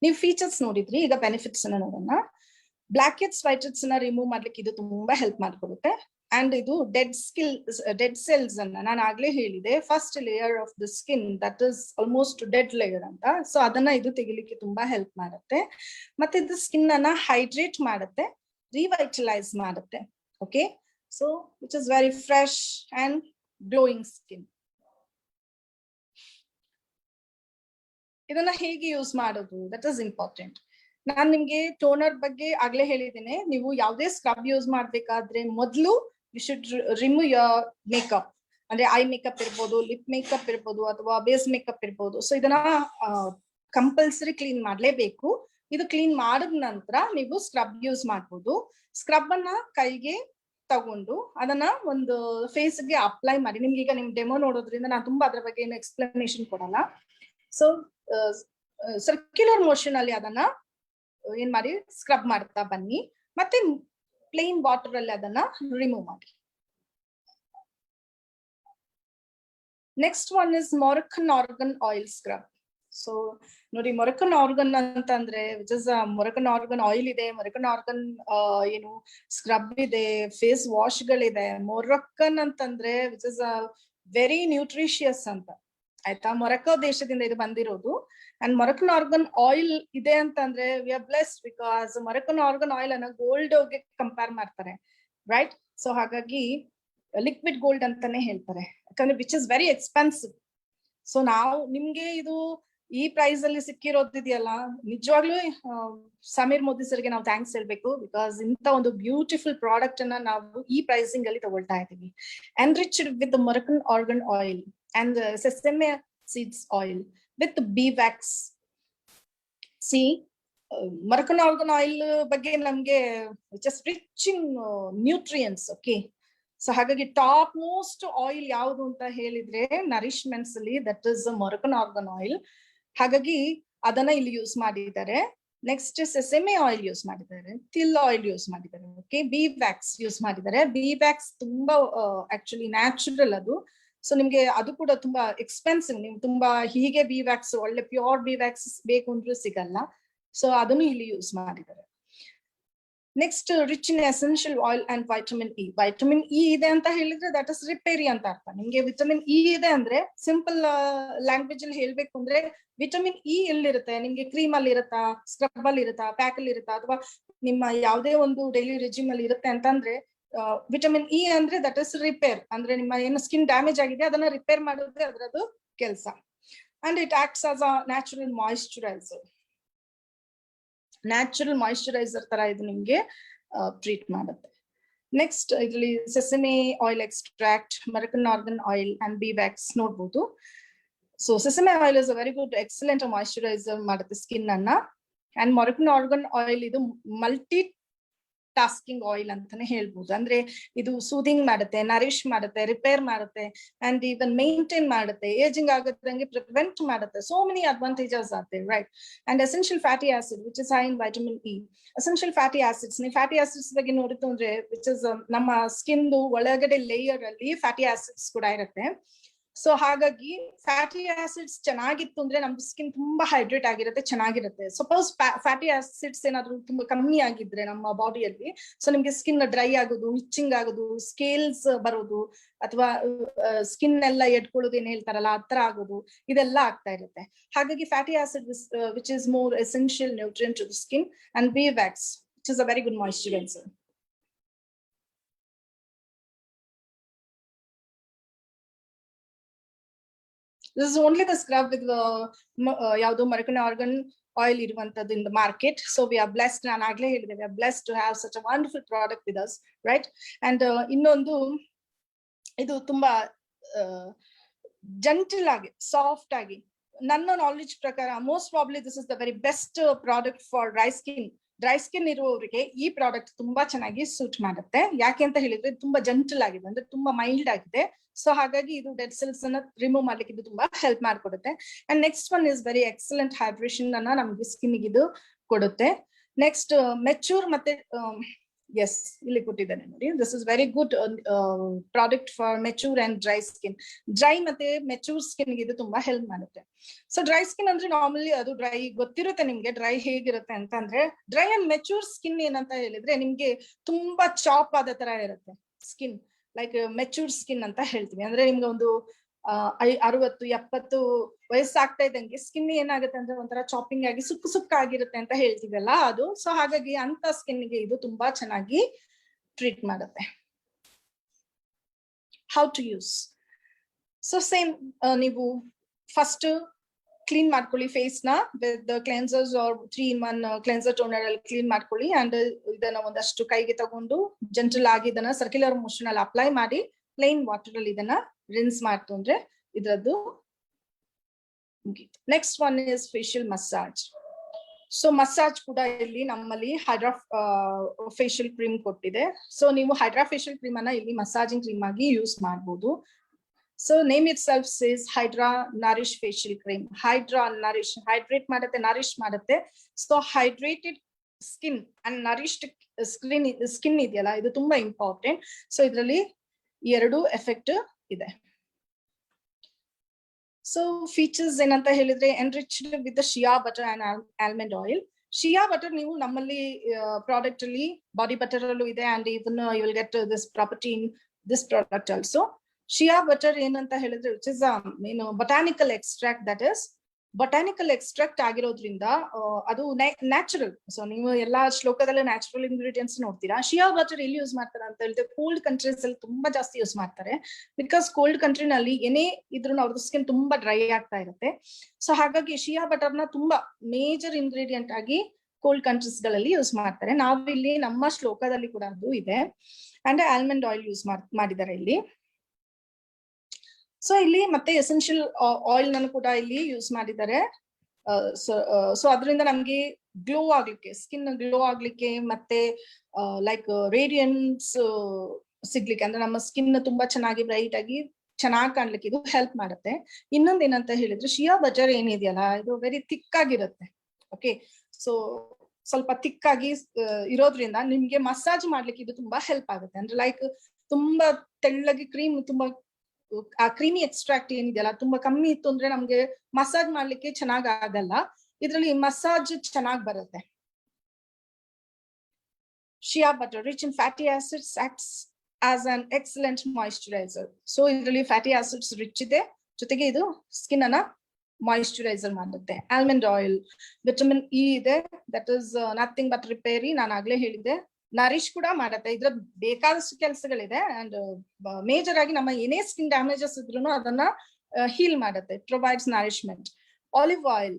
ನೀವು ಫೀಚರ್ಸ್ ನೋಡಿದ್ರಿ, ಈಗ ಬೆನಿಫಿಟ್ಸ್ ಅನ್ನ ನೋಡೋಣ. ಬ್ಲಾಕ್ ಹೆಡ್ಸ್, ವೈಟ್ ಹೆಡ್ಸ್ ನ ರಿಮೂವ್ ಮಾಡ್ಲಿಕ್ಕೆ ಇದು ತುಂಬಾ ಹೆಲ್ಪ್ ಮಾಡ್ಕೊಡುತ್ತೆ. ಅಂಡ್ ಇದು ಡೆಡ್ ಸೆಲ್ಸ್ ಅನ್ನ, ನಾನು ಆಗ್ಲೇ ಹೇಳಿದೆ, first layer of the skin that is almost dead layer ಅಂತ. ಸೊ ಅದನ್ನ ಇದು ತೆಗಿಲಿಕ್ಕೆ ತುಂಬಾ ಹೆಲ್ಪ್ ಮಾಡುತ್ತೆ. ಮತ್ತೆ ಇದು ಸ್ಕಿನ್ ಅನ್ನ ಹೈಡ್ರೇಟ್ ಮಾಡುತ್ತೆ, ರಿವೈಟಲೈಸ್ ಮಾಡುತ್ತೆ. Okay, so which is very fresh and glowing skin. ಇದನ್ನ ಹೇಗೆ ಯೂಸ್ ಮಾಡೋದು, ದಟ್ ಇಸ್ ಇಂಪಾರ್ಟೆಂಟ್. ನಾನ್ ನಿಮ್ಗೆ ಟೋನರ್ ಬಗ್ಗೆ ಆಗ್ಲೇ ಹೇಳಿದ್ದೇನೆ. ನೀವು ಯಾವುದೇ ಸ್ಕ್ರಬ್ ಯೂಸ್ ಮಾಡ್ಬೇಕಾದ್ರೆ ಮೊದಲು you should remove your makeup. ಅಂದ್ರೆ ಐ ಮೇಕಪ್ ಇರ್ಬೋದು, ಲಿಪ್ ಮೇಕಪ್ ಇರ್ಬೋದು, ಅಥವಾ ಬೇಸ್ ಮೇಕಪ್ ಇರ್ಬೋದು. ಸೊ ಇದನ್ನ ಕಂಪಲ್ಸರಿ ಕ್ಲೀನ್ ಮಾಡ್ಲೇಬೇಕು. ಇದು ಕ್ಲೀನ್ ಮಾಡಿದ ನಂತರ ನೀವು ಸ್ಕ್ರಬ್ ಯೂಸ್ ಮಾಡ್ಬೋದು. ಸ್ಕ್ರಬ್ ಅನ್ನ ಕೈಗೆ ತಗೊಂಡು ಅದನ್ನ ಒಂದು ಫೇಸ್ ಗೆ ಅಪ್ಲೈ ಮಾಡಿ. ನಿಮ್ಗೆ ಈಗ ನಿಮ್ ಡೆಮೋ ನೋಡೋದ್ರಿಂದ ನಾನು ತುಂಬಾ ಅದ್ರ ಬಗ್ಗೆ ಏನು ಎಕ್ಸ್ಪ್ಲನೇಷನ್ ಕೊಡಲ್ಲ. ಸೊ ಸರ್ಕ್ಯುಲರ್ ಮೋಷನ್ ಅಲ್ಲಿ ಅದನ್ನ ಏನ್ ಮಾಡಿ ಸ್ಕ್ರಬ್ ಮಾಡ್ತಾ ಬನ್ನಿ, ಮತ್ತೆ ಪ್ಲೇನ್ ವಾಟರ್ ಅಲ್ಲಿ ಅದನ್ನ ರಿಮೂವ್ ಮಾಡಿ. Next one is Moroccan argan oil scrub. So ನೋಡಿ, ಮೊರಕನ್ ಆರ್ಗನ್ ಅಂತಂದ್ರೆ which is Moroccan argan oil ಇದೆ, ಮೊರಕನ್ ಆರ್ಗನ್ ಏನು ಸ್ಕ್ರಬ್ ಇದೆ, ಫೇಸ್ ವಾಶ್ ಗಳಿದೆ. ಮೊರಕ್ಕನ್ ಅಂತಂದ್ರೆ ವಿಚ್ ಇಸ್ ವೆರಿ ನ್ಯೂಟ್ರಿಷಿಯಸ್ ಅಂತ, ಆಯ್ತಾ. ಮೊರಕೋ ದೇಶದಿಂದ ಇದು ಬಂದಿರೋದು. ಅಂಡ್ ಮೊರಕನ್ ಆರ್ಗನ್ ಆಯಿಲ್ ಇದೆ ಅಂತಂದ್ರೆ we are blessed, because Moroccan argan oil ಅನ್ನ ಗೋಲ್ಡ್ ಗೆ ಕಂಪೇರ್ ಮಾಡ್ತಾರೆ, ರೈಟ್. ಸೊ ಹಾಗಾಗಿ ಲಿಕ್ವಿಡ್ ಗೋಲ್ಡ್ ಅಂತಾನೆ ಹೇಳ್ತಾರೆ, ಯಾಕಂದ್ರೆ which is very expensive. So ನಾವು ನಿಮ್ಗೆ ಇದು ಈ ಪ್ರೈಸ್ ಅಲ್ಲಿ ಸಿಕ್ಕಿರೋದಿದೆಯಲ್ಲ, ನಿಜವಾಗ್ಲೂ ಸಮೀರ್ ಮೋದಿ ಸರ್ಗೆ ನಾವು ಥ್ಯಾಂಕ್ಸ್ ಹೇಳ್ಬೇಕು, ಬಿಕಾಸ್ ಇಂತ ಒಂದು ಬ್ಯೂಟಿಫುಲ್ ಪ್ರಾಡಕ್ಟ್ ಅನ್ನ ನಾವು ಈ ಪ್ರೈಸಿಂಗ್ ಅಲ್ಲಿ ತಗೊಳ್ತಾ ಇದ್ದೀವಿ. Enriched with Moroccan argan oil and sesame seeds oil with beeswax. See Moroccan argan oil ಬಗ್ಗೆ ನಮ್ಗೆ just rich in nutrients, okay. So ಹಾಗಾಗಿ ಟಾಪ್ ಮೋಸ್ಟ್ ಆಯಿಲ್ ಯಾವುದು ಅಂತ ಹೇಳಿದ್ರೆ ನರಿಶ್ಮೆಂಟ್ಸ್ ಅಲ್ಲಿ that is Moroccan argan oil. ಹಾಗಾಗಿ ಅದನ್ನ ಇಲ್ಲಿ ಯೂಸ್ ಮಾಡಿದ್ದಾರೆ. ನೆಕ್ಸ್ಟ್ ಸೆಸೆಮೆ ಆಯಿಲ್ ಯೂಸ್ ಮಾಡಿದ್ದಾರೆ, ತಿಲ್ ಆಯಿಲ್ ಯೂಸ್ ಮಾಡಿದ್ದಾರೆ, ಓಕೆ. ಬಿ ವ್ಯಾಕ್ಸ್ ಯೂಸ್ ಮಾಡಿದ್ದಾರೆ. ಬಿ ವ್ಯಾಕ್ಸ್ ತುಂಬಾ ಆಕ್ಚುಲಿ ನ್ಯಾಚುರಲ್ ಅದು. ಸೊ ನಿಮ್ಗೆ ಅದು ಕೂಡ ತುಂಬಾ ಎಕ್ಸ್ಪೆನ್ಸಿವ್. ನೀವು ತುಂಬಾ ಹೀಗೆ ಬಿ ವ್ಯಾಕ್ಸ್, ಒಳ್ಳೆ ಪ್ಯೂರ್ ಬಿ ವ್ಯಾಕ್ಸ್ ಬೇಕು ಅಂದ್ರೂ ಸಿಗಲ್ಲ. ಸೊ ಅದನ್ನು ಇಲ್ಲಿ ಯೂಸ್ ಮಾಡಿದ್ದಾರೆ. Next rich in essential oil and vitamin E. Vitamin E ಇದೆ ಅಂತ ಹೇಳಿದ್ರೆ ದಟ್ ಇಸ್ ರಿಪೇರಿ ಅಂತ ಅರ್ಥ. ನಿಮ್ಗೆ ವಿಟಮಿನ್ ಇ ಇದೆ ಅಂದ್ರೆ ಸಿಂಪಲ್ ಲ್ಯಾಂಗ್ವೇಜ್ ಅಲ್ಲಿ ಹೇಳ್ಬೇಕು ಅಂದ್ರೆ ವಿಟಮಿನ್ ಇ ಎಲ್ಲಿರುತ್ತೆ ನಿಮ್ಗೆ? ಕ್ರೀಮ್ ಅಲ್ಲಿ ಇರುತ್ತಾ, ಸ್ಕ್ರಬ್ ಅಲ್ಲಿ ಇರುತ್ತಾ, ಪ್ಯಾಕ್ ಅಲ್ಲಿ ಇರುತ್ತಾ, ಅಥವಾ ನಿಮ್ಮ ಯಾವುದೇ ಒಂದು ಡೈಲಿ ರೆಜಿಮ್ ಅಲ್ಲಿ ಇರುತ್ತೆ ಅಂತಂದ್ರೆ ವಿಟಮಿನ್ ಇ ಅಂದ್ರೆ ದಟ್ ಇಸ್ ರಿಪೇರ್. ಅಂದ್ರೆ ನಿಮ್ಮ ಏನು ಸ್ಕಿನ್ ಡ್ಯಾಮೇಜ್ ಆಗಿದೆ ಅದನ್ನ ರಿಪೇರ್ ಮಾಡೋದೇ ಅದರದ್ದು ಕೆಲಸ. And it acts as a natural moisturiser. Natural moisturiser ತರ ಇದು ನಿಮ್ಗೆ ಟ್ರೀಟ್ ಮಾಡುತ್ತೆ. ನೆಕ್ಸ್ಟ್ ಇದರಲ್ಲಿ sesame oil extract, Moroccan argan oil and bee wax ನೋಡ್ಬೋದು. So sesame oil is a very good excellent moisturiser ಮಾಡುತ್ತೆ ಸ್ಕಿನ್ ಅನ್ನ. ಅಂಡ್ ಮೊರಕನ್ ಆರ್ಗನ್ ಆಯಿಲ್ ಇದು multitasking oil ಅಂತಾನೆ ಹೇಳ್ಬೋದು. ಅಂದ್ರೆ ಇದು ಸೂದಿಂಗ್ ಮಾಡುತ್ತೆ, ನರಿಶ್ ಮಾಡುತ್ತೆ, ರಿಪೇರ್ ಮಾಡುತ್ತೆ, ಅಂಡ್ ಇವನ್ ಮೇಂಟೈನ್ ಮಾಡುತ್ತೆ, ಏಜಿಂಗ್ ಆಗದಂಗೆ ಪ್ರಿವೆಂಟ್ ಮಾಡುತ್ತೆ. So many advantages are there, right. And essential fatty acid which is high in vitamin E. Essential fatty acids, ನೀವು ಫ್ಯಾಟಿ ಆಸಿಡ್ಸ್ ಬಗ್ಗೆ ನೋಡಿತು ಅಂದ್ರೆ ವಿಚ್ ಇಸ್ ನಮ್ಮ ಸ್ಕಿನ್ ಒಳಗಡೆ ಲೇಯರ್ ಅಲ್ಲಿ ಫ್ಯಾಟಿ ಆಸಿಡ್ಸ್ ಕೂಡ ಇರುತ್ತೆ. ಸೊ ಹಾಗಾಗಿ ಫ್ಯಾಟಿ ಆಸಿಡ್ಸ್ ಚೆನ್ನಾಗಿತ್ತು ಅಂದ್ರೆ ನಮ್ದು ಸ್ಕಿನ್ ತುಂಬಾ ಹೈಡ್ರೇಟ್ ಆಗಿರುತ್ತೆ, ಚೆನ್ನಾಗಿರುತ್ತೆ. ಸಪೋಸ್ ಫ್ಯಾಟಿ ಆಸಿಡ್ಸ್ ಏನಾದ್ರು ತುಂಬಾ ಕಮ್ಮಿ ಆಗಿದ್ರೆ ನಮ್ಮ ಬಾಡಿಯಲ್ಲಿ, ಸೊ ನಿಮ್ಗೆ ಸ್ಕಿನ್ ಡ್ರೈ ಆಗೋದು, ಇಚ್ಚಿಂಗ್ ಆಗೋದು, ಸ್ಕೇಲ್ಸ್ ಬರೋದು, ಅಥವಾ ಸ್ಕಿನ್ ಎಲ್ಲ ಎಡ್ಕೊಳ್ಳೋದು ಏನ್ ಹೇಳ್ತಾರಲ್ಲ ಆ ತರ ಆಗೋದು, ಇದೆಲ್ಲ ಆಗ್ತಾ ಇರುತ್ತೆ. ಹಾಗಾಗಿ fatty acid which is more essential nutrient to the skin. And bee wax which is a very good moisturiser. This is only the scrub with ಯಾವುದು ಮೊರಕನ್ ಆರ್ಗನ್ ಆಯಿಲ್ ಇರುವಂತದ್ದು in the market. So we are blessed. ನಾನು ಆಗ್ಲೇ ಹೇಳಿದೆ, we are blessed to have such a wonderful product with us, right? And ಇನ್ನೊಂದು ಇದು ತುಂಬಾ gentle ಆಗಿ, soft ಆಗಿ, ನನ್ನ ನಾಲೆಜ್ ಪ್ರಕಾರ most probably this is the very best product for dry skin. Dry skin ಇರುವವರಿಗೆ ಈ ಪ್ರಾಡಕ್ಟ್ ತುಂಬಾ ಚೆನ್ನಾಗಿ ಸೂಟ್ ಮಾಡುತ್ತೆ. ಯಾಕೆ ಅಂತ ಹೇಳಿದ್ರೆ ತುಂಬಾ ಜೆಂಟಲ್ ಆಗಿದೆ, ಅಂದ್ರೆ ತುಂಬಾ ಮೈಲ್ಡ್ ಆಗಿದೆ. ಸೊ ಹಾಗಾಗಿ ಇದು ಡೆಡ್ ಸೆಲ್ಸ್ ಅನ್ನ ರಿಮೂವ್ ಮಾಡ್ಲಿಕ್ಕೆ ಇದು ತುಂಬಾ ಹೆಲ್ಪ್ ಮಾಡ್ಕೊಡುತ್ತೆ. And next one is very excellent hydration ಅನ್ನ ನಮ್ಗೆ ಸ್ಕಿನ್ ಇದು ಕೊಡುತ್ತೆ. ನೆಕ್ಸ್ಟ್ ಮೆಚೂರ್ ಮತ್ತೆ ಎಸ್ ಇಲ್ಲಿ ಕೊಟ್ಟಿದ್ದೇನೆ ನೋಡಿ, this is very good product for mature and dry skin. Dry ಮತ್ತೆ ಮೆಚೂರ್ ಸ್ಕಿನ್ ಇದು ತುಂಬಾ ಹೆಲ್ಪ್ ಮಾಡುತ್ತೆ. ಸೊ ಡ್ರೈ ಸ್ಕಿನ್ ಅಂದ್ರೆ ನಾರ್ಮಲಿ ಅದು ಡ್ರೈ ಗೊತ್ತಿರುತ್ತೆ ನಿಮ್ಗೆ, ಡ್ರೈ ಹೇಗಿರುತ್ತೆ ಅಂತ ಅಂದ್ರೆ. ಡ್ರೈ ಅಂಡ್ ಮೆಚೂರ್ ಸ್ಕಿನ್ ಏನಂತ ಹೇಳಿದ್ರೆ ನಿಮ್ಗೆ ತುಂಬಾ ಚಾಪ್ ಆದ ತರ ಇರುತ್ತೆ ಸ್ಕಿನ್, ಲೈಕ್ ಮೆಚೂರ್ ಸ್ಕಿನ್ ಅಂತ ಹೇಳ್ತೀವಿ. ಅಂದ್ರೆ ನಿಮ್ಗೆ ಒಂದು 60-70 ವಯಸ್ಸಾಗ್ತಾ ಇದ್ದಂಗೆ ಸ್ಕಿನ್ ಏನಾಗುತ್ತೆ ಅಂದ್ರೆ ಒಂಥರ ಚಾಪಿಂಗ್ ಆಗಿ ಸುಕ್ಕು ಸುಕ್ಕಾಗಿರುತ್ತೆ ಅಂತ ಹೇಳ್ತೀವಲ್ಲ ಅದು. ಸೊ ಹಾಗಾಗಿ ಅಂತ ಸ್ಕಿನ್ಗೆ ಇದು ತುಂಬಾ ಚೆನ್ನಾಗಿ ಟ್ರೀಟ್ ಮಾಡುತ್ತೆ. How to use? So same, ನೀವು ಫಸ್ಟ್ ಕ್ಲೀನ್ ಮಾಡ್ಕೊಳ್ಳಿ ಫೇಸ್ ನ with cleansers or 3-in-1 cleanser toner ಅಲ್ಲಿ ಕ್ಲೀನ್ ಮಾಡ್ಕೊಳ್ಳಿ. ಅಂಡ್ ಇದನ್ನ ಒಂದಷ್ಟು ಕೈಗೆ ತಗೊಂಡು ಜೆಂಟಲ್ ಆಗಿ ಇದನ್ನ ಸರ್ಕ್ಯುಲರ್ ಮೋಷನ್ ಅಲ್ಲಿ ಅಪ್ಲೈ ಮಾಡಿ ಪ್ಲೇನ್ ವಾಟರ್ ಅಲ್ಲಿ ಇದನ್ನ ರಿನ್ಸ್ ಮಾಡ್ತು ಅಂದ್ರೆ ಇದ್ರದ್ದು ಮುಗೀತು. Next one is facial massage. So massage ಕೂಡ ಇಲ್ಲಿ ನಮ್ಮಲ್ಲಿ ಹೈಡ್ರಾ ಫೇಶಿಯಲ್ ಕ್ರೀಮ್ ಕೊಟ್ಟಿದೆ. ಸೊ ನೀವು ಹೈಡ್ರಾ ಫೇಶಿಯಲ್ ಕ್ರೀಮ್ ಅನ್ನ ಇಲ್ಲಿ ಮಸಾಜಿಂಗ್ ಕ್ರೀಮ್ ಆಗಿ ಯೂಸ್ ಮಾಡಬಹುದು. So name it self says hydra nourish facial cream. Hydra nourish, hydrate ಮಾಡುತ್ತೆ, ನರಿಶ್ ಮಾಡುತ್ತೆ. So hydrated skin and nourished skin ಇದೆಯಲ್ಲ, ಇದು ತುಂಬಾ ಇಂಪಾರ್ಟೆಂಟ್. ಸೊ ಇದರಲ್ಲಿ ಎರಡು ಎಫೆಕ್ಟ್ ಇದೆ. ಸೊ ಫೀಚರ್ಸ್ ಏನಂತ ಹೇಳಿದ್ರೆ, enriched with shea butter and almond oil. Shea butter ನೀವು ನಮ್ಮಲ್ಲಿ ಪ್ರಾಡಕ್ಟ್ ಅಲ್ಲಿ ಬಾಡಿ ಬಟರ್ ಅಲ್ಲೂ ಇದೆ, and even you will get this property in this product also. Shea butter ಏನಂತ ಹೇಳಿದ್ರೆ ವಿಚ್ ಇಸ್ ಏನು botanical extract, that is botanical extract ಆಗಿರೋದ್ರಿಂದ ಅದು ನ್ಯಾಚುರಲ್. ಸೊ ನೀವು ಎಲ್ಲಾ ಶ್ಲೋಕದಲ್ಲಿ ನ್ಯಾಚುರಲ್ ಇಂಗ್ರೀಡಿಯೆಂಟ್ಸ್ ನೋಡ್ತೀರಾ. ಶಿಯಾ ಬಟರ್ ಎಲ್ಲಿ ಯೂಸ್ ಮಾಡ್ತಾರೆ ಅಂತ ಹೇಳಿದ್ರೆ ಕೋಲ್ಡ್ ಕಂಟ್ರೀಸ್ ಅಲ್ಲಿ ತುಂಬಾ ಜಾಸ್ತಿ ಯೂಸ್ ಮಾಡ್ತಾರೆ. ಬಿಕಾಸ್ ಕೋಲ್ಡ್ ಕಂಟ್ರಿನಲ್ಲಿ ಏನೇ ಇದ್ರೂ ಅವ್ರದ್ದು ಸ್ಕಿನ್ ತುಂಬಾ ಡ್ರೈ ಆಗ್ತಾ ಇರುತ್ತೆ. ಸೊ ಹಾಗಾಗಿ ಶಿಯಾ ಬಟರ್ ನ ತುಂಬಾ ಮೇಜರ್ ಇಂಗ್ರೀಡಿಯೆಂಟ್ ಆಗಿ ಕೋಲ್ಡ್ ಕಂಟ್ರೀಸ್ ಗಳಲ್ಲಿ ಯೂಸ್ ಮಾಡ್ತಾರೆ. ನಾವಿಲ್ಲಿ ನಮ್ಮ ಶ್ಲೋಕದಲ್ಲಿ ಕೂಡ ಅದು ಇದೆ. ಅಂಡ್ ಆಲ್ಮಂಡ್ ಆಯಿಲ್ ಯೂಸ್ ಮಾಡಿದ್ದಾರೆ ಇಲ್ಲಿ. ಸೊ ಇಲ್ಲಿ ಮತ್ತೆ ಎಸೆನ್ಷಿಯಲ್ ಆಯಿಲ್ ನನ್ನು ಕೂಡ ಇಲ್ಲಿ ಯೂಸ್ ಮಾಡಿದ್ದಾರೆ. ಸೊ ಅದರಿಂದ ನಮ್ಗೆ ಗ್ಲೋ ಆಗ್ಲಿಕ್ಕೆ, ಸ್ಕಿನ್ ಗ್ಲೋ ಆಗ್ಲಿಕ್ಕೆ ಮತ್ತೆ ಲೈಕ್ ರೇಡಿಯನ್ಸ್ ಸಿಗ್ಲಿಕ್ಕೆ, ಅಂದ್ರೆ ನಮ್ಮ ಸ್ಕಿನ್ ತುಂಬಾ ಚೆನ್ನಾಗಿ ಬ್ರೈಟ್ ಆಗಿ ಚೆನ್ನಾಗಿ ಕಾಣ್ಲಿಕ್ಕೆ ಇದು ಹೆಲ್ಪ್ ಮಾಡುತ್ತೆ. ಇನ್ನೊಂದ್ ಏನಂತ ಹೇಳಿದ್ರೆ ಶಿಯಾ ಬಟರ್ ಏನಿದೆಯಲ್ಲ, ಇದು ವೆರಿ ಥಿಕ್ ಆಗಿರುತ್ತೆ. ಓಕೆ, ಸೊ ಸ್ವಲ್ಪ ಥಿಕ್ ಆಗಿ ಇರೋದ್ರಿಂದ ನಿಮ್ಗೆ ಮಸಾಜ್ ಮಾಡ್ಲಿಕ್ಕೆ ಇದು ತುಂಬಾ ಹೆಲ್ಪ್ ಆಗುತ್ತೆ. ಅಂದ್ರೆ ಲೈಕ್ ತುಂಬಾ ತೆಳ್ಳಗೆ ಕ್ರೀಮ್, ತುಂಬಾ ಆ ಕ್ರೀಮಿ ಎಕ್ಸ್ಟ್ರಾಕ್ಟ್ ಏನಿದೆಯಲ್ಲ ತುಂಬಾ ಕಮ್ಮಿ ಇತ್ತು ಅಂದ್ರೆ ನಮ್ಗೆ ಮಸಾಜ್ ಮಾಡ್ಲಿಕ್ಕೆ ಚೆನ್ನಾಗ್ ಆಗಲ್ಲ. ಇದ್ರಲ್ಲಿ ಮಸಾಜ್ ಚೆನ್ನಾಗ್ ಬರುತ್ತೆ. ಶಿಯಾ butter rich in fatty acids acts as an excellent moisturiser. So ಇದರಲ್ಲಿ ಫ್ಯಾಟಿ ಆಸಿಡ್ಸ್ ರಿಚ್ ಇದೆ, ಜೊತೆಗೆ ಇದು ಸ್ಕಿನ್ ಅನ್ನ ಮಾಯಿಶ್ಚರೈಸರ್ ಮಾಡುತ್ತೆ. ಆಲ್ಮಂಡ್ ಆಯಿಲ್ ವಿಟಮಿನ್ ಇ ಇದೆ, that is nothing but repair, ನಾನು ಆಗ್ಲೇ ಹೇಳಿದೆ. ನರಿಶ್ ಕೂಡ ಮಾಡತ್ತೆ, ಇದ್ರ ಬೇಕಾದಷ್ಟು ಕೆಲಸಗಳಿದೆ. ಅಂಡ್ ಮೇಜರ್ ಆಗಿ ನಮ್ಮ ಏನೇ ಸ್ಕಿನ್ ಡ್ಯಾಮೇಜಸ್ ಇದ್ರು ಅದನ್ನ ಹೀಲ್ ಮಾಡುತ್ತೆ, provides nourishment. Olive oil,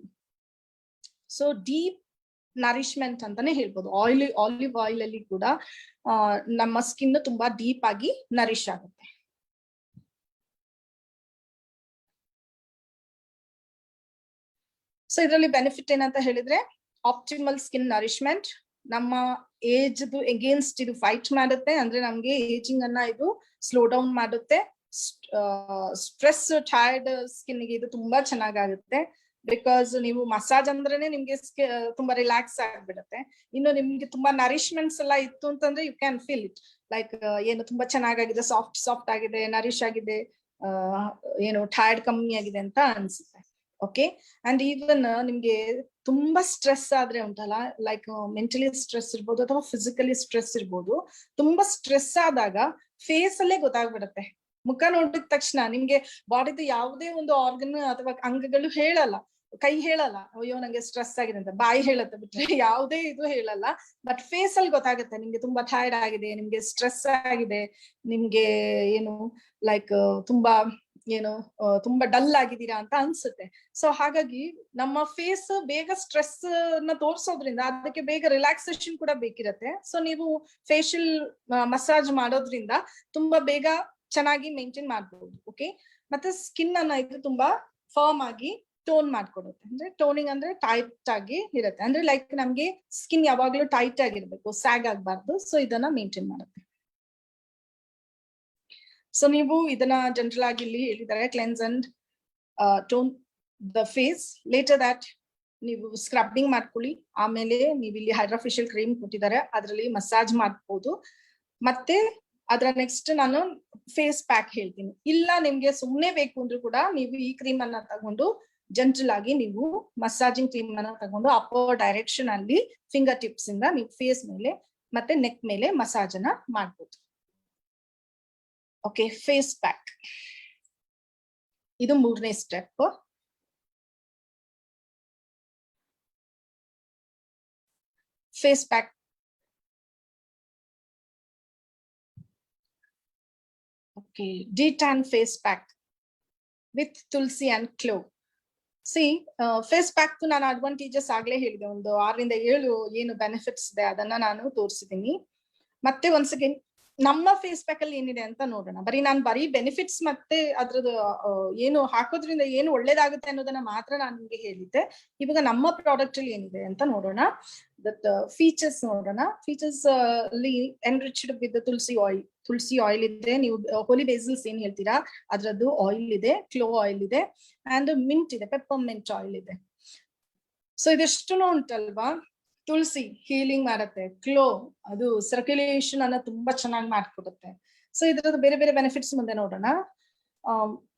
so deep nourishment ಅಂತಾನೆ ಹೇಳ್ಬೋದು. ಆಲಿವ್ ಆಯಿಲ್ ಅಲ್ಲಿ ಕೂಡ ನಮ್ಮ ಸ್ಕಿನ್ ತುಂಬಾ ಡೀಪ್ ಆಗಿ ನರಿಶ್ ಆಗುತ್ತೆ. ಸೊ ಇದರಲ್ಲಿ ಬೆನಿಫಿಟ್ ಏನಂತ ಹೇಳಿದ್ರೆ ಆಪ್ಟಿಮಲ್ ಸ್ಕಿನ್ ನರಿಶ್ಮೆಂಟ್, ನಮ್ಮ ಏಜ್ ಎಗೇನ್ಸ್ಟ್ ಇದು ಫೈಟ್ ಮಾಡುತ್ತೆ. ಅಂದ್ರೆ ನಮ್ಗೆ ಏಜಿಂಗ್ ಅನ್ನ ಇದು ಸ್ಲೋ ಡೌನ್ ಮಾಡುತ್ತೆ. ಸ್ಟ್ರೆಸ್ ಟೈರ್ಡ್ ಸ್ಕಿನ್ ಗೆ ಇದು ತುಂಬಾ ಚೆನ್ನಾಗಾಗುತ್ತೆ. ಬಿಕಾಸ್ ನೀವು ಮಸಾಜ್ ಅಂದ್ರೇನೆ ನಿಮ್ಗೆ ತುಂಬಾ ರಿಲ್ಯಾಕ್ಸ್ ಆಗ್ಬಿಡುತ್ತೆ. ಇನ್ನು ನಿಮ್ಗೆ ತುಂಬಾ ನರಿಶ್ಮೆಂಟ್ಸ್ ಎಲ್ಲ ಇತ್ತು ಅಂತಂದ್ರೆ you can feel it like ಏನು ತುಂಬಾ ಚೆನ್ನಾಗಿದೆ, ಸಾಫ್ಟ್ ಆಗಿದೆ, ನರಿಶ್ ಆಗಿದೆ, ಏನು ಟೈರ್ಡ್ ಕಮ್ಮಿ ಆಗಿದೆ ಅಂತ ಅನ್ಸುತ್ತೆ. ಓಕೆ, ಅಂಡ್ ಈವನ್ ನಿಮ್ಗೆ ತುಂಬಾ ಸ್ಟ್ರೆಸ್ ಆದ್ರೆ ಉಂಟಲ್ಲ, ಲೈಕ್ ಮೆಂಟಲಿ ಸ್ಟ್ರೆಸ್ ಇರ್ಬೋದು ಅಥವಾ ಫಿಸಿಕಲಿ ಸ್ಟ್ರೆಸ್ ಇರ್ಬೋದು, ತುಂಬಾ ಸ್ಟ್ರೆಸ್ ಆದಾಗ ಫೇಸ್ ಅಲ್ಲೇ ಗೊತ್ತಾಗ್ಬಿಡತ್ತೆ. ಮುಖ ನೋಡಿದ ತಕ್ಷಣ ನಿಮ್ಗೆ ಬಾಡಿದು ಯಾವುದೇ ಒಂದು ಆರ್ಗನ್ ಅಥವಾ ಅಂಗಗಳು ಹೇಳಲ್ಲ, ಕೈ ಹೇಳಲ್ಲ ಅಯ್ಯೋ ನಂಗೆ ಸ್ಟ್ರೆಸ್ ಆಗಿದೆ ಅಂತ, ಬಾಯಿ ಹೇಳತ್ತೆ ಬಿಟ್ರೆ ಯಾವುದೇ ಇದು ಹೇಳಲ್ಲ. ಬಟ್ ಫೇಸ್ ಅಲ್ಲಿ ಗೊತ್ತಾಗುತ್ತೆ ನಿಮ್ಗೆ ತುಂಬಾ ಟೈರ್ಡ್ ಆಗಿದೆ, ನಿಮ್ಗೆ ಸ್ಟ್ರೆಸ್ ಆಗಿದೆ, ನಿಮ್ಗೆ ಏನು ಲೈಕ್ ತುಂಬಾ ಏನು ತುಂಬಾ ಡಲ್ ಆಗಿದ್ದೀರಾ ಅಂತ ಅನ್ಸುತ್ತೆ. ಸೊ ಹಾಗಾಗಿ ನಮ್ಮ ಫೇಸ್ ಬೇಗ ಸ್ಟ್ರೆಸ್ ನ ತೋರ್ಸೋದ್ರಿಂದ ಅದಕ್ಕೆ ಬೇಗ ರಿಲ್ಯಾಕ್ಸೇಷನ್ ಕೂಡ ಬೇಕಿರತ್ತೆ. ಸೊ ನೀವು ಫೇಶಿಯಲ್ ಮಸಾಜ್ ಮಾಡೋದ್ರಿಂದ ತುಂಬಾ ಬೇಗ ಚೆನ್ನಾಗಿ ಮೇಂಟೈನ್ ಮಾಡ್ಬೋದು. ಓಕೆ, ಮತ್ತೆ ಸ್ಕಿನ್ ಅನ್ನ ಇದು ತುಂಬಾ ಫರ್ಮ್ ಆಗಿ ಟೋನ್ ಮಾಡ್ಕೊಡುತ್ತೆ. ಅಂದ್ರೆ ಟೋನಿಂಗ್ ಅಂದ್ರೆ ಟೈಟ್ ಆಗಿ ಇರುತ್ತೆ. ಅಂದ್ರೆ ಲೈಕ್ ನಮ್ಗೆ ಸ್ಕಿನ್ ಯಾವಾಗ್ಲೂ ಟೈಟ್ ಆಗಿರ್ಬೇಕು, ಸ್ಯಾಗ್ ಆಗ್ಬಾರ್ದು. ಸೊ ಇದನ್ನ ಮೇಂಟೈನ್ ಮಾಡುತ್ತೆ. ಸೊ ನೀವು ಇದನ್ನ ಜನರಲ್ ಆಗಿ ಇಲ್ಲಿ ಹೇಳಿದ್ದಾರೆ, cleanse and tone the face. Later that ನೀವು ಸ್ಕ್ರಬ್ಬಿಂಗ್ ಮಾಡ್ಕೊಳ್ಳಿ, ಆಮೇಲೆ ನೀವು ಇಲ್ಲಿ ಹೈಡ್ರಾ ಫೇಶಿಯಲ್ ಕ್ರೀಮ್ ಕೊಟ್ಟಿದ್ದಾರೆ, ಅದರಲ್ಲಿ ಮಸಾಜ್ ಮಾಡ್ಬೋದು. ಮತ್ತೆ ಅದರ ನೆಕ್ಸ್ಟ್ ನಾನು ಫೇಸ್ ಪ್ಯಾಕ್ ಹೇಳ್ತೀನಿ. ಇಲ್ಲ ನಿಮ್ಗೆ ಸುಮ್ನೆ ಬೇಕು ಅಂದ್ರೂ ಕೂಡ ನೀವು ಈ ಕ್ರೀಮ್ ಅನ್ನ ತಗೊಂಡು ಜನರಲ್ ಆಗಿ ನೀವು ಮಸಾಜಿಂಗ್ ಕ್ರೀಮ್ ಅನ್ನ ತಗೊಂಡು ಅಪ್ಪರ್ ಡೈರೆಕ್ಷನ್ ಅಲ್ಲಿ ಫಿಂಗರ್ ಟಿಪ್ಸ್ ಇಂದ ನೀವು ಫೇಸ್ ಮೇಲೆ ಮತ್ತೆ ನೆಕ್ ಮೇಲೆ ಮಸಾಜ್ ಅನ್ನ ಮಾಡ್ಬೋದು. ಓಕೆ, ಫೇಸ್ ಪ್ಯಾಕ್ ಇದು ಮೂರನೇ step. Face pack okay, detan face pack with tulsi and clove. See face pack ನಾನು ಅಡ್ವಾಂಟೇಜಸ್ ಆಗ್ಲೇ ಹೇಳಿದೆ, ಒಂದು 6 ರಿಂದ 7 ಏನು ಬೆನಿಫಿಟ್ಸ್ ಇದೆ ಅದನ್ನ ನಾನು ತೋರಿಸಿದ್ದೀನಿ. ಮತ್ತೆ ಒನ್ಸ್ ಅಗೇನ್ ನಮ್ಮ ಫೇಸ್ ಪ್ಯಾಕ್ ಅಲ್ಲಿ ಏನಿದೆ ಅಂತ ನೋಡೋಣ. ನಾನು ಬರೀ ಬೆನಿಫಿಟ್ಸ್ ಮತ್ತೆ ಅದ್ರದ್ದು ಏನು ಹಾಕೋದ್ರಿಂದ ಏನು ಒಳ್ಳೇದಾಗುತ್ತೆ ಅನ್ನೋದನ್ನ ಮಾತ್ರ ನಾನು ನಿಮ್ಗೆ ಹೇಳಿದ್ದೆ. ಇವಾಗ ನಮ್ಮ ಪ್ರಾಡಕ್ಟ್ ಅಲ್ಲಿ ಏನಿದೆ ಅಂತ ನೋಡೋಣ. ದಟ್ ಫೀಚರ್ಸ್ ನೋಡೋಣ. ಫೀಚರ್ಸ್ ಅಲ್ಲಿ ಎನ್ರಿಚ್ಡ್ ವಿತ್ ತುಳಸಿ ಆಯಿಲ್ ಇದೆ. ನೀವು ಹೋಲಿ ಬೇಸಿಲ್ಸ್ ಏನ್ ಹೇಳ್ತೀರಾ ಅದ್ರದ್ದು ಆಯಿಲ್ ಇದೆ, ಕ್ಲೋ ಆಯಿಲ್ ಇದೆ, ಅಂಡ್ ಮಿಂಟ್ ಇದೆ, ಪೆಪ್ಪರ್ಮೆಂಟ್ ಆಯಿಲ್ ಇದೆ. ಸೊ ಇದೆಷ್ಟು ಉಂಟಲ್ವಾ. ತುಳಸಿ ಹೀಲಿಂಗ್ ಮಾಡುತ್ತೆ, ಕ್ಲೋ ಅದು ಸರ್ಕ್ಯುಲೇಷನ್ ಅನ್ನ ತುಂಬಾ ಚೆನ್ನಾಗಿ ಮಾಡ್ಕೊಡುತ್ತೆ. ಸೊ ಇದ್ರದ್ದು ಬೇರೆ ಬೇರೆ ಬೆನಿಫಿಟ್ಸ್ ಮುಂದೆ ನೋಡೋಣ.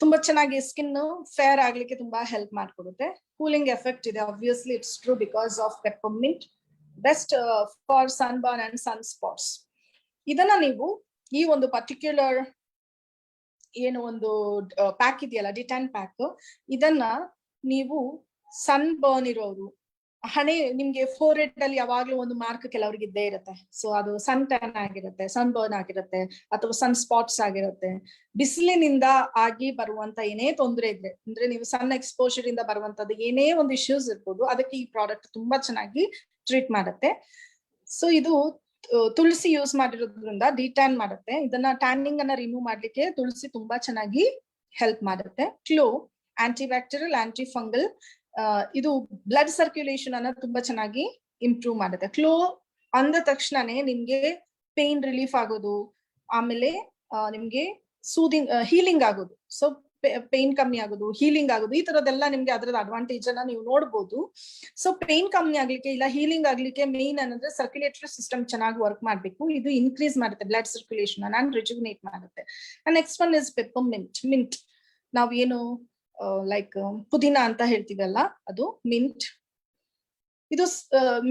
ತುಂಬಾ ಚೆನ್ನಾಗಿ ಸ್ಕಿನ್ ಫೇರ್ ಆಗ್ಲಿಕ್ಕೆ ತುಂಬಾ ಹೆಲ್ಪ್ ಮಾಡ್ಕೊಡುತ್ತೆ. ಕೂಲಿಂಗ್ ಎಫೆಕ್ಟ್ ಇದೆ, obviously it's true because of peppermint. Best for sun burn and sun spots. ಇದನ್ನ ನೀವು ಈ ಒಂದು ಪರ್ಟಿಕ್ಯುಲರ್ ಏನು ಒಂದು ಪ್ಯಾಕ್ ಇದೆಯಲ್ಲ, ಡಿಟ್ಯಾನ್ ಪ್ಯಾಕ್, ಇದನ್ನ ನೀವು ಸನ್ ಬರ್ನ್ ಇರೋರು, ಹಣೆ ನಿಮ್ಗೆ ಫೋರ್ ಹೆಡ್ ಅಲ್ಲಿ ಯಾವಾಗ್ಲೂ ಒಂದು ಮಾರ್ಕ್ ಕೆಲವರಿಗೆ ಇದ್ದೇ ಇರುತ್ತೆ. ಸೊ ಅದು ಸನ್ ಟ್ಯಾನ್ ಆಗಿರುತ್ತೆ, ಸನ್ ಬರ್ನ್ ಆಗಿರುತ್ತೆ, ಅಥವಾ ಸನ್ ಸ್ಪಾಟ್ಸ್ ಆಗಿರುತ್ತೆ. ಬಿಸಿಲಿನಿಂದ ಆಗಿ ಬರುವಂತ ಏನೇ ತೊಂದರೆ ಇದ್ರೆ, ಅಂದ್ರೆ ನೀವು ಸನ್ ಎಕ್ಸ್ಪೋಜರ್ ಇಂದ ಬರುವಂತದ್ದು ಏನೇ ಒಂದು ಇಶ್ಯೂಸ್ ಇರ್ಬೋದು, ಅದಕ್ಕೆ ಈ ಪ್ರಾಡಕ್ಟ್ ತುಂಬಾ ಚೆನ್ನಾಗಿ ಟ್ರೀಟ್ ಮಾಡುತ್ತೆ. ಸೊ ಇದು ತುಳಸಿ ಯೂಸ್ ಮಾಡಿರೋದ್ರಿಂದ ಡಿಟ್ಯಾನ್ ಮಾಡುತ್ತೆ. ಇದನ್ನ ಟ್ಯಾನಿಂಗ್ ಅನ್ನ ರಿಮೂವ್ ಮಾಡ್ಲಿಕ್ಕೆ ತುಳಸಿ ತುಂಬಾ ಚೆನ್ನಾಗಿ ಹೆಲ್ಪ್ ಮಾಡುತ್ತೆ. ಕ್ಲೋ ಆಂಟಿ ಬ್ಯಾಕ್ಟೀರಿಯಲ್, ಆಂಟಿ ಫಂಗಲ್, ಇದು ಬ್ಲಡ್ ಸರ್ಕ್ಯುಲೇಷನ್ ಅನ್ನ ತುಂಬಾ ಚೆನ್ನಾಗಿ ಇಂಪ್ರೂವ್ ಮಾಡುತ್ತೆ. ಕ್ಲೋ ಅಂದ ತಕ್ಷಣನೇ ನಿಮ್ಗೆ ಪೇನ್ ರಿಲೀಫ್ ಆಗೋದು, ಆಮೇಲೆ ನಿಮ್ಗೆ ಸೂದಿಂಗ್ ಹೀಲಿಂಗ್ ಆಗೋದು. ಸೊ ಪೇನ್ ಕಮ್ಮಿ ಆಗೋದು, ಹೀಲಿಂಗ್ ಆಗೋದು, ಈ ತರದೆಲ್ಲ ನಿಮ್ಗೆ ಅದ್ರದ್ದು ಅಡ್ವಾಂಟೇಜ್ ಅನ್ನ ನೀವು ನೋಡ್ಬೋದು. ಸೊ ಪೇನ್ ಕಮ್ಮಿ ಆಗ್ಲಿಕ್ಕೆ ಇಲ್ಲ ಹೀಲಿಂಗ್ ಆಗ್ಲಿಕ್ಕೆ ಮೇನ್ ಏನಂದ್ರೆ ಸರ್ಕ್ಯುಲೇಟರಿ ಸಿಸ್ಟಮ್ ಚೆನ್ನಾಗಿ ವರ್ಕ್ ಮಾಡ್ಬೇಕು. ಇದು ಇನ್ಕ್ರೀಸ್ ಮಾಡುತ್ತೆ ಬ್ಲಡ್ ಸರ್ಕ್ಯುಲೇಷನ್ ಅಂಡ್ ರಿಜುವಿನೇಟ್ ಮಾಡುತ್ತೆ. Next one is peppermint. Mint ನಾವ್ ಏನು ಲೈಕ್ ಪುದೀನ ಅಂತ ಹೇಳ್ತೀವಲ್ಲ, ಅದು ಮಿಂಟ್. ಇದು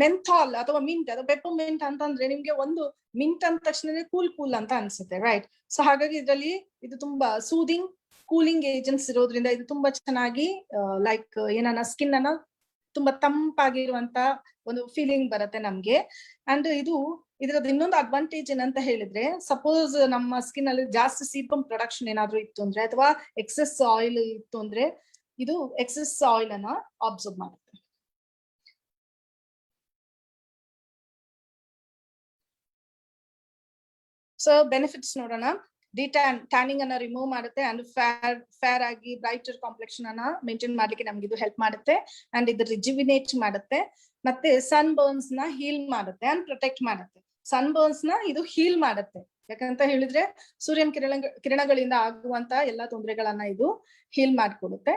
ಮೆಂಥಾಲ್ ಅಥವಾ ಮಿಂಟ್ ಅಥವಾ ಪೆಪ್ಪರ್ಮಿಂಟ್ ಅಂತಂದ್ರೆ ನಿಮ್ಗೆ ಒಂದು ಮಿಂಟ್ ಅಂದ ತಕ್ಷಣ ಕೂಲ್ ಅಂತ ಅನ್ಸುತ್ತೆ, ರೈಟ್? ಸೊ ಹಾಗಾಗಿ ಇದರಲ್ಲಿ ಇದು ತುಂಬಾ ಸೂದಿಂಗ್ ಕೂಲಿಂಗ್ ಏಜೆಂಟ್ಸ್ ಇರೋದ್ರಿಂದ ಇದು ತುಂಬಾ ಚೆನ್ನಾಗಿ ಲೈಕ್ ಏನನ್ನ ಸ್ಕಿನ್ ಅನ್ನ ತುಂಬಾ ತಂಪಾಗಿರುವಂತ ಒಂದು ಫೀಲಿಂಗ್ ಬರುತ್ತೆ ನಮ್ಗೆ. ಅಂಡ್ ಇದ್ರದ್ದು ಇನ್ನೊಂದು ಅಡ್ವಾಂಟೇಜ್ ಏನಂತ ಹೇಳಿದ್ರೆ, ಸಪೋಸ್ ನಮ್ಮ ಸ್ಕಿನ್ ಅಲ್ಲಿ ಜಾಸ್ತಿ ಸೀಬಮ್ ಪ್ರೊಡಕ್ಷನ್ ಏನಾದ್ರು ಇತ್ತು ಅಂದ್ರೆ, ಅಥವಾ ಎಕ್ಸೆಸ್ ಆಯಿಲ್ ಇತ್ತು ಅಂದ್ರೆ, ಇದು ಎಕ್ಸೆಸ್ ಆಯಿಲ್ ಅನ್ನ ಅಬ್ಸರ್ವ್ ಮಾಡುತ್ತೆ. ಸೊ ಬೆನಿಫಿಟ್ಸ್ ನೋಡೋಣ. ಟ್ಯಾನಿಂಗ್ ಅನ್ನ ರಿಮೂವ್ ಮಾಡುತ್ತೆ, ಅಂಡ್ ಫೇರ್ ಆಗಿ ಬ್ರೈಟರ್ ಕಾಂಪ್ಲೆಕ್ಷನ್ ಅನ್ನ ಮೇಂಟೈನ್ ಮಾಡ್ಲಿಕ್ಕೆ ನಮ್ಗೆ ಇದು ಹೆಲ್ಪ್ ಮಾಡುತ್ತೆ. ಅಂಡ್ ಇದು ರಿಜುವಿನೇಟ್ ಮಾಡುತ್ತೆ, ಮತ್ತೆ ಸನ್ ಬರ್ನ್ಸ್ ನ ಹೀಲ್ ಮಾಡುತ್ತೆ ಅಂಡ್ ಪ್ರೊಟೆಕ್ಟ್ ಮಾಡುತ್ತೆ. ಸನ್ ಬರ್ನ್ಸ್ ನ ಇದು ಹೀಲ್ ಮಾಡುತ್ತೆ, ಯಾಕಂತ ಹೇಳಿದ್ರೆ ಸೂರ್ಯನ ಕಿರಣಗಳಿಂದ ಆಗುವಂತ ಎಲ್ಲಾ ತೊಂದರೆಗಳನ್ನ ಇದು ಹೀಲ್ ಮಾಡ್ಕೊಡುತ್ತೆ.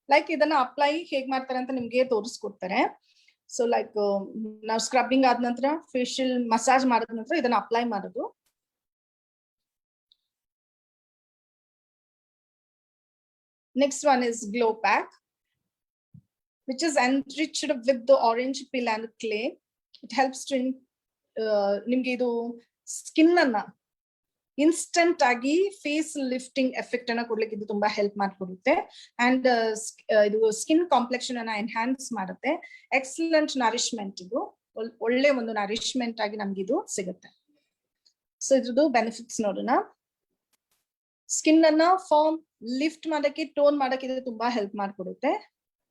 ಲೈಕ್ ಇದನ್ನ ಅಪ್ಲೈ ಹೇಗ್ ಮಾಡ್ತಾರೆ ಅಂತ ನಿಮ್ಗೆ ತೋರಿಸ್ಕೊಡ್ತಾರೆ. ಸೊ ಲೈಕ್ ನಾವು ಸ್ಕ್ರಬ್ಬಿಂಗ್ ಆದ ನಂತರ, ಫೇಶಿಯಲ್ ಮಸಾಜ್ ಮಾಡಿದ ನಂತರ ಇದನ್ನ ಅಪ್ಲೈ ಮಾಡೋದು. Next one is Glow Pack, which is enriched with the orange peel and clay. It helps to nimge idu skin anna instant agi face lifting effect anna kodlikke idu tumba help ಮಾಡ್ಕೊಡುತ್ತೆ. and idu skin complexion anna enhance ಮಾಡುತ್ತೆ. excellent nourishment, ಇದು ಒಳ್ಳೆ ಒಂದು nourishment ಆಗಿ ನಮ್ಗೆ ಇದು ಸಿಗುತ್ತೆ. So ಇದ್ರದ್ದು benefits ನೋಡೋಣ. ಸ್ಕಿನ್ ಅನ್ನ ಫಾರ್ಮ್ ಲಿಫ್ಟ್ ಮಾಡಕ್ಕೆ, ಟೋನ್ ಮಾಡಕ್ಕೆ ಇದು ತುಂಬಾ ಹೆಲ್ಪ್ ಮಾಡ್ಕೊಡುತ್ತೆ.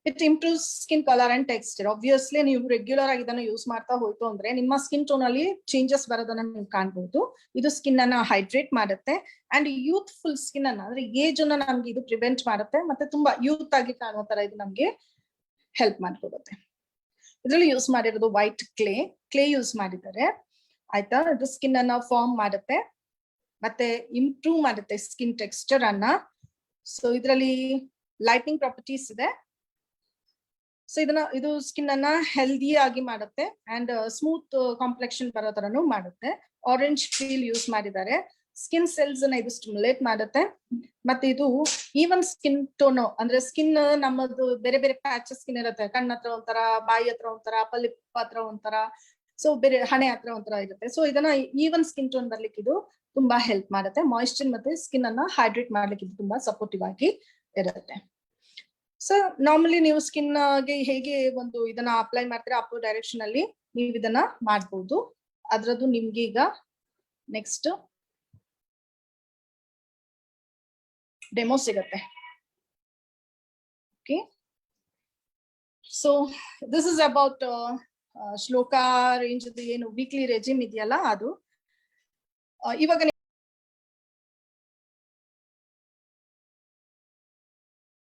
It improves skin colour and texture. Obviously ನೀವು ರೆಗ್ಯುಲರ್ ಆಗಿ ಇದನ್ನ ಯೂಸ್ ಮಾಡ್ತಾ ಹೋಯ್ತು ಅಂದ್ರೆ ನಿಮ್ಮ ಸ್ಕಿನ್ ಟೋನ್ ಅಲ್ಲಿ ಚೇಂಜಸ್ ಬರೋದನ್ನ ನೀವು ಕಾಣ್ಬಹುದು. ಇದು ಸ್ಕಿನ್ ಅನ್ನ ಹೈಡ್ರೇಟ್ ಮಾಡುತ್ತೆ ಅಂಡ್ ಯೂತ್ಫುಲ್ ಸ್ಕಿನ್ ಅನ್ನ, ಅಂದ್ರೆ ಏಜ್ ಅನ್ನ ನಮ್ಗೆ ಇದು ಪ್ರಿವೆಂಟ್ ಮಾಡುತ್ತೆ, ಮತ್ತೆ ತುಂಬಾ ಯೂತ್ ಆಗಿ ಕಾಣುವ ತರ ಇದು ನಮ್ಗೆ ಹೆಲ್ಪ್ ಮಾಡ್ಕೊಡುತ್ತೆ. ಇದ್ರಲ್ಲಿ ಯೂಸ್ ಮಾಡಿರೋದು ವೈಟ್ ಕ್ಲೇ ಯೂಸ್ ಮಾಡಿದ್ದಾರೆ, ಆಯ್ತಾ? ಇದು ಸ್ಕಿನ್ ಅನ್ನ ಫಾರ್ಮ್ ಮಾಡುತ್ತೆ, ಮತ್ತೆ ಇಂಪ್ರೂವ್ ಮಾಡುತ್ತೆ ಸ್ಕಿನ್ ಟೆಕ್ಸ್ಚರ್ ಅನ್ನ. ಸೊ ಇದರಲ್ಲಿ ಲೈಟ್ನಿಂಗ್ ಪ್ರಾಪರ್ಟೀಸ್ ಇದೆ. ಸೊ ಇದು ಸ್ಕಿನ್ ಅನ್ನ ಹೆಲ್ದಿ ಆಗಿ ಮಾಡುತ್ತೆ ಅಂಡ್ ಸ್ಮೂತ್ ಕಾಂಪ್ಲೆಕ್ಷನ್ ಬರೋ ತರನು ಮಾಡುತ್ತೆ. ಆರೆಂಜ್ ಪೀಲ್ ಯೂಸ್ ಮಾಡಿದ್ದಾರೆ. ಸ್ಕಿನ್ ಸೆಲ್ಸ್ ಅನ್ನ ಇದು ಸ್ಟಿಮ್ಯುಲೇಟ್ ಮಾಡುತ್ತೆ, ಮತ್ತೆ ಇದು ಈವನ್ ಸ್ಕಿನ್ ಟೋನ್, ಅಂದ್ರೆ ಸ್ಕಿನ್ ನಮ್ಮದು ಬೇರೆ ಬೇರೆ ಪ್ಯಾಚಸ್ ಸ್ಕಿನ್ ಇರುತ್ತೆ. ಕಣ್ಣ ಹತ್ರ ಒಂಥರ, ಬಾಯಿ ಹತ್ರ ಒಂಥರ, ಪಲ್ಲಿಪ್ ಹತ್ರ ಒಂಥರ, ಸೊ ಬೇರೆ ಹಣೆ ಹತ್ರ ಒಂಥರ ಇರುತ್ತೆ. ಸೊ ಇದನ್ನ ಈವನ್ ಸ್ಕಿನ್ ಟೋನ್ ಬರ್ಲಿಕ್ಕೆ ಇದು ತುಂಬಾ ಹೆಲ್ಪ್ ಮಾಡುತ್ತೆ. ಮಾಯಿಶ್ಚರ್ ಮತ್ತೆ ಸ್ಕಿನ್ ಅನ್ನ ಹೈಡ್ರೇಟ್ ಮಾಡ್ಲಿಕ್ಕೆ ಇದು ತುಂಬಾ ಸಪೋರ್ಟಿವ್ ಆಗಿ ಇರುತ್ತೆ. ಸೊ ನಾರ್ಮಲಿ ನೀವು ಸ್ಕಿನ್ ಗೆ ಹೇಗೆ ಒಂದು ಇದನ್ನ ಅಪ್ಲೈ ಮಾಡ್ತೀರಾ, ಅಪ್ ಡೈರೆಕ್ಷನ್ ಅಲ್ಲಿ ನೀವು ಇದನ್ನ ಮಾಡಬಹುದು. ಅದ್ರದ್ದು ನಿಮ್ಗೆ ಈಗ ನೆಕ್ಸ್ಟ್ ಡೆಮೋ ಸಿಗತ್ತೆ. Okay, so this is about ಶ್ಲೋಕ ರೇಂಜ್ ಏನು ವೀಕ್ಲಿ ರೆಜಿಮ್ ಇದೆಯಲ್ಲ ಅದು. ಇವಾಗ